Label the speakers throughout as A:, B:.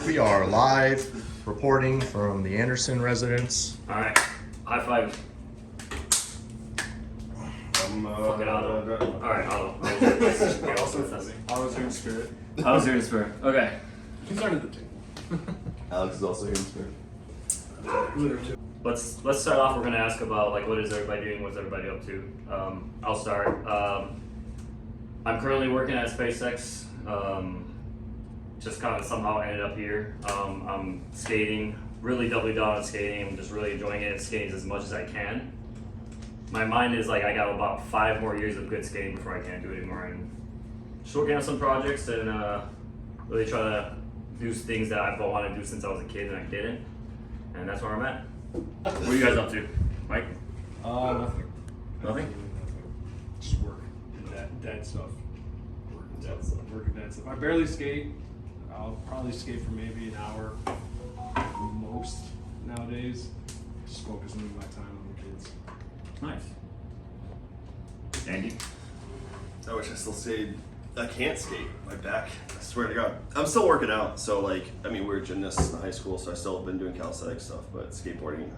A: We are live reporting from the Anderson residence.
B: All right, high five. Fucking Otto. All right, Otto.
C: I was here in spirit.
B: I was here in spirit. Okay.
C: He's under the team.
D: Alex is also here in spirit.
B: Let's start off. We're gonna ask about like what is everybody doing? What's everybody up to? I'll start. I'm currently working at SpaceX. Just kind of somehow ended up here. I'm skating, really doubling down on skating. I'm just really enjoying it and skating as much as I can. My mind is like I got about 5 more years of good skating before I can't do it anymore. And just working on some projects and really try to do things that I've wanted to do since I was a kid and I didn't. And that's where I'm at. What are you guys up to, Mike?
C: Nothing.
B: Nothing?
C: Just work. Dad stuff. Working dad stuff. I barely skate. I'll probably skate for maybe an hour most nowadays. Just focusing my time on the kids.
B: Nice. Andy?
D: I wish I still skated. I can't skate. My back, I swear to God. I'm still working out. So like, I mean, we were gymnasts in high school, so I still have been doing calisthenics stuff, but skateboarding,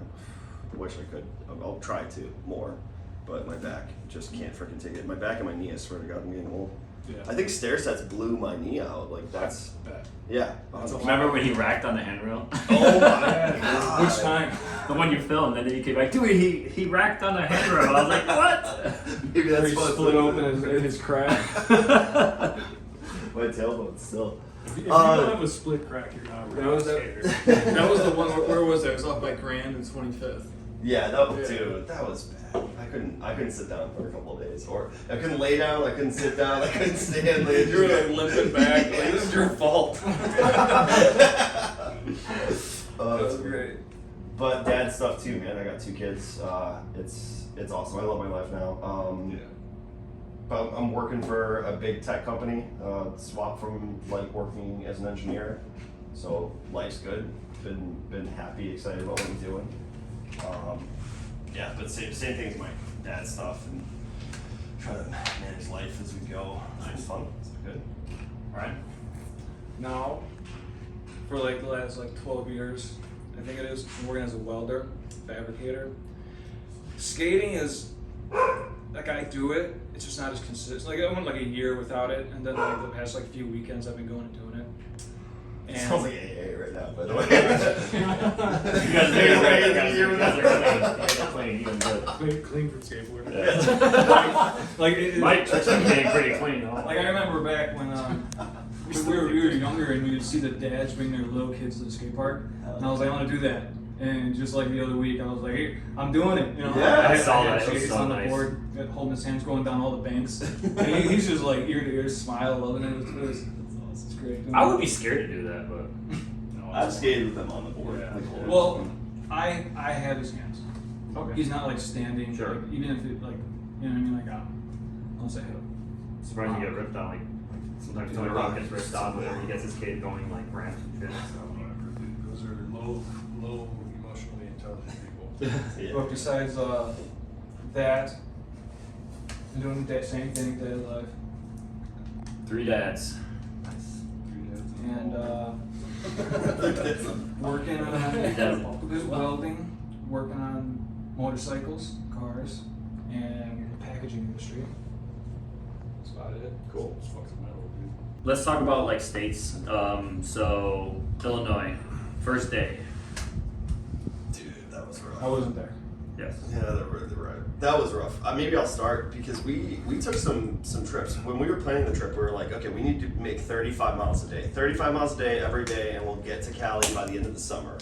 D: I wish I could. I'll try to more, but my back just can't freaking take it. My back and my knee, I swear to God, I'm getting old.
C: Yeah.
D: I think stair sets blew my knee out. Like that's,
C: Bad.
D: yeah.
C: That's a lot.
B: Remember when he racked on the handrail?
D: Oh my God.
C: Which time?
B: The one you filmed, and then you came back, dude, he racked on the handrail. I was like, what?
D: Maybe that's
C: He
D: what
C: split open his crack.
D: my tailbone still.
C: If you don't have a split crack, you're not really a skater.
E: That was the one. Where was that? It was off by Grand and 25th.
D: Yeah, dude, that was bad. I couldn't sit down for a couple of days, or I couldn't lay down. I couldn't sit down. I couldn't stand. Like,
E: You were like limping back. Like, this is your fault.
D: Oh,
E: That's great.
D: But dad stuff too, man. I got 2 kids. It's awesome. I love my life now.
C: Yeah.
D: But I'm working for a big tech company. Swap from like working as an engineer, so life's good. Been happy, excited about what I'm doing. Yeah, but same thing as my dad's stuff and try to manage life as we go. It's fun. It's good.
B: All right.
E: Now, for like the last 12 years, I think it is, I'm working as a welder, fabricator. Skating is like I do it. It's just not as consistent. Like I went like a year without it, and then like the past few weekends I've been going and doing it. And
D: Sounds like AA right now, by the way.
B: You guys are clean. Even good.
C: Clean from skateboarding.
B: Yeah.
E: like
B: Mike tricks me getting pretty clean. Huh?
E: Like I remember back when we were younger and we would see the dads bring their little kids to the skate park, and I was like, I want to do that. And just like the other week, I was like, hey, I'm doing it. You know,
D: Yeah,
B: I saw that. It was
E: Skates
B: so
E: on the
B: nice.
E: board, holding his hands going down all the banks. And he's just like ear to ear, smile, loving it. It's great.
B: I would be scared to do that, but
C: No,
D: I've skated with them on the board.
C: Yeah.
D: Like,
E: Well, I have his hands.
B: okay.
E: He's not like standing.
B: Sure.
E: Like, even if it like, you know what I mean? Like unless I hit him.
B: Surprised you get ripped on. Like sometimes Tony Rock gets ripped on, but he gets his kid going like ramps and shit. So.
C: Those are low emotionally intelligent people.
D: yeah.
E: But besides that, I'm doing that same thing day of life.
B: 3 dads.
E: And working on just welding, working on motorcycles, cars, and the packaging industry. That's about it.
D: Cool.
C: It's fucking metal, dude.
B: Let's talk about like states. So Illinois, first day.
D: Dude, that was rough.
E: I wasn't there.
B: Yes.
D: Yeah, that was rough. Maybe I'll start because we took some trips. When we were planning the trip, we were like, okay, we need to make 35 miles a day. 35 miles a day every day, and we'll get to Cali by the end of the summer.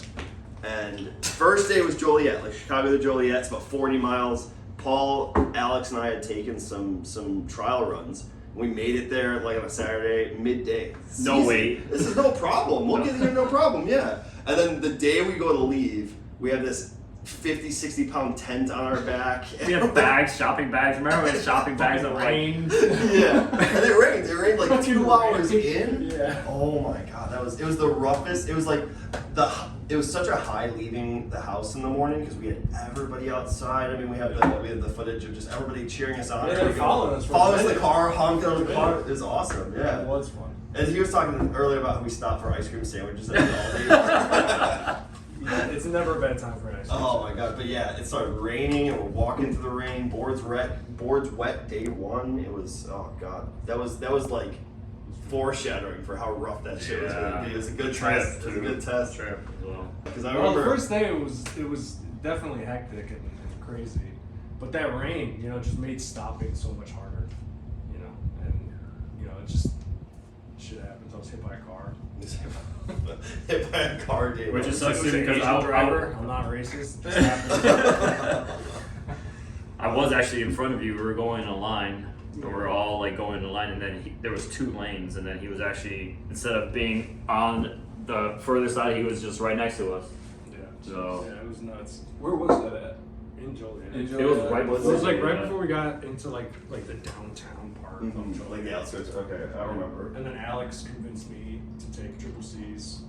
D: And first day was Joliet, like Chicago to Joliet. It's about 40 miles. Paul, Alex, and I had taken some trial runs. We made it there like on a Saturday, midday.
B: No wait.
D: This is no problem. We'll get here, no problem, yeah. And then the day we go to leave, we have this 50, 60 pound tent on our back.
B: We have bags, shopping bags. Remember we had shopping bags that were like,
D: Yeah, and it rained. It rained like 2 hours in.
E: Yeah.
D: Oh my God, it was the roughest. It was like it was such a high leaving the house in the morning because we had everybody outside. I mean, we had the footage of just everybody cheering us on.
E: Yeah, following us.
D: Following us in the car, honking on the car. It was awesome.
E: Yeah,
D: Yeah.
E: it was fun.
D: And he was talking earlier about how we stopped for ice cream sandwiches at Aldi.
C: Yeah, it's never a bad time for an ice cream.
D: Oh my god! But yeah, it started raining and we're walking through the rain. Boards wet day one. It was god. That was like foreshadowing for how rough that shit was gonna be. It was a good test. It was a good test.
B: Trip as well.
D: Because I
C: Well,
D: remember
C: the first day it was definitely hectic and crazy, but that rain, just made stopping so much harder, and it just shit happens. I was hit by a car.
D: hit by a car day.
B: Which
D: one.
B: is sucks
C: It was
B: too
C: an
B: because
C: Asian driver. I'm not racist. It just happened.
B: I was actually in front of you. We were going in a line. We were all like going in a line, and then there was 2 lanes, and then he was actually, instead of being on the further side, he was just right next to us.
C: Yeah.
B: So
C: Yeah, it was nuts. Where was that at? In Joliet.
E: In
B: it was right
C: It
B: before.
C: was like right
B: yeah.
C: before we got into like the downtown part of
D: Mhm,
C: Joliet.
D: like the outskirts. Okay, I remember.
C: And then Alex convinced me to take triple C's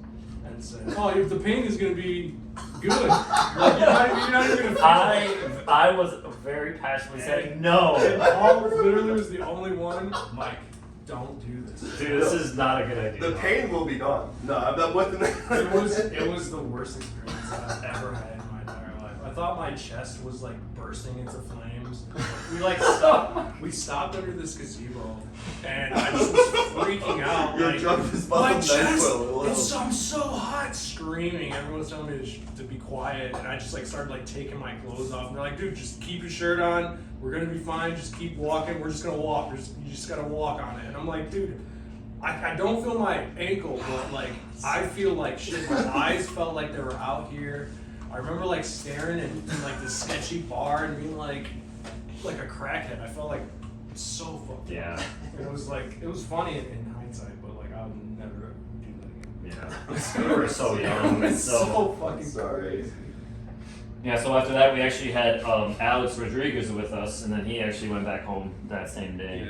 C: and said, "Oh, if the pain is gonna be good, like, you're not even gonna feel it."
B: I was very passionately saying no.
C: And Paul literally was the only one. Mike, don't do this.
B: Dude, this is not a good idea.
D: The pain will be gone. No, I'm not with the.
C: It was the worst experience I've ever had in my entire life. I thought my chest was like bursting into flames. We stopped under this gazebo, and I just was freaking out.
D: Your
C: like,
D: drunk is
C: my
D: buzzing
C: chest,
D: NyQuil.
C: I'm so hot, screaming. Everyone's telling me to be quiet, and I just like started like taking my clothes off. And they're like, "Dude, just keep your shirt on. We're gonna be fine. Just keep walking. We're just gonna walk. You just gotta walk on it." And I'm like, "Dude, I don't feel my ankle, but like I feel like shit. My eyes felt like they were out here. I remember like staring in like this sketchy bar and being like a crackhead. I felt like so fucked up.
B: Yeah.
C: And it was funny in hindsight, but like I'll never do that again.
B: Yeah. We were so young.
C: It's
B: So
C: so fucking
D: Sorry.
C: crazy.
B: yeah. So after that, we actually had Alex Rodriguez with us, and then he actually went back home that same day.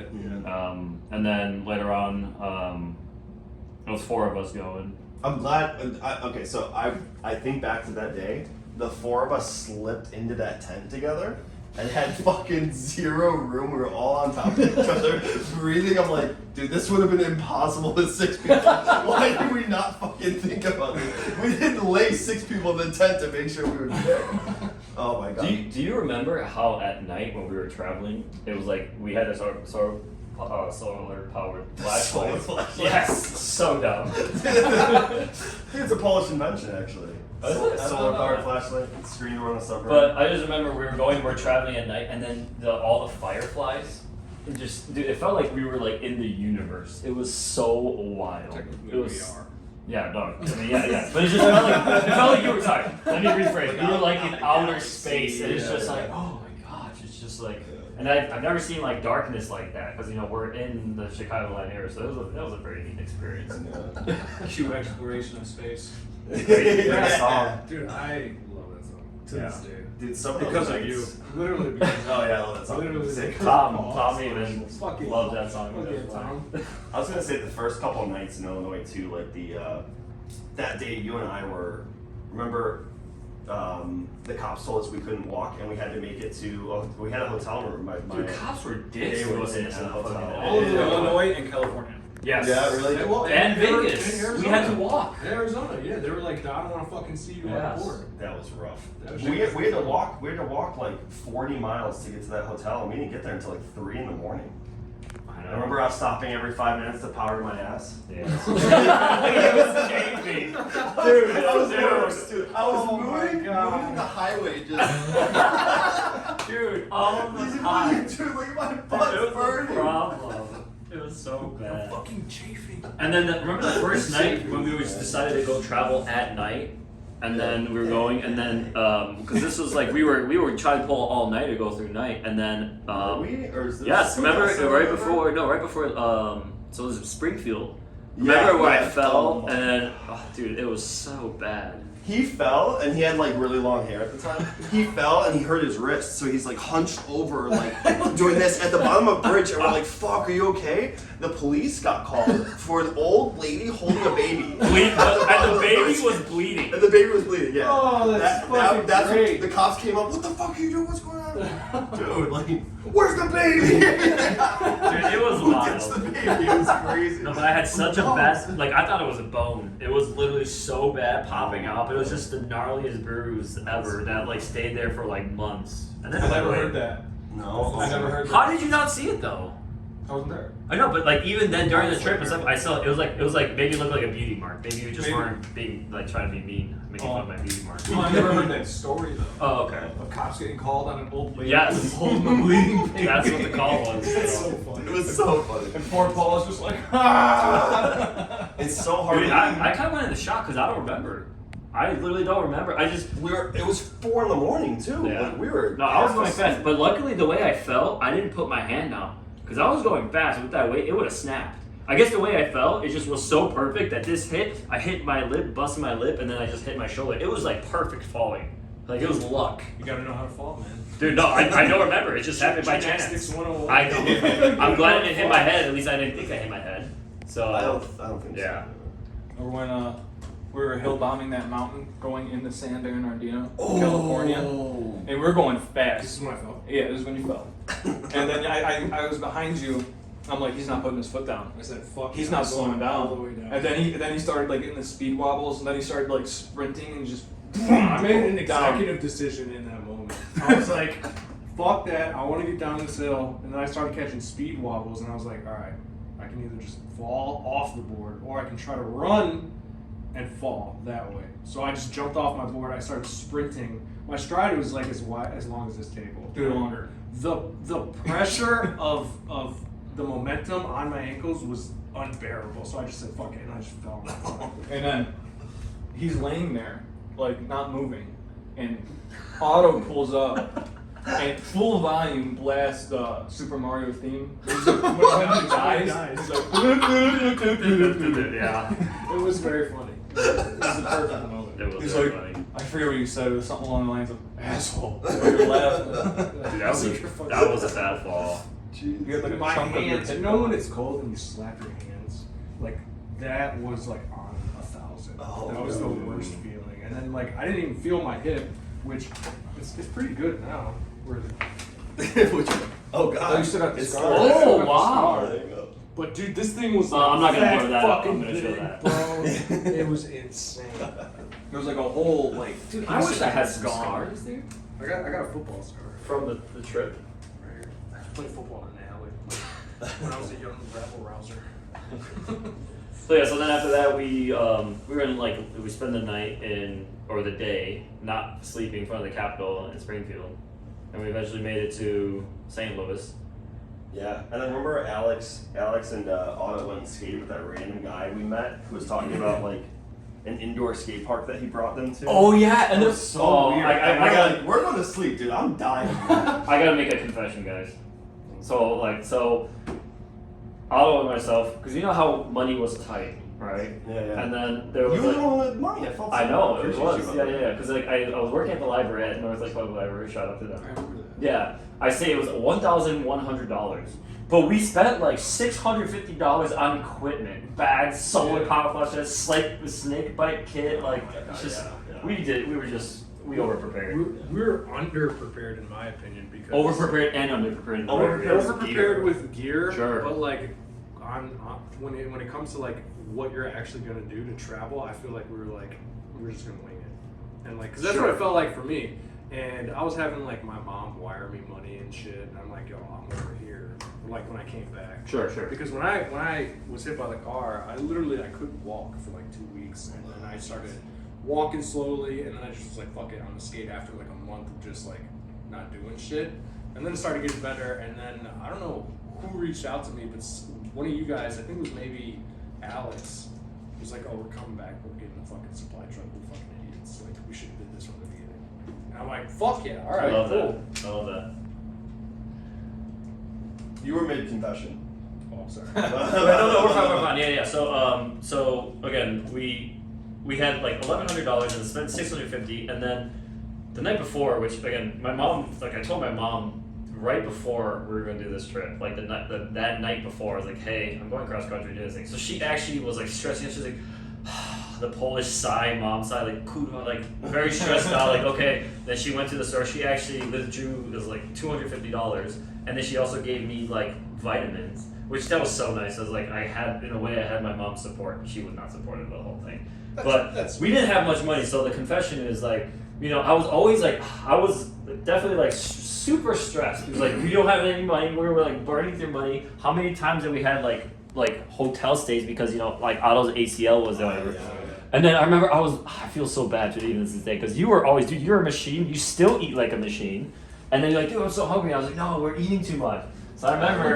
B: And then later on, it was 4 of us going.
D: I'm glad. Okay, so I think back to that day. The 4 of us slipped into that tent together and had fucking 0 room. We were all on top of each other, breathing. I'm like, dude, this would have been impossible with 6 people. Why did we not fucking think about this? We didn't lay 6 people in the tent to make sure we were there. Oh my god.
B: Do you remember how at night when we were traveling, it was like we had a solar powered flashlight?
D: Solar flashlight.
B: Yes, so dumb.
D: I think it's a Polish invention, actually.
B: Is it?
D: Solar powered flashlight, screen door on a submarine.
B: But I just remember we were traveling at night, and then all the fireflies. It felt like we were like in the universe. It was so wild.
C: Technically,
B: It was.
C: we are.
B: Yeah, no, I mean, yeah. But it just felt like you were sorry. Let me rephrase. We were like in outer space, and it's just like, oh my gosh, it's just like. And I've never seen like darkness like that because we're in the Chicagoland area, so that was a very neat experience.
E: Cue exploration of space.
B: Great song.
C: Dude, I love that song to
B: Yeah.
C: this day.
D: Dude, some of
C: Because
D: those
C: of you.
D: nights-
C: Literally because
D: Oh yeah, I love that song.
C: Literally
D: Sick.
C: because
B: Tom
C: of Paul.
B: even
C: Fucking
B: loved that song.
C: Fuck yeah, Tom.
D: I was gonna say the first couple of nights in Illinois too, like that day you and I were, remember, the cops told us we couldn't walk and we had to make it to. We had a hotel room. My
B: Dude, cops were dicks.
D: They were
B: wasn't
D: dicks
B: it?
D: in the hotel.
E: All of
D: Yeah.
E: Illinois and California.
B: Yes.
D: Yeah, really.
C: And, well,
B: And
C: they were-
B: Vegas.
C: in
B: We had to
C: Arizona.
B: walk.
C: In Arizona, yeah, they were like, I don't want to fucking see you on
B: Yes.
C: board.
D: That was rough.
C: That was
D: We
C: shit.
D: had to walk. We had to walk like 40 miles to get to that hotel, and we didn't get there until like 3 in the morning. I remember I was stopping every 5 minutes to powder my ass.
B: Yeah. It was chafing. Dude,
D: I was
B: dude.
D: worse, dude. I was
C: Oh my
D: moving
C: God.
D: the highway just.
B: Dude, all the
D: Dude,
B: time.
D: look at my
B: It
D: butt
B: was a
D: burning.
B: problem. It was so bad.
C: Fucking chafing.
B: And then remember the first night when we just decided to go travel at night, and then we were going, and then because this was like we were trying to pull all night to go through night, and then
D: Are we? Or is this
B: yes, remember right before so it was Springfield. Remember
D: Yeah,
B: where I
D: yeah.
B: fell,
D: Oh.
B: and then dude, it was so bad.
D: He fell, and he had like really long hair at the time. He fell, and he hurt his wrist, so he's like hunched over, like doing this at the bottom of a bridge. And we're like, "Fuck, are you okay?" The police got called for an old lady holding a baby.
B: And the baby was bleeding.
D: And the baby was bleeding. Yeah.
C: Oh, that's
D: great. The cops came up. What the fuck are you doing? What's going on, dude? Like, where's the baby?
B: Dude, it was
D: Who
B: wild.
D: gets the baby? It was crazy.
B: No, but I had such a bad, like, I thought it was a bone. It was literally so bad popping out, but it was just the gnarliest bruise ever that, like, stayed there for, like, months. And then
C: I
B: it went
C: never
B: away.
C: heard that.
D: No.
C: I never heard that.
B: How did you not see it, though?
C: I wasn't there.
B: I know, but, like, even then during the trip and stuff, I saw, it was like, maybe it looked like a beauty mark. Maybe you just
C: Maybe.
B: weren't being, like, trying to be mean, making fun of my beauty mark.
C: Well, I never heard that story though.
B: Oh, okay.
C: Of cops getting called on an old lady
B: Yes.
C: holding a bleeding baby.
B: That's what the call was.
C: It's so funny.
D: It was so funny.
C: And poor Paul is just like, ah!
D: It's so hard.
B: Dude,
D: to
B: I kind of went into shock because I don't remember. I literally don't remember. I just
D: It was 4 in the morning too.
B: Yeah.
D: Like, we were.
B: No, I was going fast, but luckily the way I fell, I didn't put my hand down because I was going fast. With that weight, it would have snapped. I guess the way I fell, it just was so perfect that this hit, I hit my lip, busted my lip, and then I just hit my shoulder. It was like perfect falling. Like it was luck.
C: You gotta know how to fall, man.
B: Dude, no, I don't remember. It just happened by chance.
C: Gymnastics 101.
B: I know. I'm glad it didn't hit my head. At least I didn't think I hit my head. So
D: I don't think
B: yeah.
D: so.
E: Or when we were hill bombing that mountain going into San Bernardino, California, and we were going fast.
C: This is when I fell.
E: Yeah, this is when you fell. And then I was behind you. I'm like, he's not putting his foot down.
C: I said, fuck.
E: He's
C: yeah,
E: not
C: I'm
E: slowing
C: going all the
E: down.
C: way down.
E: And then he started like getting the speed wobbles, and then he started like sprinting and just.
C: I made an
E: down.
C: executive decision in that moment. I was like, fuck that, I want to get down this hill. And then I started catching speed wobbles, and I was like, all right, I can either just fall off the board, or I can try to run and fall that way. So I just jumped off my board, I started sprinting. My stride was like as long as this table.
E: Do it longer.
C: The pressure of the momentum on my ankles was unbearable. So I just said, fuck it, and I just fell on my butt.
E: And then he's laying there, like not moving, and Otto pulls up and full volume blasts the Super Mario theme. He's like, when he dies, he's like,
B: Yeah.
C: It was very funny. It was the perfect moment.
B: It was
E: he's
B: really
E: like,
B: funny.
E: I forget what you said. It was something along the lines of asshole. You're laughing.
B: Dude, that was a bad fall.
E: You get like a
C: My
E: chunk of your
C: hands,
E: tip
C: you know when
E: off.
C: it's cold and you slap your hands? Like, that was like on 1,000.
D: Oh,
C: that was the worst feeling. And then, like, I didn't even feel my hip, which it's pretty good now. Where
D: Oh god.
E: Oh, you still got the
D: It's
E: scar.
D: still-
B: Oh,
C: It's
B: wow.
D: There you go.
C: But dude, this thing was like
B: I'm not gonna
C: that
B: blur that up.
C: fucking
B: I'm gonna show
C: big,
B: that.
C: bro. It was insane.
E: There was like a whole like.
B: Dude, I wish I had some scars, dude.
C: I got a football scar
B: From the trip.
C: right here. I played football in an alley when I was a young rabble rouser.
B: So yeah, so then after that we were in like we spent the night or the day not sleeping in front of the Capitol in Springfield, and we eventually made it to St. Louis.
D: Yeah, and I remember Alex and Otto went and skated with that random guy we met who was talking about like an indoor skate park that he brought them to.
B: Oh yeah, and
D: That
B: it
D: was so weird.
B: I
D: And we're
B: gotta,
D: like, we're going to sleep, dude. I'm dying.
B: I gotta make a confession, guys. So Otto and myself, because you know how money was tight, right?
D: Yeah.
B: And then there was
D: You were
B: like,
D: the one with money. I felt.
B: I
D: so
B: know, it
D: appreciate
B: was.
D: you about
B: Yeah.
D: that.
B: Because like I was working at the library at North Lake Public Library. Shout out to them.
C: I remember that.
B: Yeah, I say it was $1,100, but we spent like $650 on equipment, bags, solar power flashes, snake bite kit. Like it's just we overprepared,
C: We're underprepared in my opinion because
B: overprepared and underprepared.
C: overprepared with gear.
B: Sure.
C: But like when it comes to like what you're actually gonna do to travel, I feel like we were just gonna wing it, and like because that's what it felt like for me. And I was having like my mom wire me money and shit. And I'm like, yo, I'm over here. Like when I came back.
B: Sure.
C: Because when I was hit by the car, I couldn't walk for like 2 weeks, and then I started walking slowly, and then I just was like, fuck it, I'm gonna skate after like a month of just like not doing shit. And then it started getting better, and then I don't know who reached out to me, but one of you guys, I think it was maybe Alex, was like, oh, we're coming back, we're getting a fucking supply truck, we're fucking idiots, like we should have did this from the beginning. And I'm like, fuck yeah,
B: I
C: alright,
B: love
C: cool.
B: that. I love that.
D: You were mid confession.
C: Oh, I'm sorry.
B: No, we're fine. Yeah. So again, we we had like $1,100 and spent $650, and then the night before, which again, my mom, like I told my mom right before we were gonna do this trip, like that night before, I was like, hey, I'm going cross country to do this thing. So she actually was like stressing out. She's like, the Polish sigh, mom sigh, like kurwa, like very stressed out. Like okay. Then she went to the store. She actually withdrew, it was like $250, and then she also gave me like vitamins, which that was so nice. I was like, I had my mom's support. She would not support it the whole thing, but we didn't have much money. So the confession is like, I was always like, I was definitely like super stressed. It was like we don't have any money. We were like burning through money. How many times that we had like hotel stays because like Otto's ACL was over. And then I remember I feel so bad to even this day because you were always, dude, you're a machine. You still eat like a machine. And then you're like, dude, I'm so hungry. I was like, no, we're eating too much. So I remember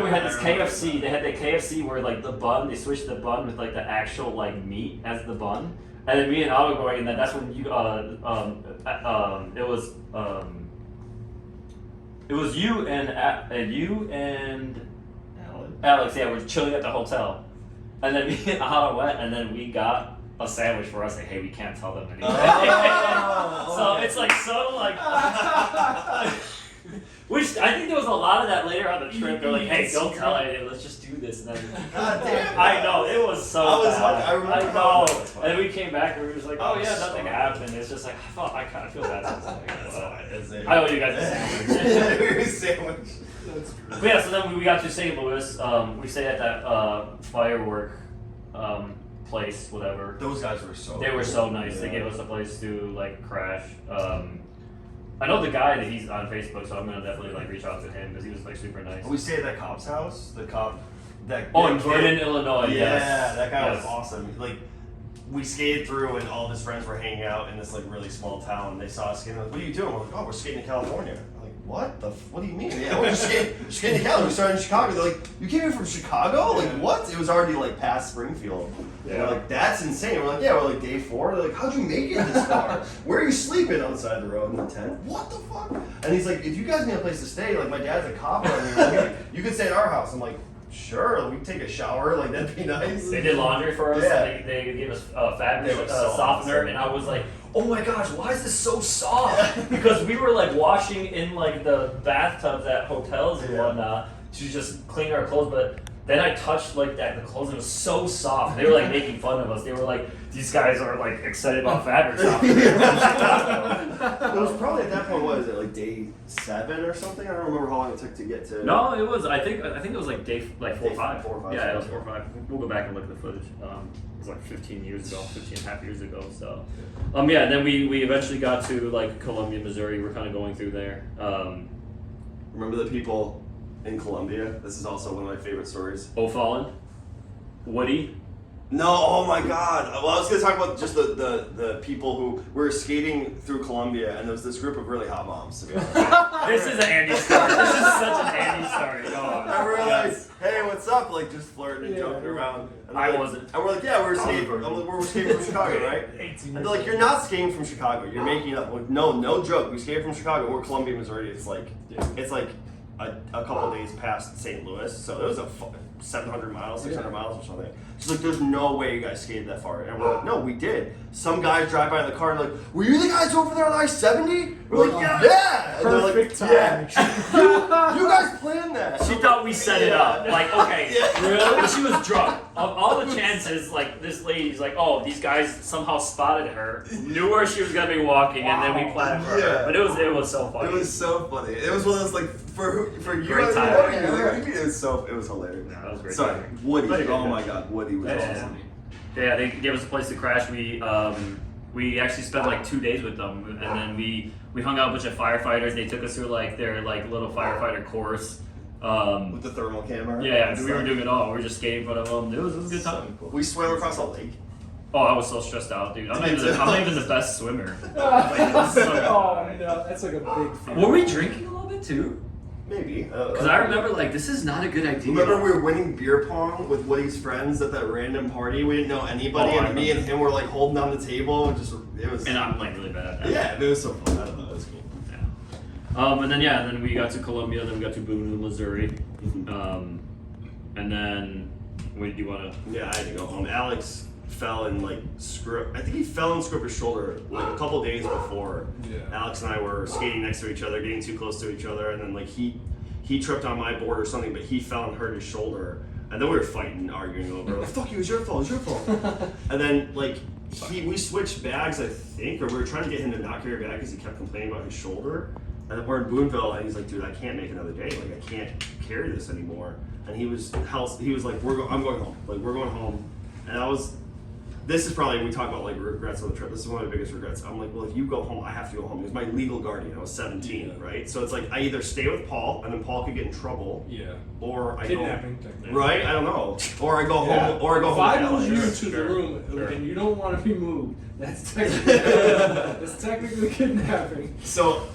B: we had this KFC. They had the KFC where like the bun, they switched the bun with like the actual like meat as the bun. And then me and Otto going, and then that's when you, it was you and Alex, yeah, we're chilling at the hotel. And then me and Otto went, and then we got a sandwich for us. Like, hey, we can't tell them anything. So it's like so like, which I think there was a lot of that later on the trip. They're like, hey, don't tell anyone. Let's just do this. And then,
D: God damn.
B: I know it was so bad.
D: I remember.
B: I know. And then we came back and we were just like, oh yeah, nothing happened. It's just like I kind of feel bad. I owe you guys a sandwich.
C: That's great.
B: But yeah, so then we got to St. Louis. We stayed at that firework place, whatever.
D: Those guys were so.
B: They were so nice.
D: Yeah.
B: They gave us a place to like crash. I know the guy that he's on Facebook, so I'm gonna definitely like reach out to him because he was like super nice.
D: We stayed at that cop's house. The cop.
B: In Vernon, Illinois.
D: Yeah,
B: yes.
D: that guy was
B: Yes.
D: awesome. Like, we skated through, and all of his friends were hanging out in this like really small town. They saw us skating. Like, what are you doing? We're like, oh, we're skating in California. I'm like, what do you mean? Yeah, we're just skating in California. We started in Chicago. They're like, you came here from Chicago? Like, what? It was already like past Springfield. Yeah. They're like, that's insane. We're like, yeah, we're like day 4. They're like, how'd you make it this far? Where are you sleeping? On the side of the road in the tent. What the fuck? And he's like, if you guys need a place to stay, like my dad's a cop around here. Like, you could stay at our house. I'm like, sure, we can take a shower, like that'd be nice.
B: They did laundry for us.
D: Yeah.
B: They gave us fabric
D: They were so
B: softener,
D: awesome.
B: and I was like, oh my gosh, why is this so soft? Because we were like washing in like the bathtubs at hotels and whatnot to just clean our clothes, but then I touched like the clothes and it was so soft. They were like making fun of us. They were like, these guys are like excited about fabric softener.
D: It was probably at that point, what is it, like day 7 or something? I don't remember how long it took to get to.
B: No, it was. I think it was like day 4 or 5.
D: 4 or 5.
B: Yeah, it was 4 or 5. We'll go back and look at the footage. It was like 15 years ago, 15 and a half years ago. So, yeah. Then we eventually got to like Columbia, Missouri. We're kind of going through there.
D: Remember the people in Columbia? This is also one of my favorite stories.
B: O'Fallon, Woody.
D: No, oh my God. Well, I was going to talk about just the people who were skating through Columbia, and there was this group of really hot moms, to be honest.
B: This is an Andy story. This is such an Andy story. Go on.
D: And we're
B: Yes.
D: like, hey, what's up? Like, just flirting and joking around. And
B: I
D: like,
B: wasn't.
D: And we're like, yeah, we're skating.
B: virgin.
D: We're skating from Chicago, right? And they're like, you're not skating from Chicago. You're making it up. Like, no joke. We skated from Chicago. We're Columbia, Missouri. It's like a couple days past St. Louis, so it was 700 miles, 600 miles or something. She's like, there's no way you guys skated that far. And we're like, no, we did. Some guys drive by in the car and like, were you the guys over there on I-70? We're like, yeah. And
C: Perfect
D: they're like,
C: time.
D: yeah. You guys planned that.
B: She thought we set it up. Like, okay,
D: Yeah.
B: really? But she was drunk. Of all the chances, like, this lady's like, oh, these guys somehow spotted her, knew where she was going to be walking, and then we planned for
D: Yeah.
B: her. But it was so funny.
D: It was so funny. It was one of those like for you.
B: Great time.
D: What do you mean? It was hilarious.
B: Yeah, that was great.
D: Sorry, Woody.
B: Pretty good,
D: Oh
B: yeah.
D: my God, Woody was
B: Yeah.
D: awesome.
B: Yeah, they gave us a place to crash. We actually spent like 2 days with them, and then we hung out with a bunch of firefighters. They took us through like their like little firefighter course.
D: With the thermal camera.
B: Yeah,
D: and
B: we were
D: stuff.
B: doing it all. We were just skating in front of them. It was a good time.
D: We swam across a lake.
B: Oh, I was so stressed out, dude. I'm not even the best swimmer.
C: Oh no, that's like a big thing.
B: Were we drinking a little bit too?
D: Maybe.
B: Because I remember like this is not a good idea.
D: Remember we were winning beer pong with Woody's friends at that random party. We didn't know anybody,
B: Oh, I
D: and me and him were like holding down the table. And it was.
B: And I'm like really bad at that.
D: Yeah, it was so fun. I don't know. It was cool.
B: Yeah. And then we got to Columbia. Then we got to Boone, And then, where did you want to?
D: Yeah, I had to go home. Alex fell and like I think he fell and screwed up his shoulder like a couple days before.
C: Yeah.
D: Alex and I were skating next to each other, getting too close to each other, and then like he tripped on my board or something, but he fell and hurt his shoulder. And then we were fighting, arguing over, like, fuck you, it's your fault. And then, like, we switched bags, I think, or we were trying to get him to not carry a bag because he kept complaining about his shoulder. And then we're in Boonville, and he's like, dude, I can't make another day. Like, I can't carry this anymore. And he was like, I'm going home. Like, we're going home. And this is probably, we talk about, like, regrets on the trip. This is one of the biggest regrets. I'm like, well, if you go home, I have to go home. He was my legal guardian. I was 17, right? So it's like, I either stay with Paul, and then Paul could get in trouble.
C: Yeah.
D: Or I
C: Kidnapping,
D: go,
C: technically.
D: right? I don't know. Or I go
C: Yeah.
D: home. Or I go
C: if
D: home.
C: I
D: to
C: lose
D: LA.
C: you
B: Sure,
C: to the
B: sure,
C: room
B: sure.
C: and you don't want to be moved, that's technically kidnapping.
D: So,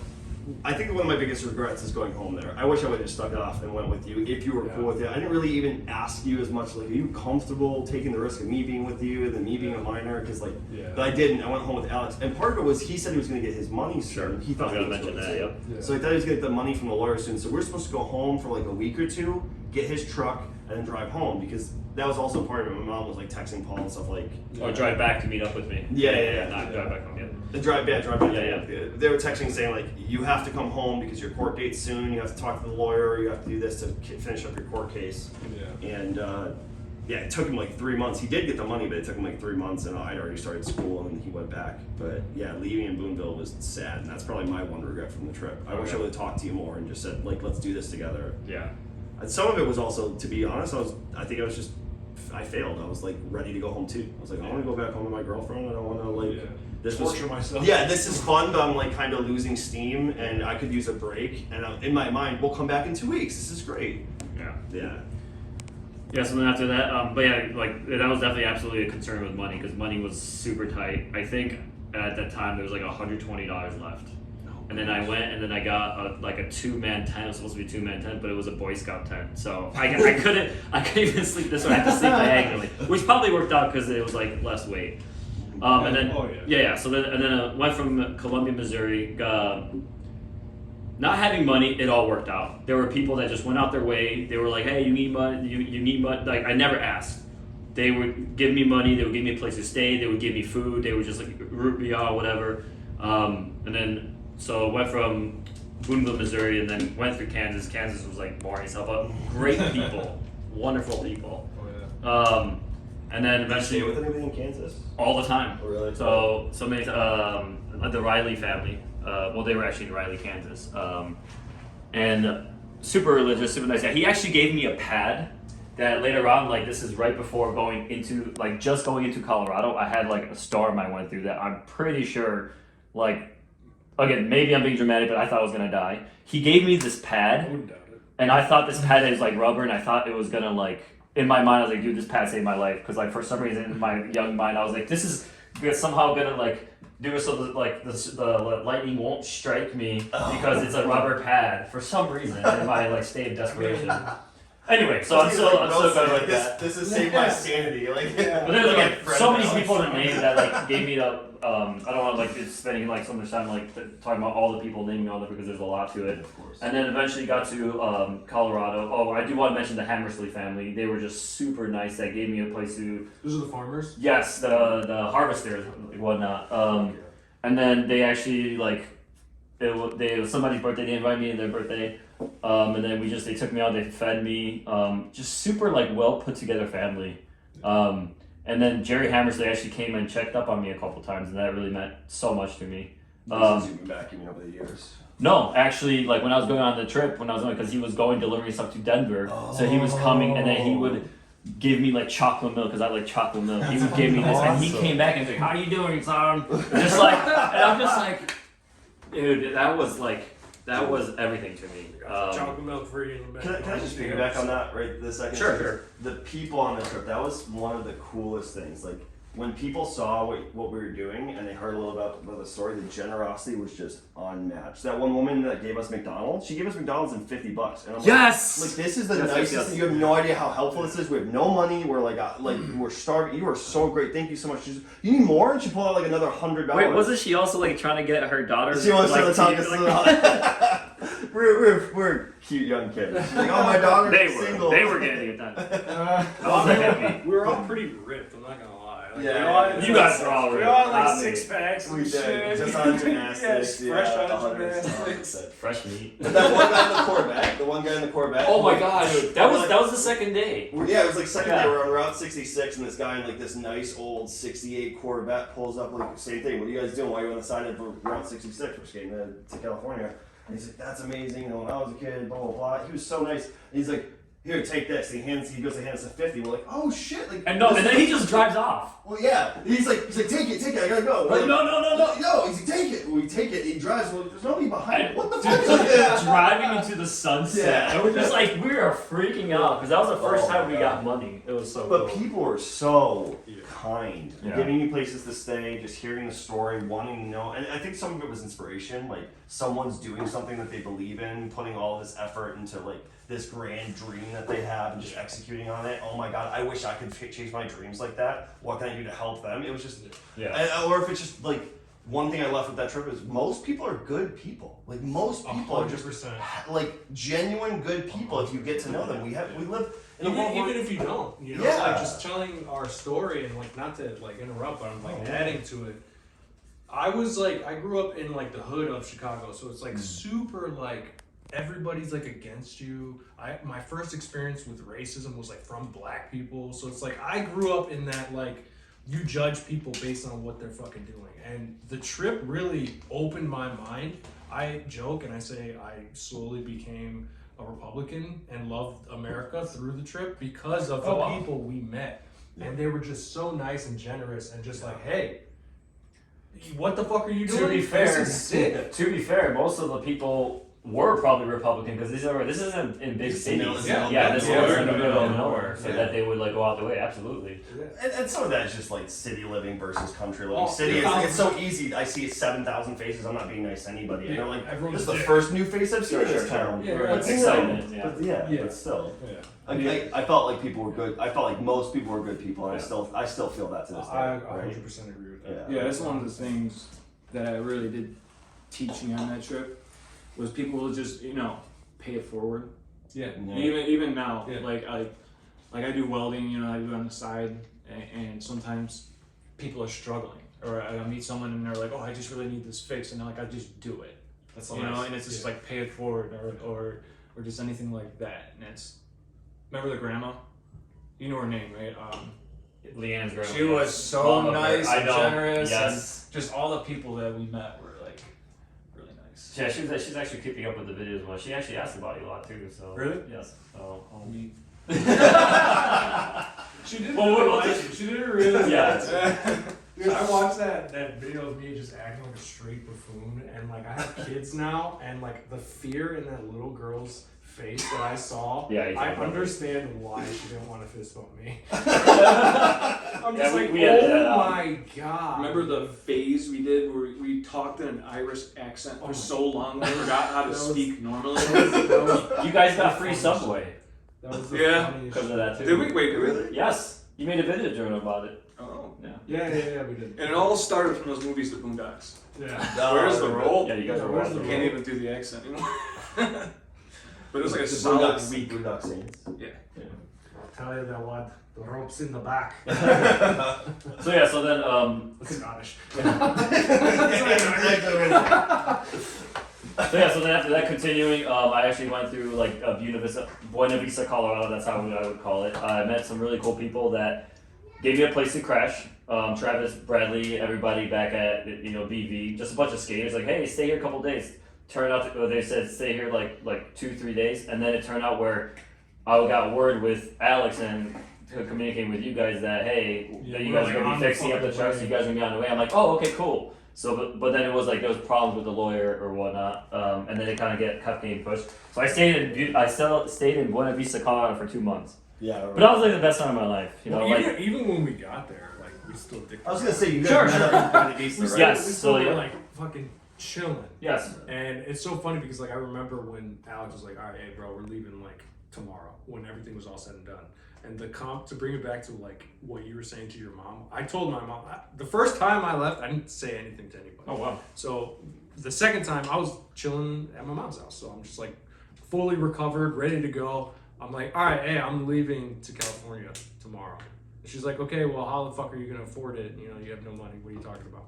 D: I think one of my biggest regrets is going home there. I wish I would have just stuck it off and went with you if you were cool with it. I didn't really even ask you as much. Like, are you comfortable taking the risk of me being with you and then me being a minor? Because but I didn't. I went home with Alex, and part of it was he said he was going to get his money soon. He thought
B: I was
D: he
B: gonna mention that. Yep.
C: Yeah.
D: So I thought he was going to get the money from the lawyer soon. So we're supposed to go home for like a week or two, get his truck, and then drive home because that was also part of it. My mom was like texting Paul and stuff like.
B: Or drive back to meet up with me.
D: Yeah.
B: Not drive back home yet.
D: Drive back.
B: Yeah.
D: They were texting saying like, you have to come home because your court date's soon. You have to talk to the lawyer. You have to do this to finish up your court case.
C: Yeah.
D: And it took him like 3 months. He did get the money, but it took him like 3 months, and I'd already started school, and he went back. But yeah, leaving in Boonville was sad, and that's probably my one regret from the trip. I wish I would have talked to you more and just said like, let's do this together.
B: Yeah.
D: And some of it was also, to be honest, I failed. I was like ready to go home too. I was like, I want to go back home to my girlfriend. I don't want to like.
C: Yeah.
D: Torture
C: myself.
D: Yeah, this is fun, but I'm like kind of losing steam, and I could use a break. And in my mind, we'll come back in 2 weeks. This is great.
B: Yeah. So then after that, but yeah, like that was definitely absolutely a concern with money because money was super tight. I think at that time there was like $120 left. And then I went and then I got a 2-man tent. It was supposed to be a 2-man tent, but it was a Boy Scout tent. So I couldn't even sleep this way. I had to sleep diagonally, which probably worked out because it was like less weight. And then So then went from Columbia, Missouri. Not having money, it all worked out. There were people that just went out their way. They were like, "Hey, you need money? You need money?" Like I never asked. They would give me money. They would give me a place to stay. They would give me food. They would just like root me out, whatever. And then so went from Boonville, Missouri, and then went through Kansas. Kansas was like boring as hell, but great people, wonderful people. And then eventually
D: Stay with anybody in Kansas?
B: all the time.
D: Oh, really?
B: So many. The Riley family. They were actually in Riley, Kansas. And super religious, super nice guy. He actually gave me a pad that later on, like this is right before going into Colorado. I had like a storm I went through that I'm pretty sure, like, again, maybe I'm being dramatic, but I thought I was gonna die. He gave me this pad,
C: I wouldn't doubt it.
B: and I thought this pad is like rubber, and I thought it was gonna like. In my mind, I was like, dude, this pad saved my life. Because like for some reason in my young mind, I was like, this is somehow gonna like do it so that like the lightning won't strike me because it's a rubber pad for some reason in my like state of desperation. Anyway, so I'm still going like that.
D: This is save my sanity. Like,
B: But there's like so many people in the name that like gave me the I don't want to like spending like so much time like talking about all the people naming all that because there's a lot to it.
D: Of course.
B: And then eventually got to Colorado. Oh, I do want to mention the Hammersley family. They were just super nice. That gave me a place to.
C: Those are the farmers?
B: Yes, the harvesters and whatnot. And then they actually like it was somebody's birthday. They invited me to their birthday. And then they took me out. They fed me. Just super like well put together family. And then Jerry Hammersley actually came and checked up on me a couple times, and that really meant so much to me.
D: Since you've been back even over the years.
B: No, actually, like when I was going on the trip, because he was going delivering stuff to Denver, so he was coming, and then he would give me like chocolate milk because I like chocolate milk. He would give me this, and he came back and was like, "How you doing, son?" Just like, and I'm just like, dude, that was everything to me.
C: Chocolate milk free in the back.
D: Can I just piggyback on that right this second?
B: Sure.
D: The people on the trip, that was one of the coolest things. Like when people saw what we were doing and they heard a little about the story, the generosity was just unmatched. That one woman that gave us McDonald's, she gave us McDonald's and $50, and I'm
B: Yes!
D: like this is the
B: Yes,
D: nicest
B: yes.
D: thing. You have no idea how helpful this is. We have no money. We're like we're starving. You are so great. Thank you so much. She's, you need more? And she pulled out like another $100.
B: Wait, wasn't she also like trying to get her daughter?
D: She wants
B: like,
D: to talk
B: to-
D: us
B: like-
D: We're cute young kids. She's like, oh, my daughter's single.
B: They were getting it done. I was like happy.
C: We were all pretty ripped, I'm not gonna lie. Like,
D: Yeah,
C: we all had,
B: You guys are all
C: we
B: right.
C: all had like
B: I mean,
C: 6 packs.
D: We
C: and
D: did.
C: shit.
D: Just on gymnastics.
C: Yes, fresh out of
D: 100%.
C: gymnastics.
B: fresh meat.
D: But that one guy in the Corvette, the one guy in the Corvette.
B: Oh my god,
D: dude,
B: that
D: we're
B: was the second day.
D: Yeah, it was like second
B: Yeah.
D: day. We're on Route 66, and this guy in like this nice old '68 Corvette pulls up. Like same thing. What are you guys doing? Why are you on the side of Route 66? We're skating to California. And he's like, "That's amazing. You know, when I was a kid, blah blah blah." He was so nice. And he's like, "Here, take this." He goes to hand us a 50. We're like, "Oh shit!" Like,
B: And then he just drives off.
D: well, yeah. He's like, take it. I gotta go. We're
B: Like, no.
D: No, he's like, take it. We take it. He drives. We're like, there's nobody behind.
B: And
D: What the
B: dude,
D: fuck is
B: like,
D: that?
B: driving into the sunset.
D: Yeah.
B: And we're just like, we are freaking out because that was the first
D: Oh
B: time
D: my
B: we
D: God.
B: got money. It was so
D: But
B: cool.
D: people are so kind,
B: Yeah.
D: giving you places to stay, just hearing the story, wanting to know. And I think some of it was inspiration, like someone's doing something that they believe in, putting all this effort into like this grand dream that they have and just executing on it. Oh my God, I wish I could chase my dreams like that. What can I do to help them? It was just, or if it's just like, one thing I left with that trip is most people are good people. Like most people are just
C: 100%.
D: like genuine good people. If you get to know them, we live in a world
C: Even
D: where,
C: if you don't, you know,
D: Yeah.
C: like just telling our story and like not to like interrupt, but I'm like adding to it. I grew up in like the hood of Chicago, so it's like super like everybody's like against you. My first experience with racism was like from black people, so it's like I grew up in that like you judge people based on what they're fucking doing, and the trip really opened my mind. I joke and I say I slowly became a Republican and loved America through the trip because of the people we met. And they were just so nice and generous and just like, hey, what the fuck are you doing?
B: To be fair,
C: This is sick.
B: most of the people were probably Republican because this isn't in big cities.
D: This is
B: in the middle of nowhere, so that they would like go out the way. Absolutely.
D: And some of that is just like city living versus country living.
C: Oh,
D: City,
C: yeah.
D: it's so easy. I see 7,000 faces. I'm not being nice to anybody. And
C: Yeah,
D: they're like,
C: everyone's
D: this is the
C: dick.
D: first new face I've seen in
B: Sure,
D: this town.
C: Yeah,
D: But still-
B: excitement, yeah.
D: But yeah,
C: Yeah.
D: but still.
C: Yeah.
D: I felt like people were good. I felt like most people were good people, and
B: Yeah.
D: I still feel that to this day.
C: I
D: right?
C: 100% agree with that.
D: Yeah.
F: Yeah, that's one of the things that I really did teaching on that trip was people will just, pay it forward.
C: Yeah.
D: Yeah.
F: Even now,
C: Yeah.
F: like I do welding, I do it on the side, and sometimes people are struggling, or I meet someone and they're like, oh, I just really need this fixed, and they're like, I just do it,
C: That's so
F: you know,
C: nice.
F: and it's just
C: Yeah.
F: like pay it forward, or just anything like that, and it's, remember the grandma? You know her name, right?
B: Leanne's grandma.
F: She was so
B: Love her.
F: nice
B: I
F: and
B: know.
F: generous,
B: Yes.
F: and just all the people that we met were like really nice.
B: Yeah, she's actually keeping up with the videos well. She actually asked about you a lot too. So
F: Really?
B: Yes. So.
C: She did
B: Well,
C: really
B: what-
C: like you. She did it really
B: Yeah.
C: Dude, I watched that video of me just acting like a straight buffoon, and like I have kids now, and like the fear in that little girl's face that I saw,
B: Yeah,
C: I understand why she didn't want to fist bump me. I'm
B: Yeah,
C: just
B: we-
C: like,
B: we edited that
C: oh
B: out.
C: my god.
F: Remember the phase we did where we talked in an Irish accent for so long we forgot how to
C: That was-
F: speak normally?
B: You guys got free Subway
C: That was the
F: Yeah.
C: funniest
B: because of that too.
F: Did we? Wait, really?
B: Yes. You made a video journal about it.
F: Oh.
B: Yeah.
C: Yeah, we did.
F: And it all started from those movies, The Boondocks.
C: Yeah.
F: Where's the roll?
B: Yeah, you guys
C: Yeah,
B: were
C: where's
B: watching.
F: I can't even do the accent anymore. But it was like a
D: The
F: solid
D: Boondock-
F: week.
D: Boondock Saints.
F: Yeah.
C: Tell you that what? The rope's in the back.
B: So yeah, so then
C: Scottish.
B: So yeah, so then after that, continuing, I actually went through like Buena Vista, Colorado. That's how I would call it. I met some really cool people that gave me a place to crash. Travis, Bradley, everybody back at BV, just a bunch of skaters. Like, hey, stay here a couple days. Turned out they said stay here like 2-3 days, and then it turned out where I got word with Alex and to communicate with you guys that hey, that you guys are gonna be fixing up the trucks. You guys are gonna be on the way. I'm like, oh, okay, cool. So, but then it was like there was problems with the lawyer or whatnot, and then it kind of kept getting pushed. So I stayed in Buena Vista, Colorado for 2 months.
D: Yeah.
B: But that was like the best time of my life,
C: Even when we got there, like we still did.
D: I was gonna say you
B: Sure,
D: guys met
B: sure.
D: up in Buena Vista, right?
B: Yes.
C: We still
B: so,
C: were
B: yeah.
C: like fucking chilling.
B: Yes.
C: And it's so funny because like I remember when Alex was like, all right, hey bro, we're leaving like tomorrow when everything was all said and done. And to bring it back to like what you were saying to your mom, I told my mom, the first time I left, I didn't say anything to anybody.
B: Oh wow.
C: So the second time I was chilling at my mom's house. So I'm just like fully recovered, ready to go. I'm like, all right, hey, I'm leaving to California tomorrow. She's like, okay, well, how the fuck are you gonna afford it? You know, you have no money. What are you talking about?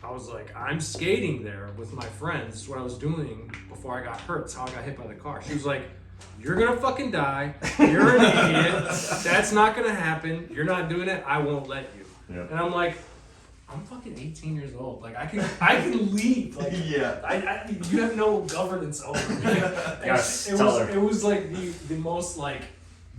C: I was like, I'm skating there with my friends. This is what I was doing before I got hurt. That's how I got hit by the car. She was like, you're gonna fucking die. You're an idiot. That's not gonna happen. You're not doing it. I won't let you.
B: Yeah.
C: And I'm like, I'm fucking 18 years old. Like I can leave. Like
D: Yeah.
C: you have no governance over me.
B: Yes,
C: it
B: tell her.
C: was like the most like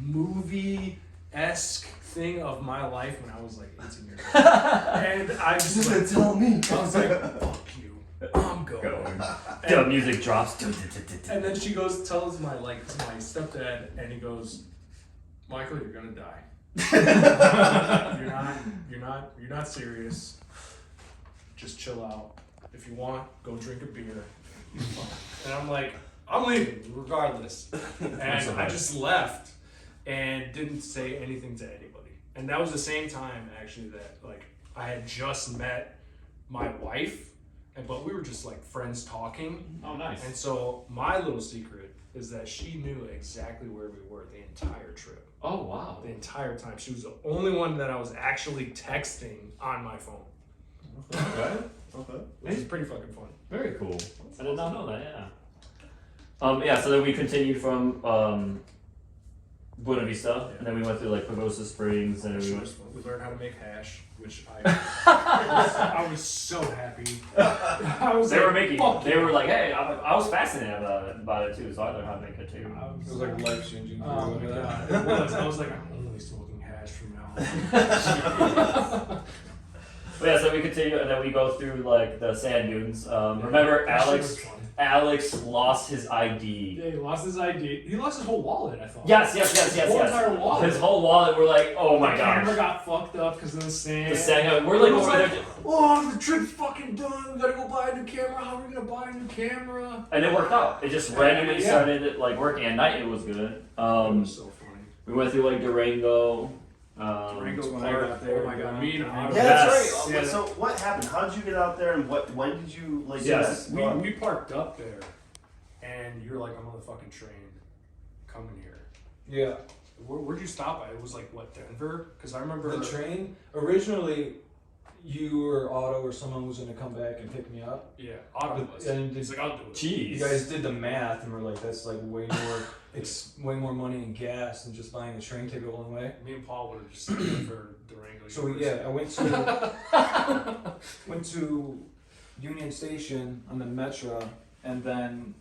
C: movie-esque thing of my life when I was like 18 years old. And I was just like,
D: tell me.
C: I was like, fuck you. I'm going.
B: The music drops.
C: And then she goes, tells my stepdad, and he goes, Michael, you're gonna die. You're not serious. Just chill out. If you want, go drink a beer. You're fine. And I'm like, I'm leaving regardless. And I just left and didn't say anything to anybody. And that was the same time actually that like I had just met my wife, but we were just like friends talking.
G: Oh, nice.
C: And so my little secret is that she knew exactly where we were the entire trip.
G: Oh, wow.
C: The entire time. She was the only one that I was actually texting on my phone.
G: Okay.
D: Okay.
C: Which is pretty fucking fun.
G: Very cool. I did not know that, yeah.
B: Yeah, so then we continued from Buena Vista, and then we went through like Pagosa Springs, and we went.
C: We learned how to make hash, which I was so happy. I was
B: They
C: like,
B: were making.
C: fuck
B: They
C: yeah.
B: were like, hey, I was fascinated about it too, so I learned how to make it too.
C: I
E: It was like life changing.
C: oh my god, it was. I was like, I'm only smoking hash from now on.
B: But yeah, so we continue, and then we go through like the sand dunes. Remember,
C: That shit
B: Alex?
C: was fun.
B: Alex lost his ID.
C: Yeah, he lost his ID. He lost his whole wallet, I thought.
B: Yes.
C: His whole entire wallet.
B: His whole wallet. We're like, oh my
C: The camera
B: gosh.
C: got fucked up because of the sand.
B: The sand. We're like
C: It was
B: over
C: like,
B: there,
C: oh, the trip's fucking done. We gotta go buy a new camera. How are we gonna buy a new camera?
B: and it worked out. It just randomly
C: Yeah.
B: started like working. At night, it was good.
C: It was so funny.
B: We went through like Durango.
C: Durango's
E: when I
C: Park.
E: got there.
C: Oh my god, me and Otto.
D: Yeah,
B: Yes.
D: that's right.
C: Yeah.
D: So what happened? How did you get out there, and when did you like?
B: Yes.
D: do that?
C: We parked up there, and you're like, I'm on the fucking train, coming here.
E: Yeah.
C: Where'd you stop at? It was like what, Denver? Because I remember
E: The train, originally, you or Otto or someone was going to come back and pick me up.
C: Yeah, Otto was.
E: And
C: He's like, I'll do it.
B: Jeez.
E: You guys did the math and were like, that's like way more, it's way more money in gas than just buying a train ticket one way.
C: Me and Paul would have just stayed for Durango.
E: So
C: University.
E: yeah, I went to Union Station on the Metro and then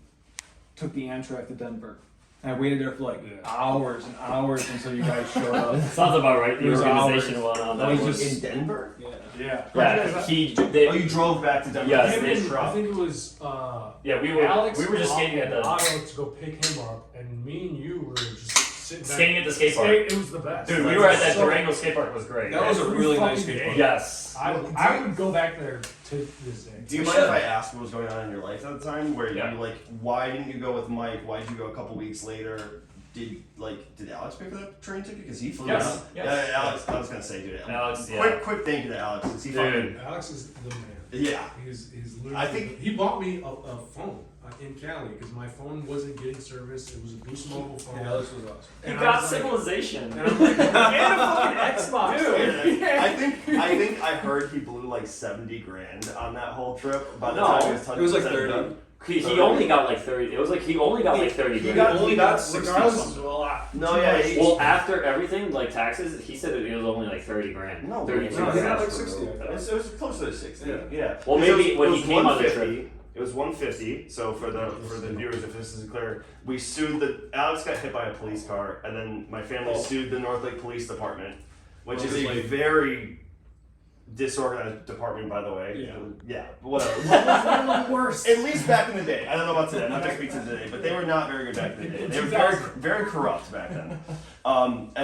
E: took the Amtrak to Denver. And I waited there for like
C: Yeah.
E: hours and hours until you guys showed up.
B: Sounds about right. The
E: It was
B: organization
E: hours.
B: one on
E: That
B: that
E: was
B: was
E: just-
D: In Denver?
E: Yeah.
C: Yeah.
B: yeah. They,
D: Oh, you drove back to Denver.
B: Yes,
C: Him
B: they
C: and- I
D: truck.
C: think it was
B: yeah, we
C: Alex.
B: were just
C: Paul,
B: skating at
C: and
B: the
C: Otto to go pick him up, and me and you were just sitting back.
B: skating at the skate park.
C: It was the best.
B: Dude, we
C: Like,
B: were at that
C: so-
B: Durango skate park. It was great.
E: That was a
C: Every
E: really nice
C: fucking
E: skate park.
C: day.
B: Yes.
C: I would go back there to this day.
D: Do you mind if I ask what was going on in your life at the time? Where
B: Yeah.
D: you like, why didn't you go with Mike? Why did you go a couple weeks later? Did Alex pay for that train ticket? Because he flew
B: Yes,
D: out.
B: yes.
D: Yeah, Alex. I was gonna say, dude.
B: Alex, yeah.
D: Quick thank you to Alex. Because he
B: Dude.
D: fucking.
C: Alex is the man.
D: Yeah.
C: He's literally.
D: I think-
C: he bought me a phone in Cali because my phone wasn't getting service. It was a Boost Mobile phone.
E: Yeah, this was awesome.
B: You
C: And I
B: got
C: was like-
B: civilization.
C: And I'm like, and a fucking Xbox.
B: Dude.
D: I think I heard he blew like 70 grand on that whole trip. By the
B: No,
D: time it
E: was like
D: 30.
E: 30.
B: He only got like 30. It was like he only got like 30
D: He
B: grand.
D: got 60
C: regardless
D: something.
C: of a lot.
D: No, yeah. He,
B: Well, after everything, like taxes, he said it was only like 30 grand.
D: No,
B: 32
D: no,
E: he
B: grand.
E: got like 60.
D: it was closer to 60.
E: Yeah.
D: Yeah.
B: Well,
D: Because
B: maybe when
D: it
B: he
D: was
B: came on the
D: 150.
B: trip.
D: It was 150. So for the viewers, if this isn't clear, we sued Alex got hit by a police car, and then my family sued the North Lake Police Department, which is a very disorganized department, by the way. Yeah. Whatever.
C: One of the worst.
D: At least back in the day. I don't know about today. I'm not going to speak to today, but they were not very good back in the day. They were very corrupt back then. And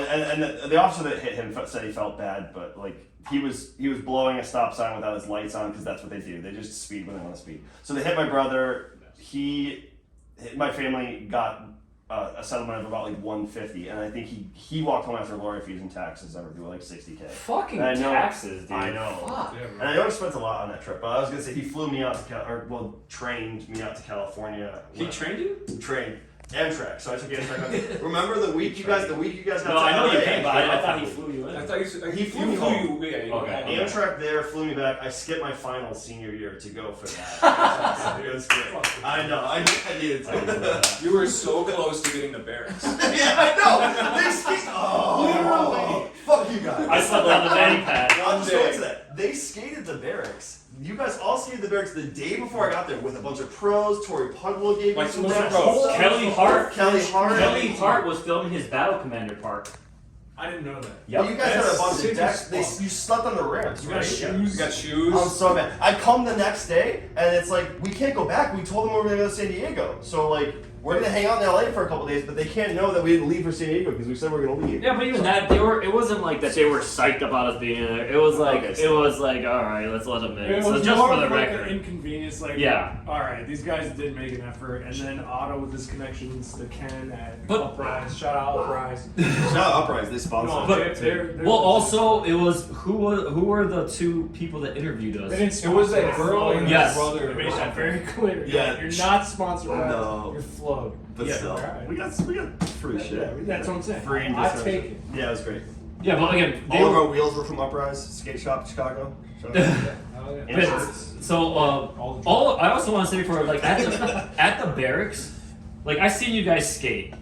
D: the officer that hit him said he felt bad, but like he was blowing a stop sign without his lights on because that's what they do. They just speed when they want to speed. So they hit my brother. My family got a settlement of about like 150, and I think he walked home after lawyer fees and taxes that were due like 60K.
B: Fucking
D: I know.
B: taxes, dude.
D: I know.
B: Fuck.
C: Yeah,
D: And I know I spent a lot on that trip, but I was gonna say he flew me out to trained me out to California.
E: He trained you?
D: Trained. Amtrak. So I took Amtrak. Remember the week you guys got
B: No,
D: to
B: I know
D: LA?
B: you came, but I thought he flew you in.
E: I thought you said
D: He flew me home.
E: Yeah, you
B: Okay.
D: Amtrak there flew me back. I skipped my final senior year to go for that. It was great. I know. I needed to.
E: You were so close to getting the barracks.
D: Yeah, I know. They skate. Oh, fuck you guys.
B: I slept on the manny pad.
D: I'll just go into that. They skated the barracks. You guys all skated the barracks the day before I got there with a bunch of pros. Tori Pudwell gave me
E: Like
D: some
E: most
D: tips.
E: pros.
B: Kelly Hart.
D: Kelly Hart.
B: was filming his Battle Commander part.
C: I didn't know that.
D: Well, you guys had a bunch
C: Sick
D: of
C: as
D: decks.
C: fuck.
D: You slept on the ramps,
C: You
D: right?
C: got shoes.
E: You got shoes.
D: I'm so mad. I come the next day and it's like we can't go back. We told them we were gonna go to San Diego, so like we're gonna hang out in LA for a couple days, but they can't know that we didn't leave for San Diego because we said we were gonna leave.
B: Yeah, but even that, it wasn't like that they were psyched about us being there. It was like,
D: Okay, so-
B: all right, let's let them in.
C: It
B: So
C: was
B: just
C: more
B: for the
C: of like an
B: record.
C: inconvenience, like
B: Yeah.
C: all right, these guys did make an effort, and then Otto with his connections to Ken at
B: But-
C: Uprise, shout out Uprise.
D: Shout out Uprise, they sponsored.
C: No,
B: But-
C: they're
B: Well, also, it was, who were the two people that interviewed us?
C: they didn't
E: It was that
C: sponsor
E: girl
C: us.
E: and
B: Yes.
E: her brother.
C: They made that very clear.
D: Yeah.
C: You're not sponsored by
D: No.
C: us. You're flowed.
D: But
C: Yeah,
D: still,
C: alright.
D: we got free shit.
C: Yeah, that's what I'm saying.
D: Free
C: I
D: discussion.
C: take it.
D: Yeah, it was great.
B: Yeah, but again, they
D: All of
B: were,
D: our wheels were from Uprise Skate Shop, Chicago. Shout out.
C: Oh, yeah.
D: And shirts.
B: so I also want to say for like at the barracks, like I seen you guys skate,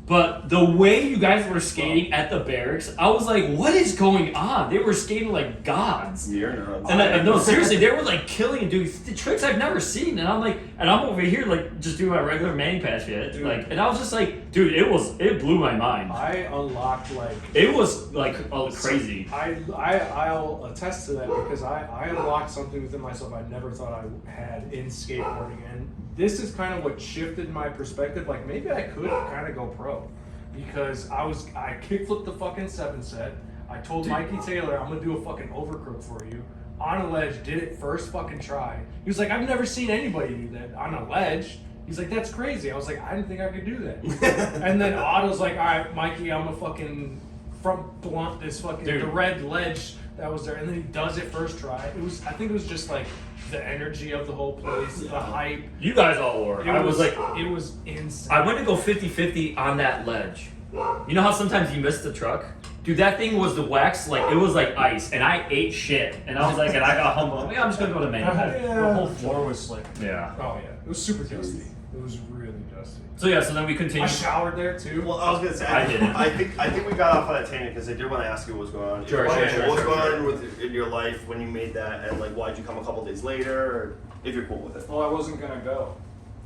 B: but the way you guys were skating at the barracks, I was like, what is going on? They were skating like gods.
D: You're neurons.
B: And no, seriously, they were like killing and doing the tricks I've never seen, and I'm like, and I'm over here like just doing my regular mani pad shit,
C: Dude.
B: like, and I was just like, dude, it blew my mind.
C: I unlocked like
B: It was like crazy.
C: I'll attest to that because I unlocked something within myself I never thought I had in skateboarding, and this is kind of what shifted my perspective. Like maybe I could kind of go pro because I kickflipped the fucking 7-set. I told Mikey Taylor I'm gonna do a fucking overcrook for you on a ledge. Did it first fucking try. He was like, I've never seen anybody do that on a ledge. He's like, that's crazy. I was like, I didn't think I could do that. And then Otto's like, all right, Mikey, I'm gonna fucking front blunt this fucking
B: Dude.
C: the red ledge that was there, and then he does it first try. I think it was just like the energy of the whole place, the hype.
B: You guys all were. I was like,
C: it was insane.
B: I went to go 50-50 on that ledge. You know how sometimes you miss the truck? Dude, that thing was the wax, like, it was like ice, and I ate shit. And I was like, and I got humble. I'm just gonna go to mani pad.
C: The whole floor was slick.
B: Yeah.
C: Oh yeah, it was super dusty. It was really dusty.
B: So yeah, so then we
C: I
B: continued.
C: showered there too.
D: Well, I was gonna say,
B: I didn't.
D: I think we got off on that tangent because I did want to ask you what's going on.
B: Sure,
D: What's
B: sure,
D: going
B: sure.
D: on with in your life when you made that, and like why'd you come a couple days later, or if you're cool with it?
E: Well, I wasn't gonna go,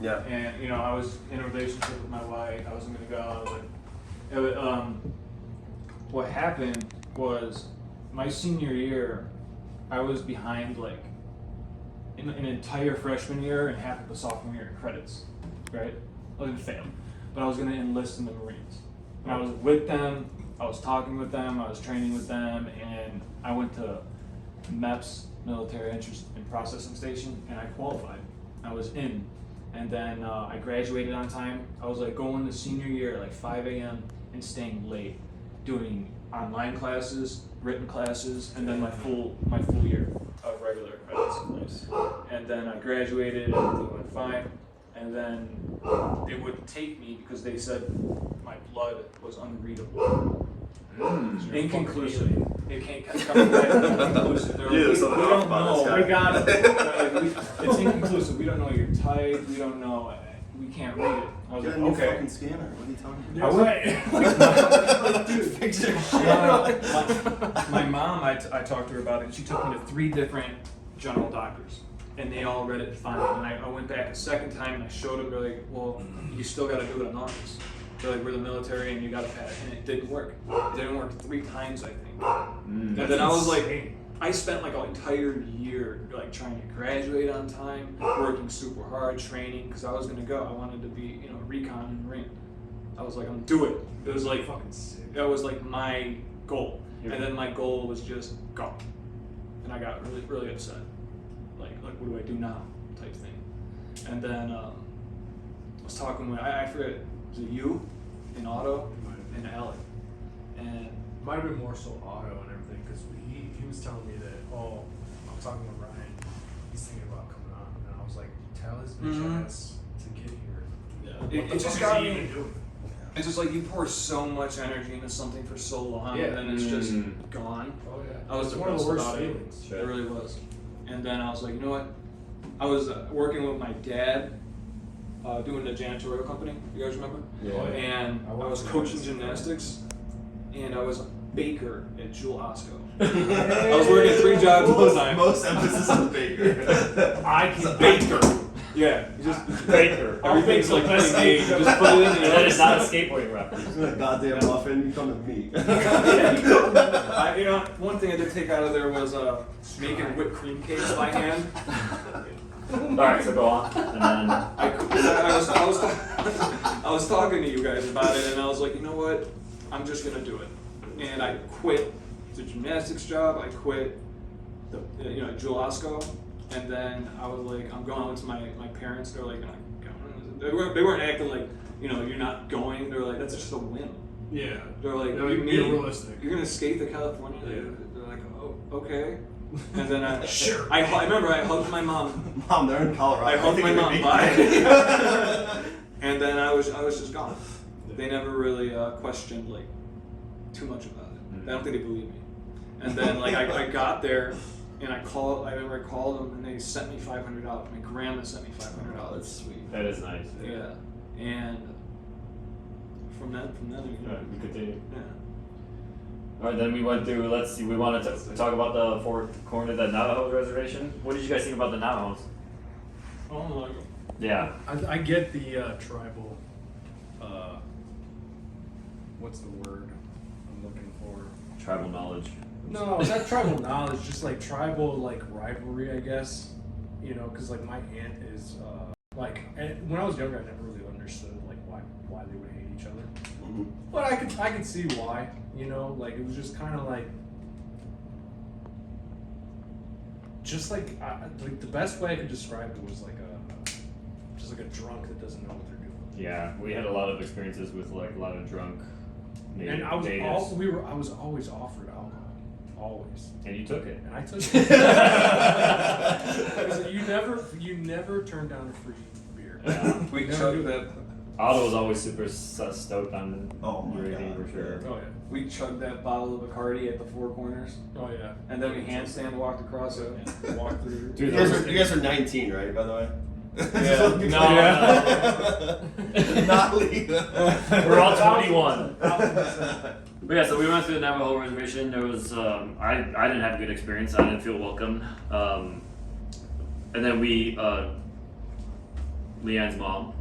D: Yeah.
E: and you know, I was in a relationship with my wife. I wasn't gonna go. I was like, what happened was my senior year, I was behind like an entire freshman year and half of the sophomore year in credits, right? I was gonna fail, but I was gonna enlist in the Marines. And I was with them, I was talking with them, I was training with them, and I went to MEPS, Military Interest and Processing Station, and I qualified. I was in. And then I graduated on time. I was like going to senior year at like 5 a.m. and staying late, doing online classes, written classes, and then my full year of regular credits. And then I graduated, everything went fine. And then they wouldn't take me because they said my blood was unreadable. Inconclusive. It can't come back inconclusive. They're like,
D: Yeah, there's
E: we
D: something
E: don't
D: off about this
E: know.
D: guy.
C: We got it.
E: They're like, it's inconclusive. We don't know your type. We don't know. We can't read it. I was
D: Get
E: like,
D: a new
E: okay.
D: fucking scanner. What are you talking
C: You're
D: about?
C: right.
D: Dude, fix your shit.
E: My mom, I talked to her about it, and she took me to 3 different general doctors, and they all read it fine. And I went back a second time, and I showed them. They're like, well, you still got to do it anonymous. They're like, we're the military, and you got to pass. And it didn't work. It didn't work 3 times, I think. And then I was like, I spent like an entire year like trying to graduate on time, working super hard, training, because I was gonna go. I wanted to be, you know, recon and Marine. I was like, I'm gonna do it. It was like
C: Fucking sick.
E: that was like my goal, and then my goal was just go, and I got really, really upset. Like what do I do now, type thing. And then I was talking with I forget, was it you, and Otto, and Alec, and
C: Might have been more so Otto and everything because he was telling me that, oh, I'm talking with Ryan, he's thinking about coming on. And I was like, tell his bitch ass to get here.
E: it just got me. It's just like you pour so much energy into something for so long, and then it's just gone.
C: Oh yeah.
E: I was
C: It's one of the
E: depressed
C: worst
E: about it.
C: feelings.
E: It really was. And then I was like, you know what? I was working with my dad, doing the janitorial company. You guys remember?
G: Yeah.
E: And I was coaching gymnastics, and I was a baker at Jewel Osco.
C: I
E: I was working 3 jobs at the time.
D: Most emphasis on baker.
C: I can
E: Baker. Yeah, you just
G: Baker.
E: everything's like made. You just put it in.
G: And that is not a skateboarding reference.
D: Goddamn muffin, you come to me.
E: You know, one thing I did take out of there was making whipped cream cakes by hand.
G: Alright, so go on. And then
E: I was talking to you guys about it, and I was like, you know what? I'm just gonna do it. And I quit the gymnastics job. I quit the Jewel Osco, and then I was like, I'm going. I went to my parents. They're like, they weren't acting like, you're not going. They're like, that's just a whim.
C: Yeah.
E: They're like,
C: No,
E: you
C: be
E: mean
C: realistic.
E: you're gonna skate to California?
C: Yeah.
E: They're like, oh, okay. And then I
C: Sure.
E: I remember I hugged my mom.
D: Mom, they're in Colorado.
E: I hugged
D: think
E: my
D: it would
E: mom
D: be-
E: bye. And then I was just gone. They never really questioned like too much about it. I don't think they believed me. And then like I got there, and I remember I called them, and they sent me $500. My grandma sent me $500.
D: Oh, that's sweet.
G: that is nice.
E: Yeah. And from then
G: Alright, we continue.
E: yeah.
G: Alright, then we went through, let's see, we wanted to talk about the fourth corner, the Navajo reservation. What did you guys think about the Navajos?
C: Oh my god.
G: Yeah.
C: I get the tribal. What's the word I'm looking for?
G: Tribal knowledge.
C: No, not tribal knowledge, just like tribal rivalry, I guess. Because like my aunt is and when I was younger, I never really understood like why they would hate each other.
D: Mhm.
C: But I could see why. Like it was just kind of like. Just like the best way I could describe it was like just like a drunk that doesn't know what they're doing.
G: Yeah, we had a lot of experiences with like a lot of drunk native,
C: And I was
G: natives.
C: I was always offered alcohol, always,
G: And you took it.
C: and I took it. You never turn down a free beer.
G: Yeah.
E: We
C: Never
E: chugged
C: do
E: that.
G: Otto was always super stoked on
D: Oh my
G: drinking
D: God,
G: for sure.
C: Oh yeah,
E: We chugged that bottle of Bacardi at the Four Corners,
C: oh yeah.
E: and then we handstand walked across it.
C: Walk through.
D: You
G: Dude,
D: guys are 19, right? By the way.
E: Yeah.
D: Not legal.
G: We're all 21. But yeah, so we went through the Navajo reservation. There was, I didn't have a good experience. I didn't feel welcome. And then we, Leanne's mom,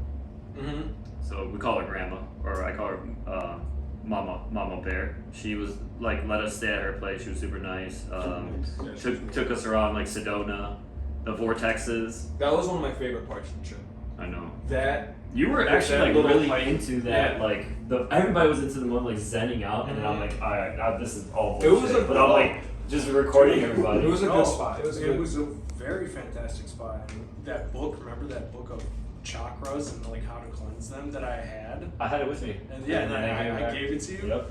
E: Mm-hmm.
G: so we call her grandma, or I call her Mama Bear. She was like, let us stay at her place. She was super nice. Took us around like Sedona, the vortexes.
E: That was one of my favorite parts of the trip.
G: I know.
E: That
G: You were
E: That
G: actually like
E: little
G: really
E: hike.
G: into that,
E: Yeah.
G: like everybody was into the one like zenning out, and then I'm like, all right, now this is all
E: It
G: bullshit.
E: was a
G: but I'm like just recording everybody.
E: It was a
C: No,
E: good spot. It was
C: It
E: good.
C: was a very fantastic spot. And that book, remember that book of chakras and like how to cleanse them that I had?
G: I had it with me.
C: And yeah, and
G: then
C: I
G: back.
C: gave it to you.
G: Yep.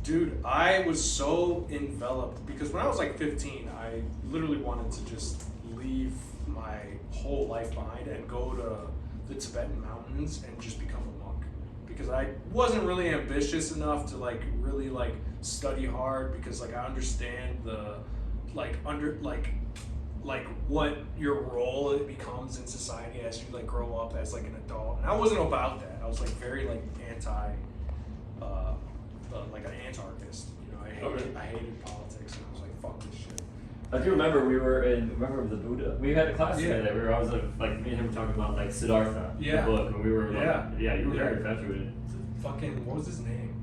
C: Dude, I was so enveloped because when I was like 15, I literally wanted to just leave my whole life behind and go to the Tibetan mountains and just become a monk. Because I wasn't really ambitious enough to like really like study hard because like I understand the like what your role it becomes in society as you like grow up as like an adult. And I wasn't about that. I was like very like anti like an anarchist. I hated politics and I was like, fuck this shit.
G: I do remember remember the Buddha. We had a class
C: Yeah.
G: together. We were always like me and him were talking about like Siddhartha,
C: Yeah.
G: the book, and we were like,
C: Yeah.
G: you were
C: Yeah.
G: very infatuated.
C: Fucking what was his name?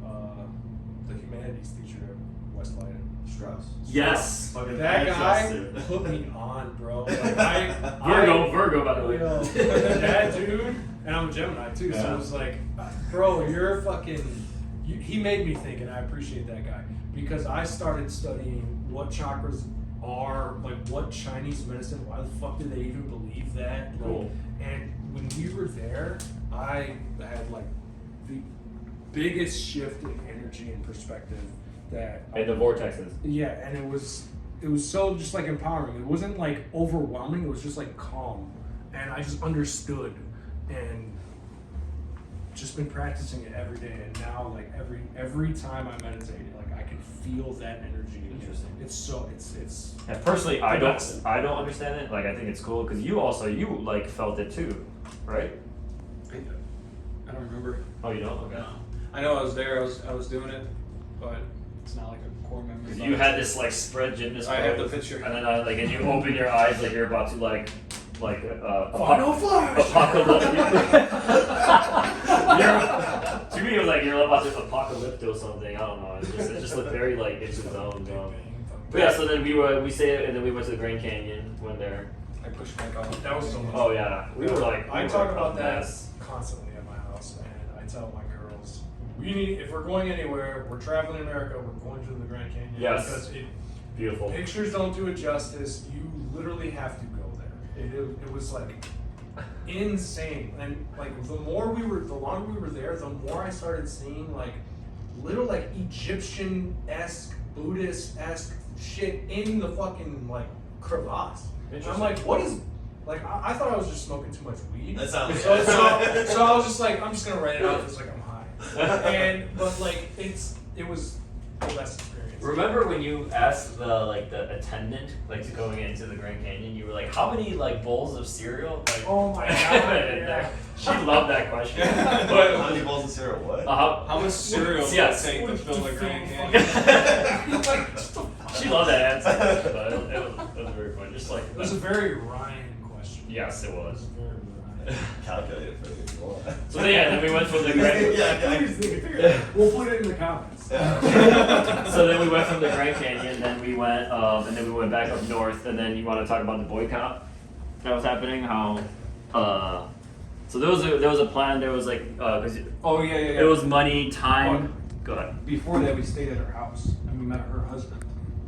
C: The humanities teacher at West Leiden.
D: Strauss.
G: Yes.
C: Fucking that guy put me on, bro. Like
G: Virgo, by the way.
C: Yo, that dude, and I'm a Gemini too, so
G: Yeah.
C: it was like, bro, you're fucking. He made me think, and I appreciate that guy because I started studying what chakras are, like what Chinese medicine. Why the fuck do they even believe that? Like,
G: Cool.
C: And when we were there, I had like the biggest shift in energy and perspective that.
G: And the vortexes.
C: Yeah, and it was so just like empowering. It wasn't like overwhelming. It was just like calm, and I just understood. And just been practicing it every day, and now like every time I meditate, like I can feel that energy.
B: Interesting.
C: It's so it's
B: And personally, I
C: the
B: don't
C: best.
B: understand it. Like I think it's cool because you like felt it too, right?
E: I don't remember.
B: Oh, you don't? Okay.
E: No. I know I was there. I was doing it, but it's not like a core memory.
B: Because you had this like spread gymnast.
E: I have the
B: pose,
E: picture.
B: And then like, and you open your eyes like you're about to like
C: Final Flash!
B: apocalypse. To me, it was like you're about to apocalypto something. I don't know. It just looked very like it's its own. But yeah, so then we stayed, and then we went to the Grand Canyon. Went there.
E: I pushed my car.
C: That was so much.
B: Oh yeah, we were like.
C: I
B: we
C: talk
B: were
C: about
B: a
C: that
B: mess.
C: constantly at my house, and I tell my girls, if we're going anywhere, we're traveling in America, we're going to the Grand Canyon.
B: Yes.
C: Because
B: Beautiful.
C: pictures don't do it justice. You literally have to go there. It was like insane, and like the longer we were there, the more I started seeing like little like Egyptian-esque, Buddhist-esque shit in the fucking like crevasse. And I'm like, what is? Like I thought I was just smoking too much weed.
D: That sounds
C: so I was just like, I'm just gonna write it out because like I'm high. But like it was the best experience.
B: Remember when you asked the attendant to going into the Grand Canyon? You were like, "How many like bowls of cereal?" Like,
C: Oh my God, yeah.
B: She loved that question.
D: How
B: But
D: many bowls of cereal? What?
E: How much cereal does
B: Yes.
E: it take to fill the Grand Canyon?
B: she loved that answer. But it was very fun. Just like
C: It was a very Ryan question.
B: yes, it
C: It was
B: was.
C: very Ryan.
D: Calculate it for me if you want.
B: So then we went from the Grand.
D: Yeah.
C: We'll put it in the comments.
B: So then we went from the Grand Canyon, then we went, and then we went back up north, and then you want to talk about the boycott that was happening? How, so there was a plan. There was like, 'cause
E: Oh yeah.
B: it was money, time. Go ahead.
C: Before that, we stayed at her house and we met her husband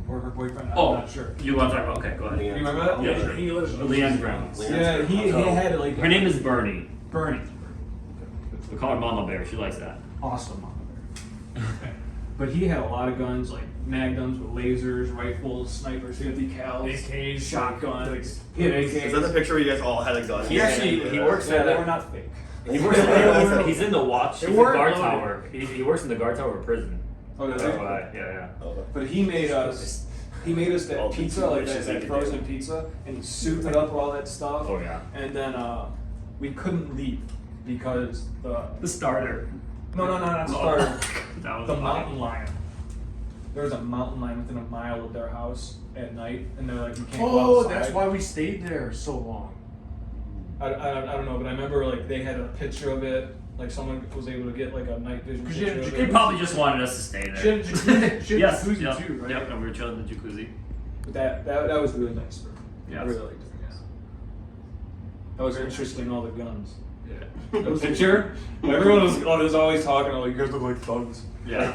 C: or her boyfriend. I'm
B: Oh,
C: not sure.
B: you want to talk about? Okay, go ahead.
E: You remember that?
B: Yeah, sure.
C: He lives
B: Leanne's grandma.
E: Yeah, he had like
B: Her name is Bernie.
C: Bernie.
B: We call her Mama Bear. She likes that.
C: Awesome mama bear.
E: But he had a lot of guns, like magnums with lasers, rifles, snipers, 50 cals,
C: AKs,
E: shotguns. He had AKs.
D: Is that the picture where you guys all had a gun?
B: He actually he works
E: Yeah,
B: at
E: they were not fake.
B: he works at, he's in the watch. He's in the
C: weren't
B: guard
C: loaded.
B: tower. He works in the guard tower prison.
E: Oh,
B: That's
E: that's
B: why. Yeah.
E: But he made us that
D: All
E: pizza,
D: the
E: like
D: dishes
E: that
D: you could
E: frozen
D: do.
E: pizza, and he souped it up with all that stuff.
B: Oh yeah.
E: And then we couldn't leave because
B: The starter.
E: no, not the starter.
B: That was
E: The
B: funny.
E: mountain lion. There was a mountain lion within a mile of their house at night, and they're like, you can't go
C: Oh,
E: outside.
C: that's why we stayed there so long.
E: I don't know, but I remember like they had a picture of it. Like someone was able to get like a night vision
C: 'Cause
E: picture
C: you-
E: of
B: They
E: it.
B: probably just wanted us to stay there.
C: She had jacuzzi, she had
B: Yes.
C: jacuzzi
B: Yep.
C: too, right?
B: Yep. And we were chilling in the jacuzzi.
E: But that was really nice.
B: Yes.
E: I really liked it. That was interesting. All the guns.
B: Yeah.
E: The picture. Everyone was always talking like, you guys look like thugs.
B: Yeah.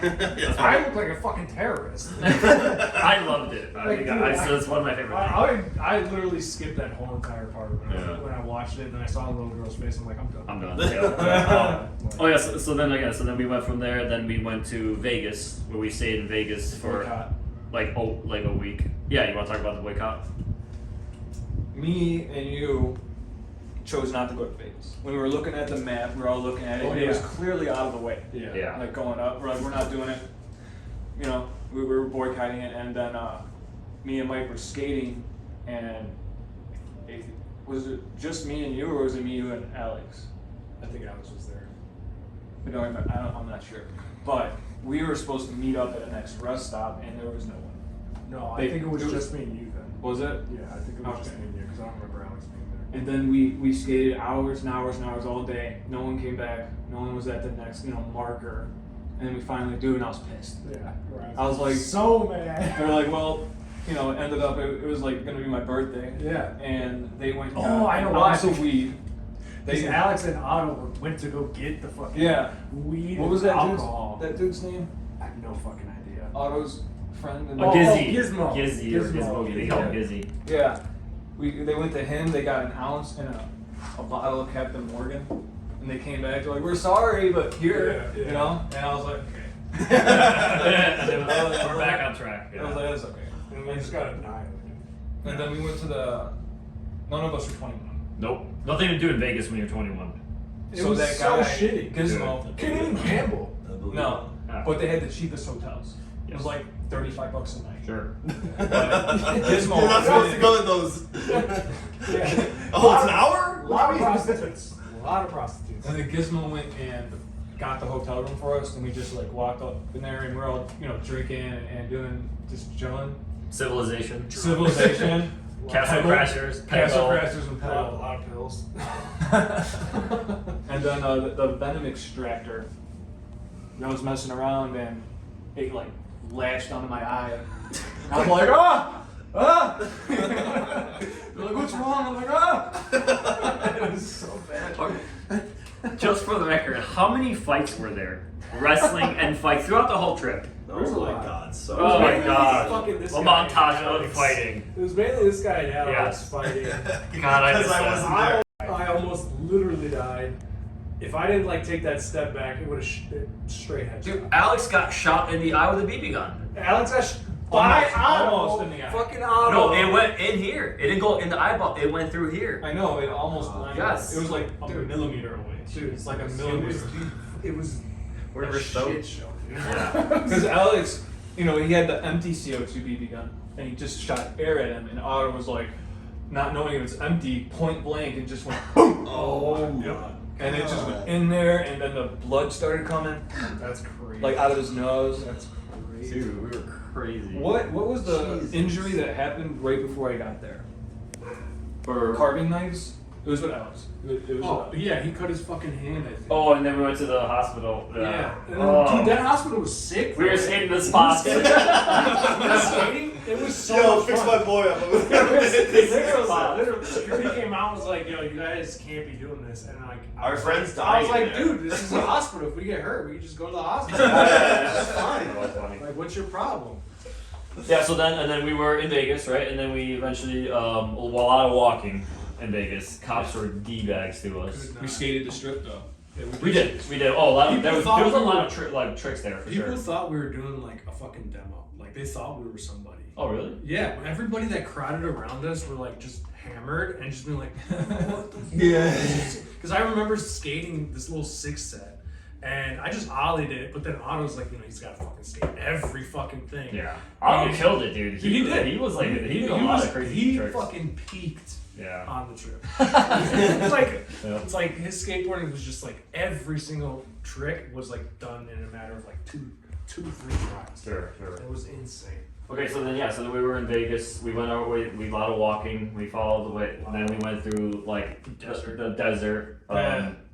C: I look like a fucking terrorist.
B: I loved it. I
C: Like,
B: think
C: dude,
B: so it's one of my favorite things.
C: I literally skipped that whole entire part
B: Yeah.
C: when I watched it, and I saw the little girl's face. I'm like, I'm done.
B: I'm done. Yeah. Oh yeah. So then we went from there. Then we went to Vegas, where we stayed in Vegas for
C: Boycott.
B: like a week. Yeah. You want to talk about the boycott?
E: Me and you chose not to go to Vegas. When we were looking at the map, we were all looking at it,
C: Oh,
E: and it was
C: yeah.
E: clearly out of the way.
C: Yeah.
B: Yeah.
E: Like going up, we're like, we're not doing it. You know, we were boycotting it, and then me and Mike were skating, and was it just me and you, or was it me, you, and Alex?
C: I think Alex was there.
E: I don't remember. I'm not sure. But we were supposed to meet up at the next rest stop, and there was no one.
C: No, I
E: They-
C: think it was
E: it was-
C: just me and you then.
E: Was it?
C: Yeah, I think it was just
E: Okay.
C: me and you because I don't remember Alex being there.
E: And then we skated hours and hours and hours all day. No one came back. No one was at the next, marker. And then we finally do, and I was pissed.
C: Yeah, right.
E: I was like,
C: so mad.
E: they were like, well, it ended up, it was like gonna be my birthday.
C: Yeah.
E: And they went,
C: Oh, I know
E: an
C: why.
E: ounce of weed.
C: Because Alex and Otto went to go get the fucking
E: Yeah.
C: weed
E: What was
C: and
E: that
C: alcohol.
E: dude's name?
C: I have no fucking idea.
E: Otto's friend. And
C: Oh,
B: Gizzy.
C: Gizmo.
B: Gizzy or
C: Gizmo.
B: Gizmo. They call him Gizzy.
E: Yeah. They went to him, they got an ounce and a bottle of Captain Morgan. And they came back, they're like, we're sorry, but here,
C: Yeah, yeah.
E: And I was like, okay.
B: We're back on track.
E: I was like, that's okay.
C: And we just got annihilated.
E: And then we went to none of us were 21.
B: Nope. Nothing to do in Vegas when you're 21.
F: So
C: was
F: that
C: so
F: guy,
C: shitty.
F: Gizmo,
C: Couldn't even gamble.
F: no, but they had the cheapest hotels. It was like $35 a night.
G: Sure.
F: But Gizmo,
D: You're not supposed to go to those.
C: Yeah.
D: Oh, it's an hour?
C: A lot of prostitutes. A lot of prostitutes.
F: and then Gizmo went and got the hotel room for us, and we just like walked up in there, and we're all drinking and doing just chilling.
G: Civilization.
F: Civilization.
G: Castle
F: Pebble.
G: Crashers.
F: Castle
G: Pebble.
F: Crashers and
C: A
F: Pebble.
C: lot of pills.
F: And then the venom extractor. I was messing around and it like lashed onto my eye. I'm like, ah! They're like, what's wrong? I'm like, ah!
C: It was so bad.
G: Just for the record, how many fights were there? Wrestling and fights throughout the whole trip.
C: There's a
D: Oh my
C: lot.
D: god, so
G: Oh my
C: mainly
G: god.
C: fucking this
G: A
C: guy,
G: montage of
C: Alex.
G: fighting.
C: It was mainly this guy and Alex
G: Yes.
C: fighting.
G: God, I
D: Because
G: just
D: I wasn't there.
C: I almost literally died. If I didn't like take that step back, it would have straight head.
G: Dude, Alex got shot in the eye with a BB gun.
C: Alex got by Otto.
F: almost in the eye.
C: Fucking Otto.
G: No, it went in here. It didn't go in the eyeball. It went through here.
F: I know, it almost blinded.
G: Yes.
F: It was like a millimeter away.
C: Dude,
F: It's like a
C: It was,
F: millimeter.
C: it was
G: We're
C: a
G: so.
C: shit show, dude.
G: Yeah.
F: Because Alex, he had the empty CO2 BB gun, and he just shot air at him, and Otto was like, not knowing it was empty, point blank, and just went boom.
C: Oh my god.
F: And it just went in there, and then the blood started coming,
C: That's crazy.
F: like out of his nose.
C: That's crazy.
G: Dude, we were crazy.
F: What was the
D: Jesus.
F: injury that happened right before I got there?
G: For
F: Carving knives? It was with Alex. It was
C: Oh yeah, he cut his fucking hand. I think.
G: Oh, and then we went to the hospital.
C: Yeah. And then,
G: Oh.
C: dude, that hospital was sick.
G: We were skating the spots.
C: skating. It was so
D: Yo,
C: much
D: fix
C: fun.
D: my boy up.
C: Literally, security came out and was like, "Yo, you guys can't be doing this." And like,
D: Our friends
C: I was
D: died
C: like,
D: in there.
C: "Dude, this is a hospital. If we get hurt, we can just go to the hospital."
D: That's fine.
G: That was funny.
C: Like, what's your problem?
G: Yeah, so then we were in Vegas, right? And then we eventually, a lot of walking in Vegas. Cops were D-bags to us.
F: We skated the strip though.
C: Yeah,
G: We did. Oh, a lot of,
C: People
G: there was
C: thought
G: a
C: we
G: lot
C: were-
G: of tricks there for
C: People
G: sure.
C: thought we were doing like a fucking demo. Like they thought we were somebody.
G: Oh, really?
C: Yeah, everybody that crowded around us were like just hammered and just being like, what the fuck?
D: Yeah.
C: Because I remember skating this little 6-set and I just ollied it, but then Otto's like, he's got to fucking skate every fucking thing.
G: Yeah. Otto
C: And
G: killed it, dude.
C: He did.
G: He was like, he did a lot of crazy
C: He
G: tricks.
C: fucking peaked
G: Yeah.
C: on the trip. It's
G: Yeah.
C: like his skateboarding was just like every single trick was like done in a matter of like two, 3 tries.
G: Sure.
C: It was insane.
G: Okay, so then we were in Vegas. We went our way. We did a lot of walking. We followed the way. And then we went through like the desert.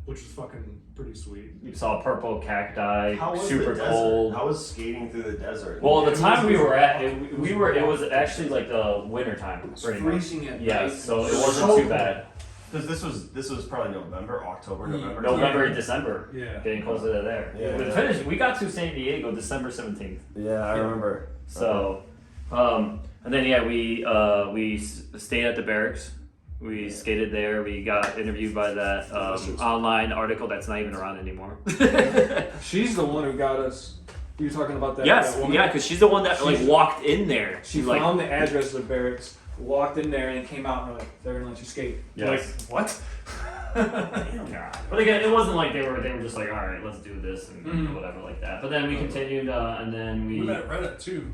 C: Which was fucking pretty sweet.
G: You saw purple cacti,
D: How was
G: super
D: the desert?
G: cold.
D: How was skating through the desert?
G: Well, the
C: It
G: time
C: was-
G: we were at, it was actually like the winter time, pretty much.
F: freezing at night.
G: Yes, so it
C: So
G: wasn't too
C: cold.
G: bad.
D: Because this was probably November, October, November.
G: November and December,
C: Yeah.
G: getting closer to there.
D: Yeah.
G: We finished. We got to San Diego December 17th.
D: Yeah, I remember.
G: So, and then we stayed at the barracks. We skated there. We got interviewed by that online article that's not even around anymore.
F: She's the one who got us. You were talking about that.
G: Yes,
F: that woman?
G: yeah, because she's the one that like
F: She's-
G: walked in there.
F: She
G: like,
F: found the address of the barracks, walked in there, and came out and like, they're gonna let you skate.
G: Yes.
F: Like, what?
G: Yeah. But again, it wasn't like they were just like, all right, let's do this and
F: Mhm.
G: whatever like that. But then we continued, and then
C: We met Reddit too.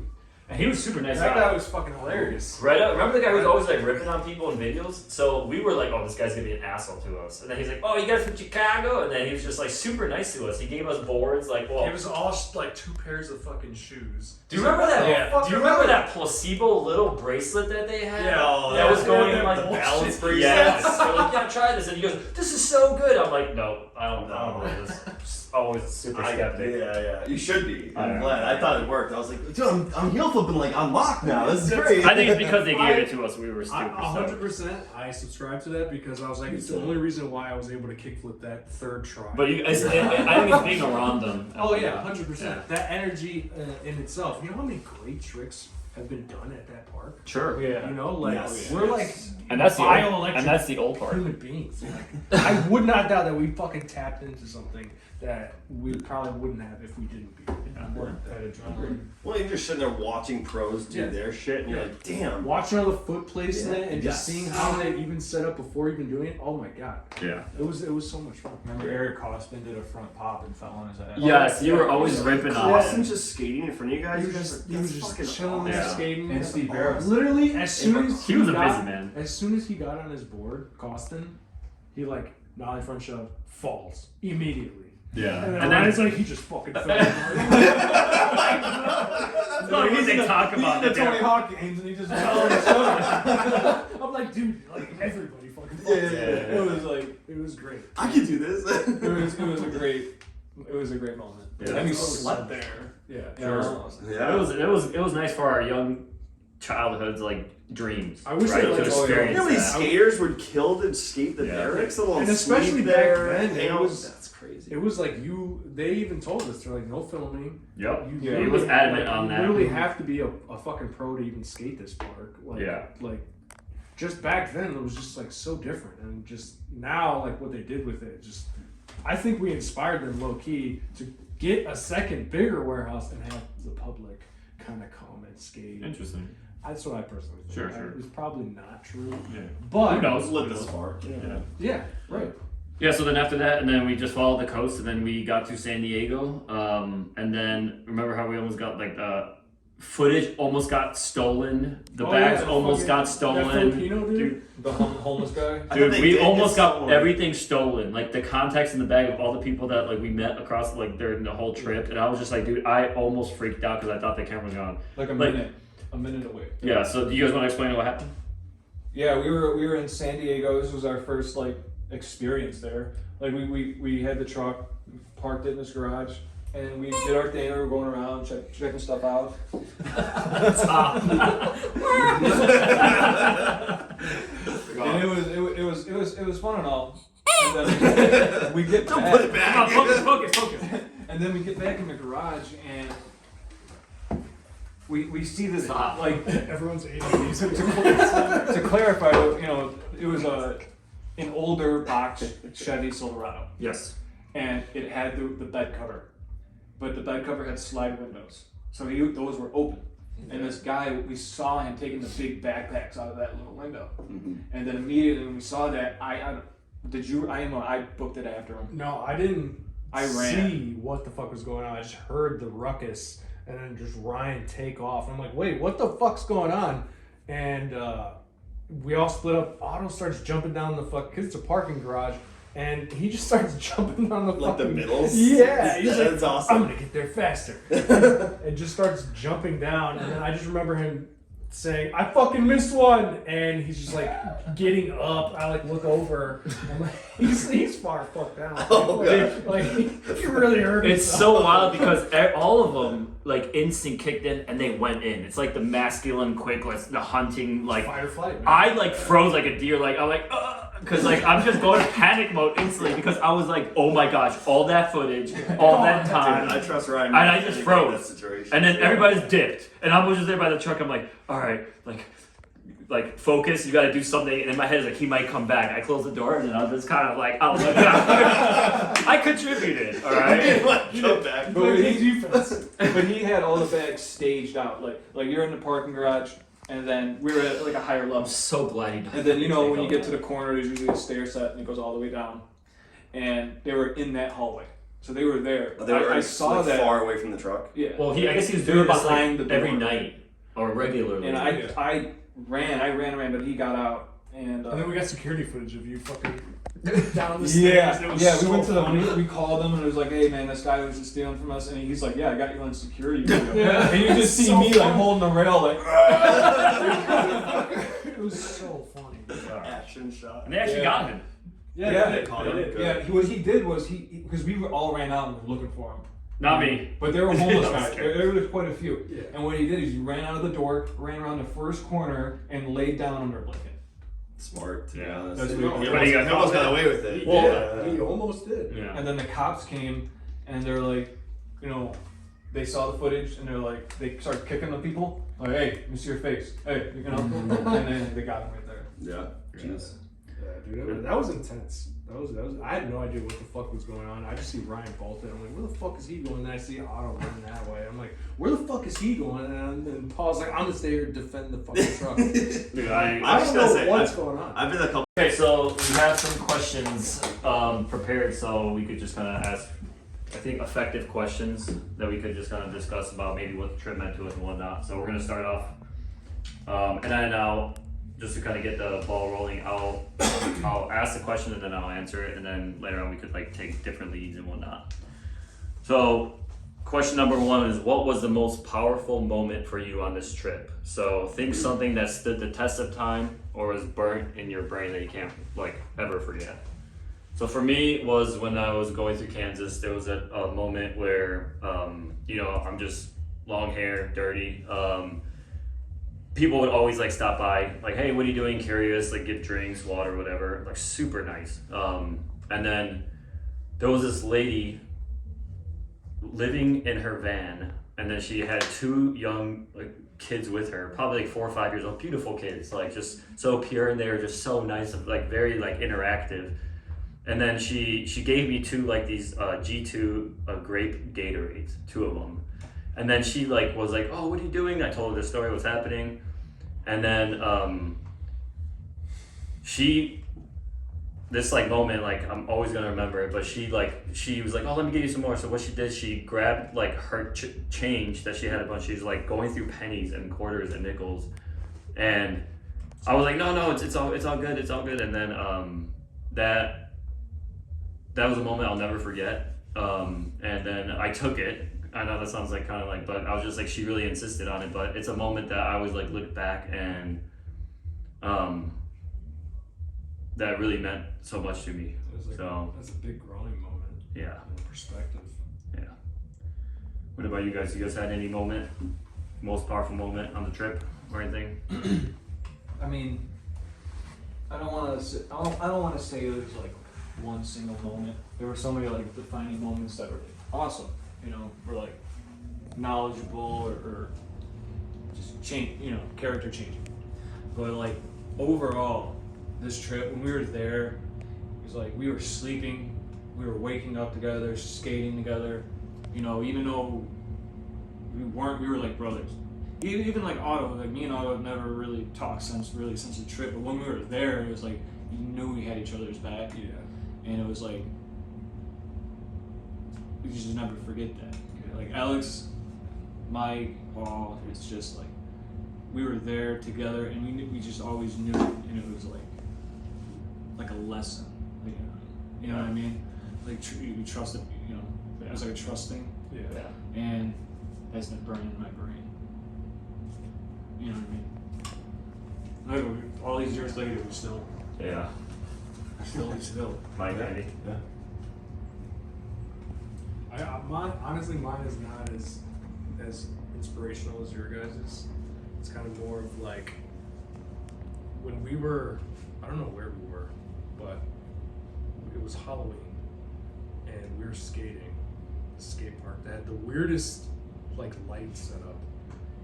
G: and he was super nice.
C: That
G: guy.
C: guy was fucking hilarious.
G: Reddit, remember the guy who was always like ripping on people in videos? So we were like, oh, this guy's gonna be an asshole to us. And then he's like, oh, you guys from Chicago? And then he was just like super nice to us. He gave us boards, like, well,
C: It was all like 2 pairs of fucking shoes.
G: do you remember that?
C: Yeah.
G: Do you remember that placebo little bracelet that they had?
C: Yeah.
D: Oh,
G: that was going
C: yeah,
G: in like
C: that
G: balance
C: bullshit
G: bracelets. Yes. They're like, yeah, try this. And he goes, this is so good. I'm like, no, I don't know this. Just always super skeptic.
D: Yeah. You should be.
G: I
D: I'm
G: know.
D: glad. I thought it worked. I was like, dude, I'm heel flipping like on lock now. This is great.
G: I think it's because they gave it to us. We were stupid. so.
C: 100%. I subscribe to that because I was like, it's the only reason why I was able to kickflip that 3rd try.
G: But I think it's being around them.
C: Oh yeah, 100%. That energy in itself. You know how many great tricks have been done at that park.
G: Sure.
F: Yeah.
C: You know, like
D: Yes.
C: we're like
G: And that's the
C: bioelectric
G: old part.
C: human beings. Like, I would not doubt that we fucking tapped into something that we probably wouldn't have if we didn't be that adrenaline.
D: Well, you're just sitting there watching pros do
C: Yeah.
D: their shit, and you're
C: Yeah.
D: like, damn.
C: Watching all the foot placement
D: Yeah.
C: and just
D: Yes.
C: seeing how they even set up before even doing it. Oh my god,
G: Yeah.
C: it was so much fun.
F: Remember Eric Costin did a front pop and fell on his ass.
G: Yes, you were always ripping on
D: Austin
G: it.
D: just skating in front of you guys.
C: He was just chilling there,
G: awesome.
C: skating.
F: And Steve Barris.
C: Literally, as soon as
G: He was a
C: got,
G: busy man.
C: As soon as he got on his board, Costin, he like nollie front shove, falls immediately.
G: Yeah.
C: And then it's like he just fucking fell.
G: It's not what they talk about.
F: He's in the Tony Hawk games and he just fell on his shoulder.
C: I'm like, dude, like everybody fucking falls.
F: It was like
C: It was great.
D: I can do this.
F: it was a great moment.
G: Yeah.
F: And we slept there.
C: Yeah.
F: Sure.
D: Yeah.
G: It was nice for our young childhood's like dreams.
C: I wish
G: right?
C: they,
G: to
C: like,
G: experience
D: You know how many
G: that.
D: skaters would kill to skate the
G: Yeah.
D: barracks? Little
C: And especially
D: sleep
C: back
D: there,
C: then,
D: hang
C: it
D: out.
C: was-
D: That's crazy.
C: It was like they even told us, they're like, no filming.
G: Yep.
C: You
F: Yeah,
C: literally-
G: he was adamant on
C: you
G: that.
C: literally have to be a fucking pro to even skate this park. Like,
G: Yeah.
C: Like, just back then, it was just like so different. And just now, like what they did with it, just, I think we inspired them low key to get a second bigger warehouse and have the public kind of come and skate.
G: Interesting.
C: That's what I personally think.
G: Sure, sure.
C: It was probably not true.
G: Yeah.
C: But,
G: Who knows?
D: Lit the spark.
C: yeah, right.
G: Yeah, so then after that, and then we just followed the coast, and then we got to San Diego. And then remember how we almost got like the footage almost got stolen. The
C: Oh,
G: bags
C: yeah,
G: almost
C: fucking-
G: got
C: That
G: stolen.
C: Filipino dude?
F: The homeless guy.
D: I
G: Dude,
D: thought they
G: we
D: did
G: almost
D: get
G: got
D: stolen.
G: everything stolen. Like the contacts in the bag of all the people that like we met across like during the whole trip, and I was just like, dude, I almost freaked out because I thought the camera was gone.
F: Like a
G: Like-
F: minute away.
G: Yeah. So do you guys want to explain what happened?
F: Yeah, we were in San Diego. This was our first like experience there. Like we had the truck, parked it in this garage, and we did our thing. We were going around checking stuff out. And it was fun and all. And then we get
D: Don't
F: back,
D: put it back.
G: Come on, focus.
F: and then we get back in the garage and we see this
G: Stop.
F: like
C: Everyone's 80s.
F: to clarify, you know, it was an older box Chevy Silverado,
G: Yes.
F: and it had the bed cover, but the bed cover had slide windows, so those were open. And this guy, we saw him taking the big backpacks out of that little window, and then immediately when we saw that, I booked it after him.
C: No, I didn't
F: I ran.
C: see what the fuck was going on. I just heard the ruckus and then just Ryan take off. I'm like, wait, what the fuck's going on? And we all split up. Otto starts jumping down the fuck, because it's a parking garage, and he just starts jumping down the
D: Like the
C: fucking
D: middles?
C: Yeah, he's like,
D: That's awesome.
C: I'm gonna get there faster, and just starts jumping down. And then I just remember him saying, I fucking missed one, and he's just like getting up. I like look over, I'm like, he's far fucked down.
D: Oh,
C: like he really hurt
G: It's
C: himself.
G: so wild because all of them like instinct kicked in and they went in. It's like the masculine quick, like the hunting, like
C: Fight or flight, man.
G: I like froze like a deer, like I'm like, because like I'm just going panic mode instantly because I was like, oh my gosh, all that footage, all that time,
D: I trust Ryan.
G: and I just
D: in
G: froze.
D: that situation.
G: And then everybody's dipped, and I was just there by the truck. I'm like, all right, like focus. You got to do something. And in my head is like, he might come back. I close the door, and then I was just kind of like, oh my god, I contributed. All right.
D: Come back.
F: But he had all the bags staged out, like you're in the parking garage, and then we were at like a higher level.
G: I'm so glad he.
F: And then, you know, when you get to the corner, there's usually a stair set and it goes all the way down. And they were in that hallway. So they were there.
D: They were
F: I saw
D: like,
F: that.
D: far away from the truck.
F: Yeah.
G: Well, I guess he was
F: They
G: doing
F: were
G: this
F: behind
G: like
F: the
G: every
F: door.
G: night or regularly.
F: And I ran, but he got out. And
C: And then we got security footage of you fucking down the stairs. It was
F: we
C: so
F: went to
C: funny.
F: we called him and it was like, hey man, this guy was just stealing from us, and he's like, yeah, I got you on security video. And you just see
C: So
F: me like
C: funny.
F: holding the rail like
C: It was so funny.
D: Action shot.
G: And they actually got him.
F: yeah,
D: caught him.
F: What he did was because we were all ran out and were looking for him.
G: Not me.
F: But there were homeless
G: I was
F: guys.
G: scared.
F: There was quite a few.
C: Yeah.
F: And what he did is he ran out of the door, ran around the first corner, and laid down under a blanket.
D: Smart, to be
G: Yeah.
D: honest.
F: That's
D: He
F: what
D: almost,
G: But he got
D: he almost
G: caught.
D: got away with it.
C: Yeah, he almost did.
G: Yeah.
F: And then the cops came, and they're like, you know, they saw the footage and they're like, they started kicking the people. Like, hey, let me see your face. Hey, you know, and then they got him right there.
D: Yeah.
C: Jeez. Yeah, dude, that was intense. That was. I had no idea what the fuck was going on. I just see Ryan bolted. I'm like, where the fuck is he going? And then I see Otto running that way. I'm like, where the fuck is he going? And Paul's like, I'm gonna stay here and defend the fucking truck.
B: Dude,
C: I don't know what's going on.
D: I've been a couple.
B: Okay, so we have some questions prepared, so we could just kind of ask, I think, effective questions that we could just kind of discuss about maybe what the trip meant to us and whatnot. So we're gonna start off, and then I'll just to kind of get the ball rolling. I'll ask the question and then I'll answer it, and then later on we could like take different leads and whatnot. So, question number 1 is, what was the most powerful moment for you on this trip? So think something that stood the test of time or was burnt in your brain that you can't like ever forget. So for me, it was when I was going through Kansas. There was a moment where, you know, I'm just long hair, dirty. People would always like stop by, like, hey, what are you doing? Curious, like give drinks, water, whatever. Like super nice. And then there was this lady living in her van, and then she had 2 young like kids with her, probably like 4 or 5 years old, beautiful kids, like just so pure, and they were just so nice, like very like interactive. And then she gave me 2 like these G2 grape Gatorades, 2 of them. And then she like was like, oh, what are you doing? I told her the story, what's happening. And then this like moment, like I'm always gonna remember it, but she was like, oh, let me give you some more. So what she did, she grabbed like her change that she had a bunch. She was like going through pennies and quarters and nickels. And I was like, no, it's all good, it's all good. And then that was a moment I'll never forget. And then I took it. I know that sounds like kind of like, but I was just like, she really insisted on it. But it's a moment that I always like look back and that really meant so much to me.
C: Like,
B: so
C: that's a big growing moment.
B: Yeah.
C: Perspective.
B: Yeah. What about you guys? You guys had any moment, most powerful moment on the trip or anything?
F: I mean, I don't want to say it was like one single moment. There were so many like defining moments that were awesome. You know, were like knowledgeable or just change. You know, character changing. But like overall, this trip when we were there, it was like we were sleeping, we were waking up together, skating together. You know, even though we were like brothers. Even like Otto, like me and Otto have never really talked since the trip. But when we were there, it was like you knew we had each other's back.
C: Yeah.
F: And it was like we just never forget that. Like Alex, Mike, Paul, it's just like we were there together, and we just always knew it, and it was like a lesson. Like, you know what I mean? Like we trusted, you know, it was like a trust thing.
C: Yeah.
F: And that's been burning in my brain. You know what I mean? Like, all these years later, we still.
B: Yeah.
F: Still.
B: Mike, Andy?
C: Yeah. Honestly, mine is not as inspirational as your guys's. It's kind of more of like when we were, I don't know where we were, but it was Halloween, and we were skating at the skate park. They had the weirdest like lights set up,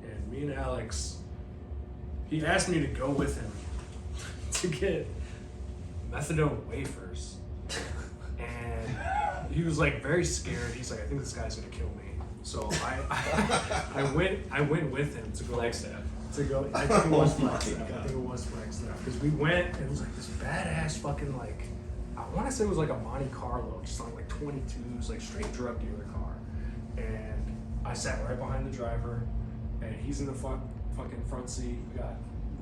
C: and me and Alex, he asked me to go with him to get methadone wafers, and he was like very scared. He's like, I think this guy's gonna kill me. So I went with him to go.
F: Flagstaff.
C: To go. I think it was Flagstaff. Because we went and it was like this badass fucking like, I want to say it was like a Monte Carlo, just on like 22s, like straight drug dealer car. And I sat right behind the driver, and he's in the fucking front seat.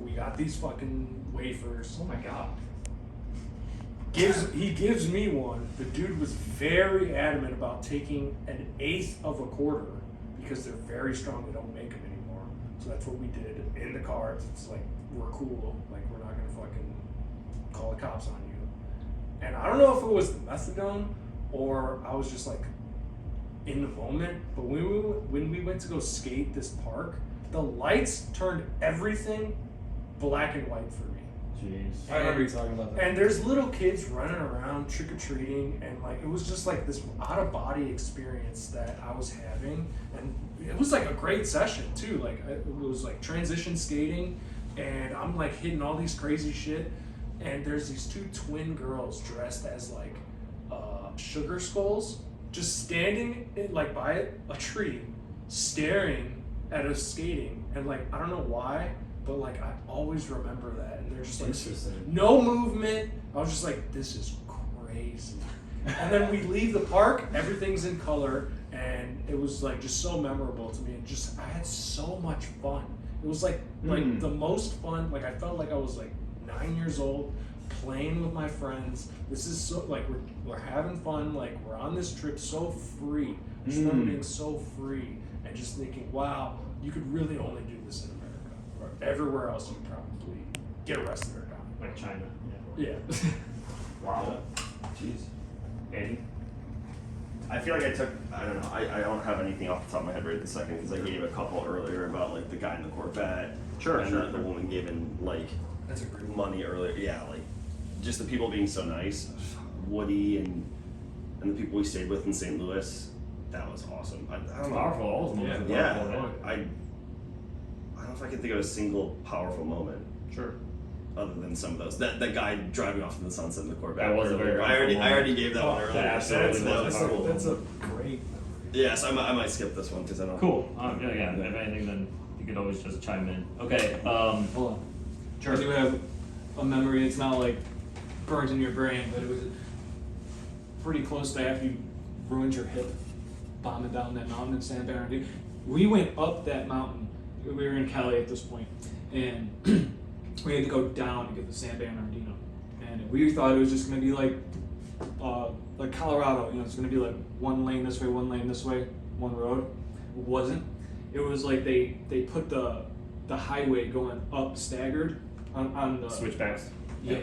C: We got these fucking wafers.
B: Oh my god.
C: He gives me one. The dude was very adamant about taking an eighth of a quarter because they're very strong. They don't make them anymore. So that's what we did in the car. It's like, we're cool. Like, we're not gonna fucking call the cops on you. And I don't know if it was the methadone or I was just like in the moment. But when we went to go skate this park, the lights turned everything black and white for me.
F: I remember you talking about that.
C: And there's little kids running around trick or treating, and like it was just like this out of body experience that I was having, and it was like a great session too. Like it was like transition skating, and I'm like hitting all these crazy shit, and there's these two twin girls dressed as like sugar skulls, just standing like by a tree, staring at us skating, and like I don't know why. But like I always remember that, and they're just like no movement. I was just like, this is crazy. And then we leave the park, everything's in color, and it was like just so memorable to me. And just I had so much fun. It was like the most fun. Like I felt like I was like 9 years old, playing with my friends. This is so like we're having fun. Like we're on this trip, so free. I just remember being so free, and just thinking, wow, you could really only do this in America. Everywhere else you probably get arrested or die.
B: Like China.
C: Yeah.
B: Wow.
D: Jeez.
B: Andy?
D: I feel like I don't know, I don't have anything off the top of my head right this second because I gave a couple earlier about like the guy in the Corvette.
B: Sure,
D: and
B: sure.
D: the woman giving like
C: That's a great one.
D: money earlier. Yeah, like just the people being so nice. Woody and the people we stayed with in St. Louis. That was awesome. I
B: It's
D: don't know.
B: powerful. All those moments are
D: Yeah,
B: powerful.
D: I don't know if I can think of a single powerful moment
B: Sure.
D: other than some of those. That guy driving off in the sunset in the Corvette.
B: That was a very
D: earlier.
B: powerful
D: I already gave that one earlier.
B: that
D: so
B: absolutely
D: that
B: was
D: was cool.
C: That's a great memory.
D: Yeah, so I might skip this one because I don't.
B: Cool. Yeah. If anything, then you could always just chime in. Okay.
F: Hold on.
B: Sure.
F: I do have a memory. It's not like burnt in your brain, but it was pretty close to after you ruined your hip bombing down that mountain in San Bernardino. We went up that mountain. We were in Cali at this point, and we had to go down to get to San Bernardino. And we thought it was just going to be like Colorado. You know, it's going to be like one lane this way, one lane this way, one road. It wasn't. It was like they put the highway going up staggered on the
B: Switchbacks.
F: yeah,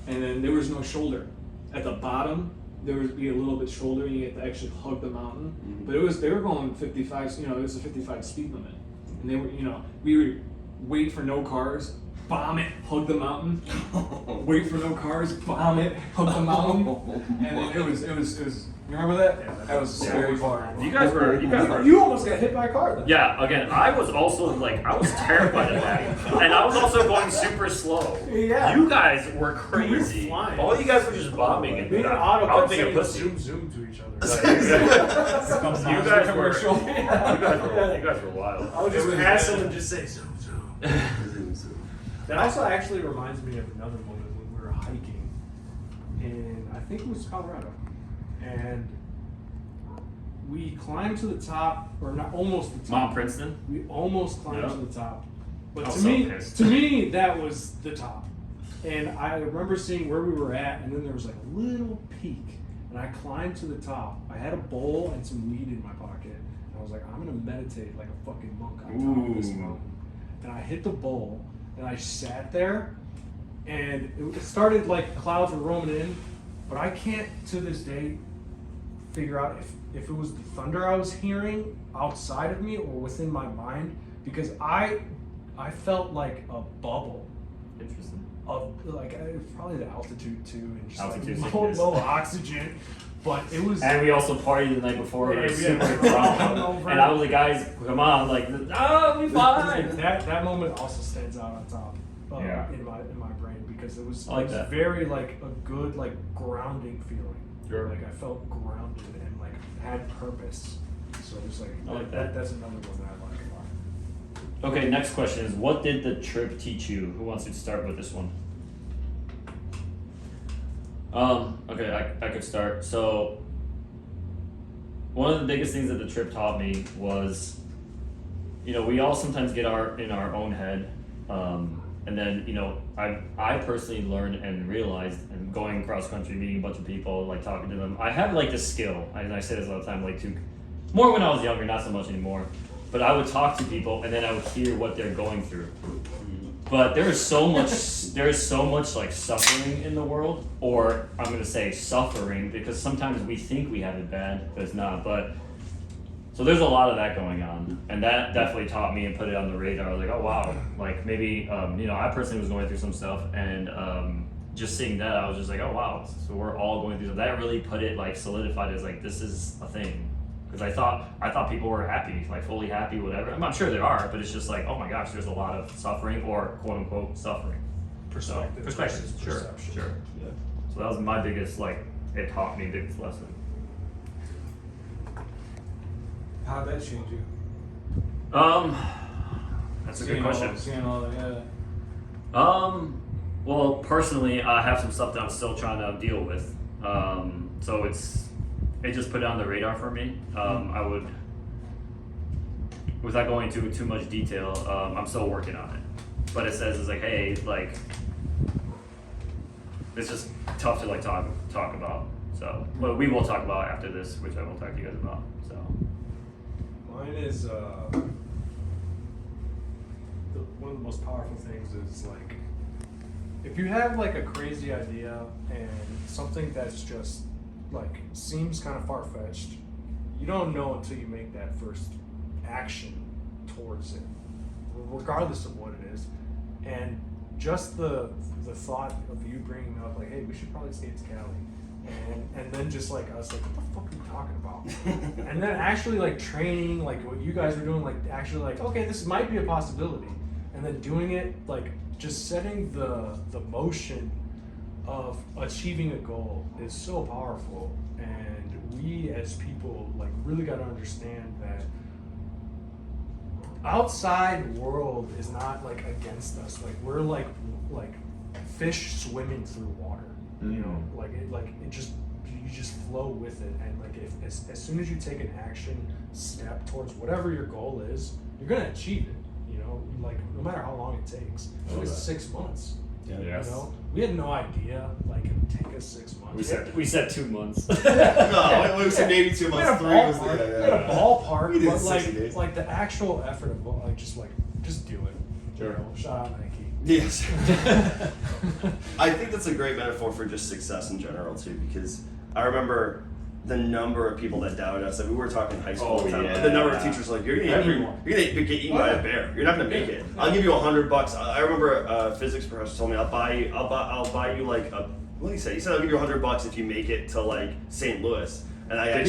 F: and then there was no shoulder. At the bottom, there would be a little bit shoulder, and you had to actually hug the mountain. But they were going 55. You know, it was a 55 speed limit, and they were, you know, we would wait for no cars, bomb it, hug the mountain. Wait for no cars, bomb it, hug the mountain, and then it was. You remember that?
C: Yeah,
F: That was scary part.
B: You guys were.
C: You almost got hit by a car then.
B: Yeah. Again, I was also like I was terrified of that, and I was also going super slow.
C: Yeah.
B: You guys were crazy.
C: We were flying.
B: All you guys were just bombing and
C: Me and
B: I
C: Otto
B: was
C: kept
B: being a
C: saying
B: pussy.
C: zoom to each other.
B: You guys were.
F: commercial.
B: You guys were wild.
C: I would just
F: It was
C: pass
F: bad.
C: them and just say zoom. That also actually reminds me of another moment when we were hiking in, I think it was Colorado, and we climbed to the top, or not almost the top.
B: Mom Princeton.
C: We almost climbed
B: Yeah.
C: to the top, but
B: I was
C: to
B: so
C: me,
B: pissed.
C: that was the top. And I remember seeing where we were at, and then there was like a little peak, and I climbed to the top. I had a bowl and some weed in my pocket, and I was like, I'm gonna meditate like a fucking monk on top of this
B: Ooh.
C: mountain. And I hit the bowl, and I sat there, and it started like clouds were roaming in, but I can't to this day figure out if it was the thunder I was hearing outside of me or within my mind, because I felt like a bubble
B: Interesting.
C: of like probably the altitude too, and just
B: Altitude
C: like
B: sickness.
C: low oxygen, but it was.
B: And we also partied the night before.
C: Yeah,
B: We were
C: we had
B: super
C: to
B: drunk.
C: run over.
B: And I was like, guys, come on, like, we fine.
C: that moment also stands out on top
B: Yeah.
C: in my brain, because it was,
B: I like
C: it was
B: that.
C: very like a good like grounding feeling.
B: Sure.
C: Like I felt grounded and like had purpose. So it was like,
B: I like that.
C: that's another one that I like a lot.
B: Okay, next question is, what did the trip teach you? Who wants to start with this one? Okay, I could start. So, one of the biggest things that the trip taught me was, you know, we all sometimes get in our own head, and then, you know, I personally learned and realized, and going cross country, meeting a bunch of people, like talking to them, I have like this skill, and I say this all the time, like more when I was younger, not so much anymore, but I would talk to people and then I would hear what they're going through. But there is so much like suffering in the world, or I'm gonna say suffering, because sometimes we think we have it bad, but it's not. But
G: So there's a lot of that going on, and that definitely taught me and put it on the radar. I was like, oh wow, like maybe I personally was going through some stuff, and just seeing that, I was just like, oh wow, so we're all going through. That really put it like solidified as like this is a thing, because I thought people were happy, like fully happy, whatever. I'm sure there are, but it's just like, oh my gosh, there's a lot of suffering or quote unquote suffering.
C: Perspective.
G: Perspective, sure,
C: Perception.
G: sure.
D: Yeah.
G: So that was my biggest it taught me biggest lesson.
E: How'd that change you?
G: That's a good question.
E: Seeing all that,
G: Well, personally, I have some stuff that I'm still trying to deal with. So it just put it on the radar for me. I would, without going into too much detail, I'm still working on it. But it says it's like, hey, like, it's just tough to like talk about. So, but we will talk about it after this, which I will talk to you guys about. So,
C: Mine is one of the most powerful things is like if you have like a crazy idea and something that's just like seems kind of far-fetched, you don't know until you make that first action towards it, regardless of what it is. And just the thought of you bringing up like, hey, we should probably skate to Cali, and then just like us like, what the fuck are you talking about? And then actually like training, like what you guys were doing, like actually like, okay, this might be a possibility, and then doing it, like just setting the motion of achieving a goal is so powerful. And we as people like really got to understand that outside world is not like against us. Like we're like fish swimming through water. You know, like it just, you just flow with it. And like if as soon as you take an action step towards whatever your goal is, you're gonna achieve it. You know, like no matter how long it takes. It was 6 months.
D: Yeah.
G: Yes.
C: You know, we had no idea like it would take us 6 months.
G: we said 2 months.
D: No, it was maybe 2
C: We had
D: months.
C: a
D: 3 was
C: ballpark.
D: the
C: We had a ballpark,
D: We did
C: but
D: 60 days.
C: like the actual effort of like just do it.
G: Sure.
C: You know, shout out Nike.
D: Yes. I think that's a great metaphor for just success in general too, because I remember the number of people that doubted us. Like we were talking high school,
G: Oh,
D: time,
G: yeah.
D: the number of teachers like, you're gonna get eaten by a bear. You're not gonna make it. I'll give you $100. I remember a physics professor told me I'll buy you like a, what did he say? He said I'll give you $100 if you make it to like St. Louis. And I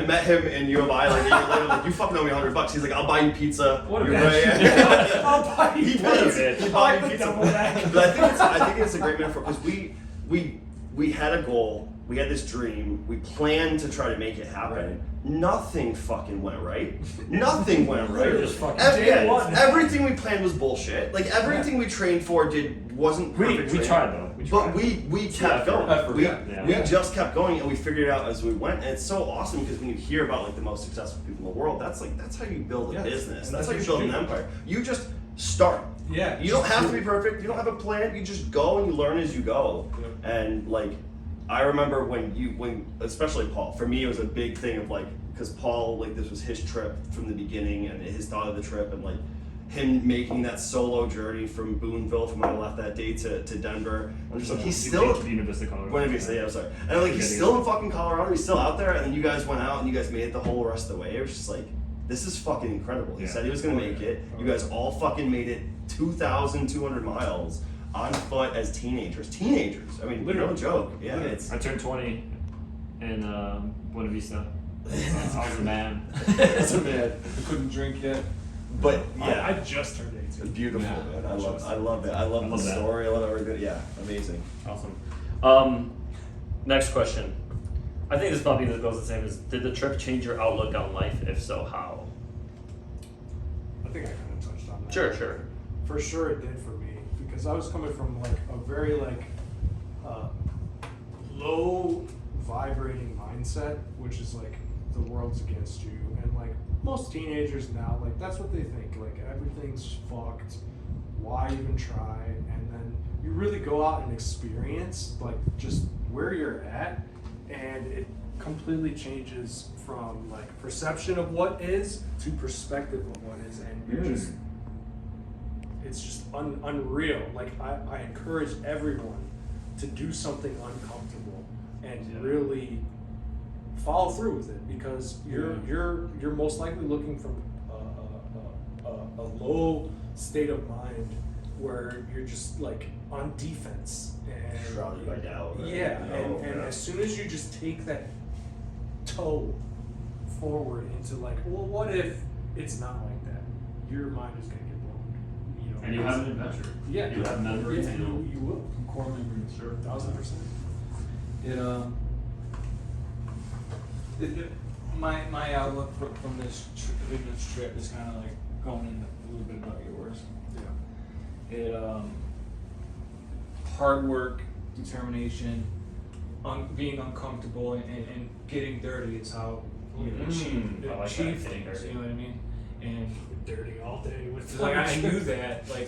D: met him in U of I like a year later. Like, you fucking owe me $100. He's like, I'll buy you pizza.
C: What a
D: You're
C: bitch.
D: right.
C: I'll buy you
D: He
C: pizza.
D: pays. He bought
C: I
D: me
C: like the
D: pizza.
C: double bag.
D: But I think it's a great metaphor because we had a goal. We had this dream. We planned to try to make it happen. Nothing fucking went right. Nothing went right.
G: Just fucking
D: Everything we planned was bullshit. Like everything we trained for wasn't perfect.
G: we
D: training.
G: tried though.
D: But we kept going.
C: effort,
D: We
G: yeah.
D: just kept going, and we figured it out as we went. And it's so awesome because when you hear about like the most successful people in the world, that's how you build a
C: Yeah,
D: business.
C: and
D: That's how
C: that's
D: you
C: what
D: build
C: you
D: an
C: do.
D: empire. You just start.
C: Yeah.
D: You don't have to be perfect. You don't have a plan. You just go and you learn as you go.
C: Yeah.
D: And like, I remember when especially Paul. For me, it was a big thing of like, because Paul, like, this was his trip from the beginning and his thought of the trip, and like him making that solo journey from Boonville, from when I left that day to Denver. I'm just like, he's still.
G: Buena Vista, Colorado.
D: Buena Vista, yeah, I'm sorry. And like, he's still in fucking Colorado. He's still out there. And then you guys went out and you guys made it the whole rest of the way. It was just like, this is fucking incredible. He
G: Yeah.
D: said he was gonna make it. You guys all fucking made it 2,200 miles on foot as teenagers. I mean, no joke. Yeah, it's.
G: I turned 20 in Buena Vista. I was a man.
D: It's a man.
E: I couldn't drink yet.
D: But yeah,
C: I just turned 18.
D: it's beautiful, man. I love it. I love the
G: love that.
D: story. I love everything. Yeah, amazing.
G: Awesome. Next question. I think this probably goes the same as, did the trip change your outlook on life? If so, how?
C: I think I kind of touched on that.
G: Sure.
C: For sure it did for me, because I was coming from like a very like low vibrating mindset, which is like the world's against you, and like most teenagers now, like that's what they think, like everything's fucked, why even try? And then you really go out and experience like just where you're at, and it completely changes from like perception of what is to perspective of what is, and you're just, it's just unreal. Like I encourage everyone to do something uncomfortable and really
F: follow through with it, because you're most likely looking from a low state of mind where you're just like on defense and
D: Shrouded by doubt. Right?
F: yeah,
D: No,
F: and as soon as you just take that toe forward into like, well, what if it's not like that? Your mind is gonna get blown. You know,
G: And you have an adventure.
F: yeah,
G: You have memories.
F: yeah,
G: You
F: you will.
C: Core memories, sure.
F: 1000%.
E: My outlook from this trip is kind of like going into a little bit about yours.
F: Yeah.
E: Hard work, determination, being uncomfortable, and getting dirty is how you achieve
G: I like that,
E: things.
G: getting dirty.
E: You know what I mean? And
F: Dirty all day with
E: like I knew that. Like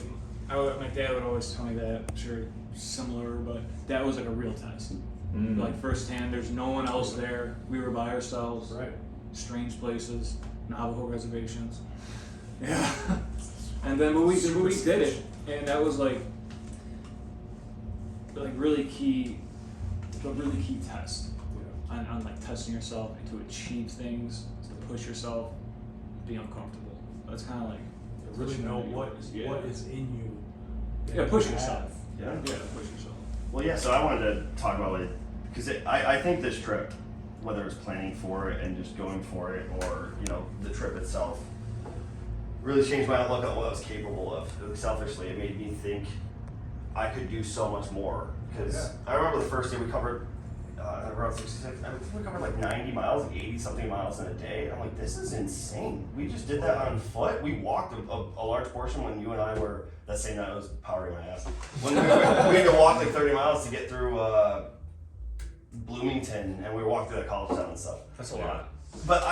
E: my dad would always tell me that. I'm sure similar, but that was like a real test. Like firsthand, there's no one else there. We were by ourselves.
F: Right.
E: Strange places, Navajo reservations. Yeah. And then but we did it, and that was like really key, a really key test on like testing yourself and to achieve things, to push yourself, be uncomfortable. That's kind of like
F: Really know what is in you. that
E: Yeah, push
F: you
E: yourself.
F: have.
D: Yeah.
E: Yeah, push yourself.
D: Well, yeah. So I wanted to talk about it because I think this trip, whether it's planning for it and just going for it, or the trip itself, really changed my outlook on what I was capable of. Selfishly, it made me think I could do so much more. Because I remember the first day we covered around 66. I think we covered like 90 miles, 80 something miles in a day. I'm like, this is insane. We just did that on foot. We walked a large portion when you and I were. That same night I was powering my ass. When we had to walk like 30 miles to get through Bloomington, and we walked through that college town and stuff.
G: That's a lot.
D: But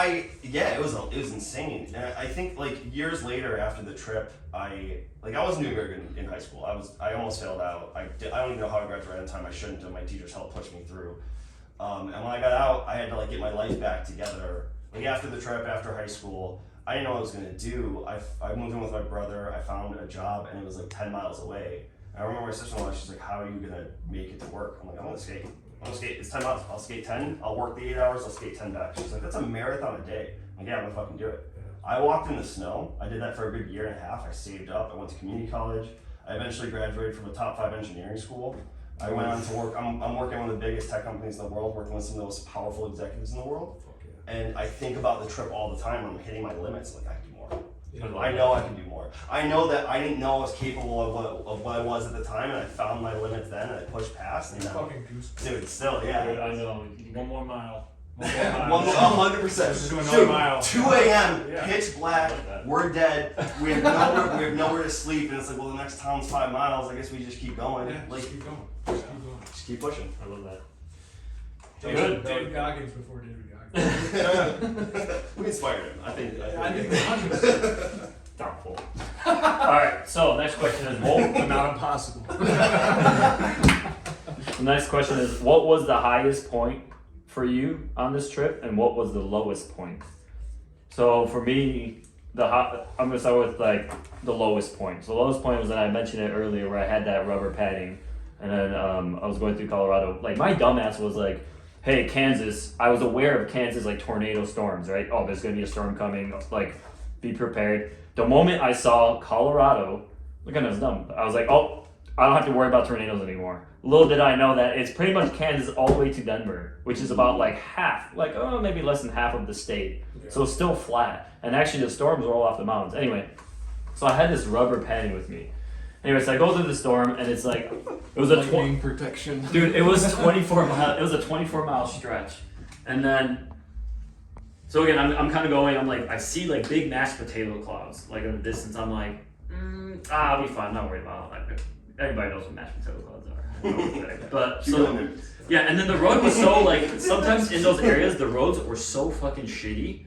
D: it was insane, and I think like years later after the trip, I wasn't doing very good in high school. I almost failed out. I don't even know how I graduated on time. I shouldn't have. My teachers helped push me through. And when I got out, I had to like get my life back together. Like after the trip, after high school, I didn't know what I was gonna do. I moved in with my brother. I found a job, and it was like 10 miles away. And I remember my sister-in-law. She's like, "How are you gonna make it to work?" I'm like, "I'm gonna skate. It's 10 miles. I'll skate 10. I'll work the 8 hours. I'll skate 10 back." She's like, "That's a marathon a day." I'm like, "Yeah, I'm gonna fucking do it." I walked in the snow. I did that for a good year and a half. I saved up. I went to community college. I eventually graduated from a top 5 engineering school. I went on to work. I'm working at one of the biggest tech companies in the world, working with some of the most powerful executives in the world. And I think about the trip all the time. I'm hitting my limits. Like, I can do more. I know I can do more. I know that I didn't know I was capable of what I was at the time, and I found my limits then, and I pushed past. And now,
F: Fucking goose.
D: dude, still, yeah.
G: Dude, I know.
E: One more mile.
D: 100%.
F: doing another
D: Dude,
F: mile.
D: 2 a.m.
F: Yeah.
D: Pitch black.
G: Like that.
D: We're dead. We have nowhere to sleep, and it's like, well, the next town's 5 miles. I guess we just keep going.
F: Yeah,
D: Like,
F: just keep going. Just keep going.
D: just keep pushing.
G: I love that.
F: David Goggins before David Goggins.
D: We inspired him. I think
F: 100%.
G: Doubtful. Alright, so next question is
F: But not impossible.
G: the next question is what was the highest point for you on this trip, and what was the lowest point? So for me, I'm gonna start with like the lowest point. So the lowest point was that I mentioned it earlier, where I had that rubber padding, and then I was going through Colorado. Like my dumbass was like, "Hey, Kansas." I was aware of Kansas like tornado storms, right? Oh, there's gonna be a storm coming. Like, be prepared. The moment I saw Colorado, look at this dumb. I was like, "Oh, I don't have to worry about tornadoes anymore." Little did I know that it's pretty much Kansas all the way to Denver, which is about like half, maybe less than half of the state.
F: Yeah.
G: So it's still flat. And actually the storms roll off the mountains. Anyway, so I had this rubber padding with me. Anyway, so I go through the storm, and it's like, it was a
E: Lightning protection.
G: dude, it was 24 mile. It was a 24-mile stretch, and then, so again, I'm kind of going. I'm like, I see like big mashed potato clouds like in the distance. I'm like, I'll be fine. I'm not worried about it. Everybody knows what mashed potato clouds are. But so yeah, and then the road was so like sometimes in those areas the roads were so fucking shitty.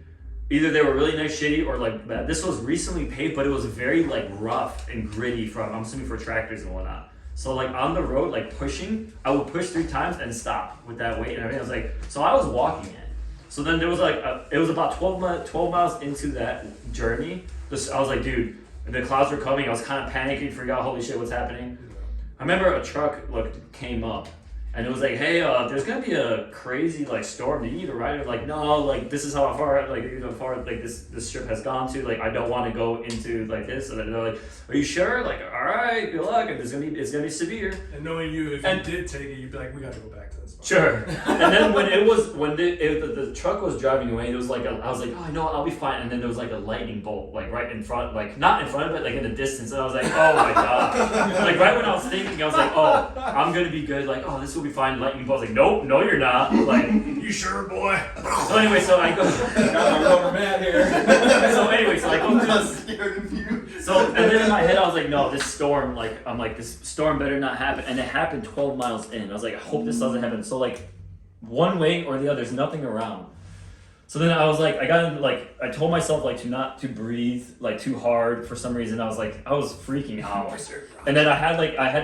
G: Either they were really nice shitty or like bad. This was recently paved, but it was very like rough and gritty I'm assuming for tractors and whatnot. So like on the road, like pushing, I would push 3 times and stop with that weight and everything. I was like, so I was walking it. So then there was like, it was about 12 miles into that journey. I was like, dude, the clouds were coming. I was kind of panicking, forgot, holy shit, what's happening? I remember a truck came up, And it was like, hey, there's gonna be a crazy like storm. Do you need a rider? Like, no, like this is how far like this trip has gone to. Like, I don't want to go into like this. And they're like, are you sure? Like, all right, good luck. And it's gonna be severe.
C: And knowing you, if you did take it, you'd be like, we gotta go back to this.
G: Sure. And then when the truck was driving away, it was like I was like, oh no, I'll be fine. And then there was like a lightning bolt, like right in front, like not in front of it, like in the distance. And I was like, oh my god. Like right when I was thinking, I was like, oh, I'm gonna be good. Like, oh, this will be fine. Lightning bolt. I was like, nope, no, you're not. Like,
C: You sure, boy?
G: so anyway, so I go.
E: Got my rubber mat here.
G: So anyway, so I go
D: I'm
G: through
D: not
G: this.
D: scared of you.
G: So and then in my head I was like, no, this storm, like I'm like, this storm better not happen. And it happened 12 miles in. I was like, I hope this doesn't happen. So like one way or the other, there's nothing around. So then I was like, I told myself like to not to breathe like too hard for some reason. I was freaking out. And then I had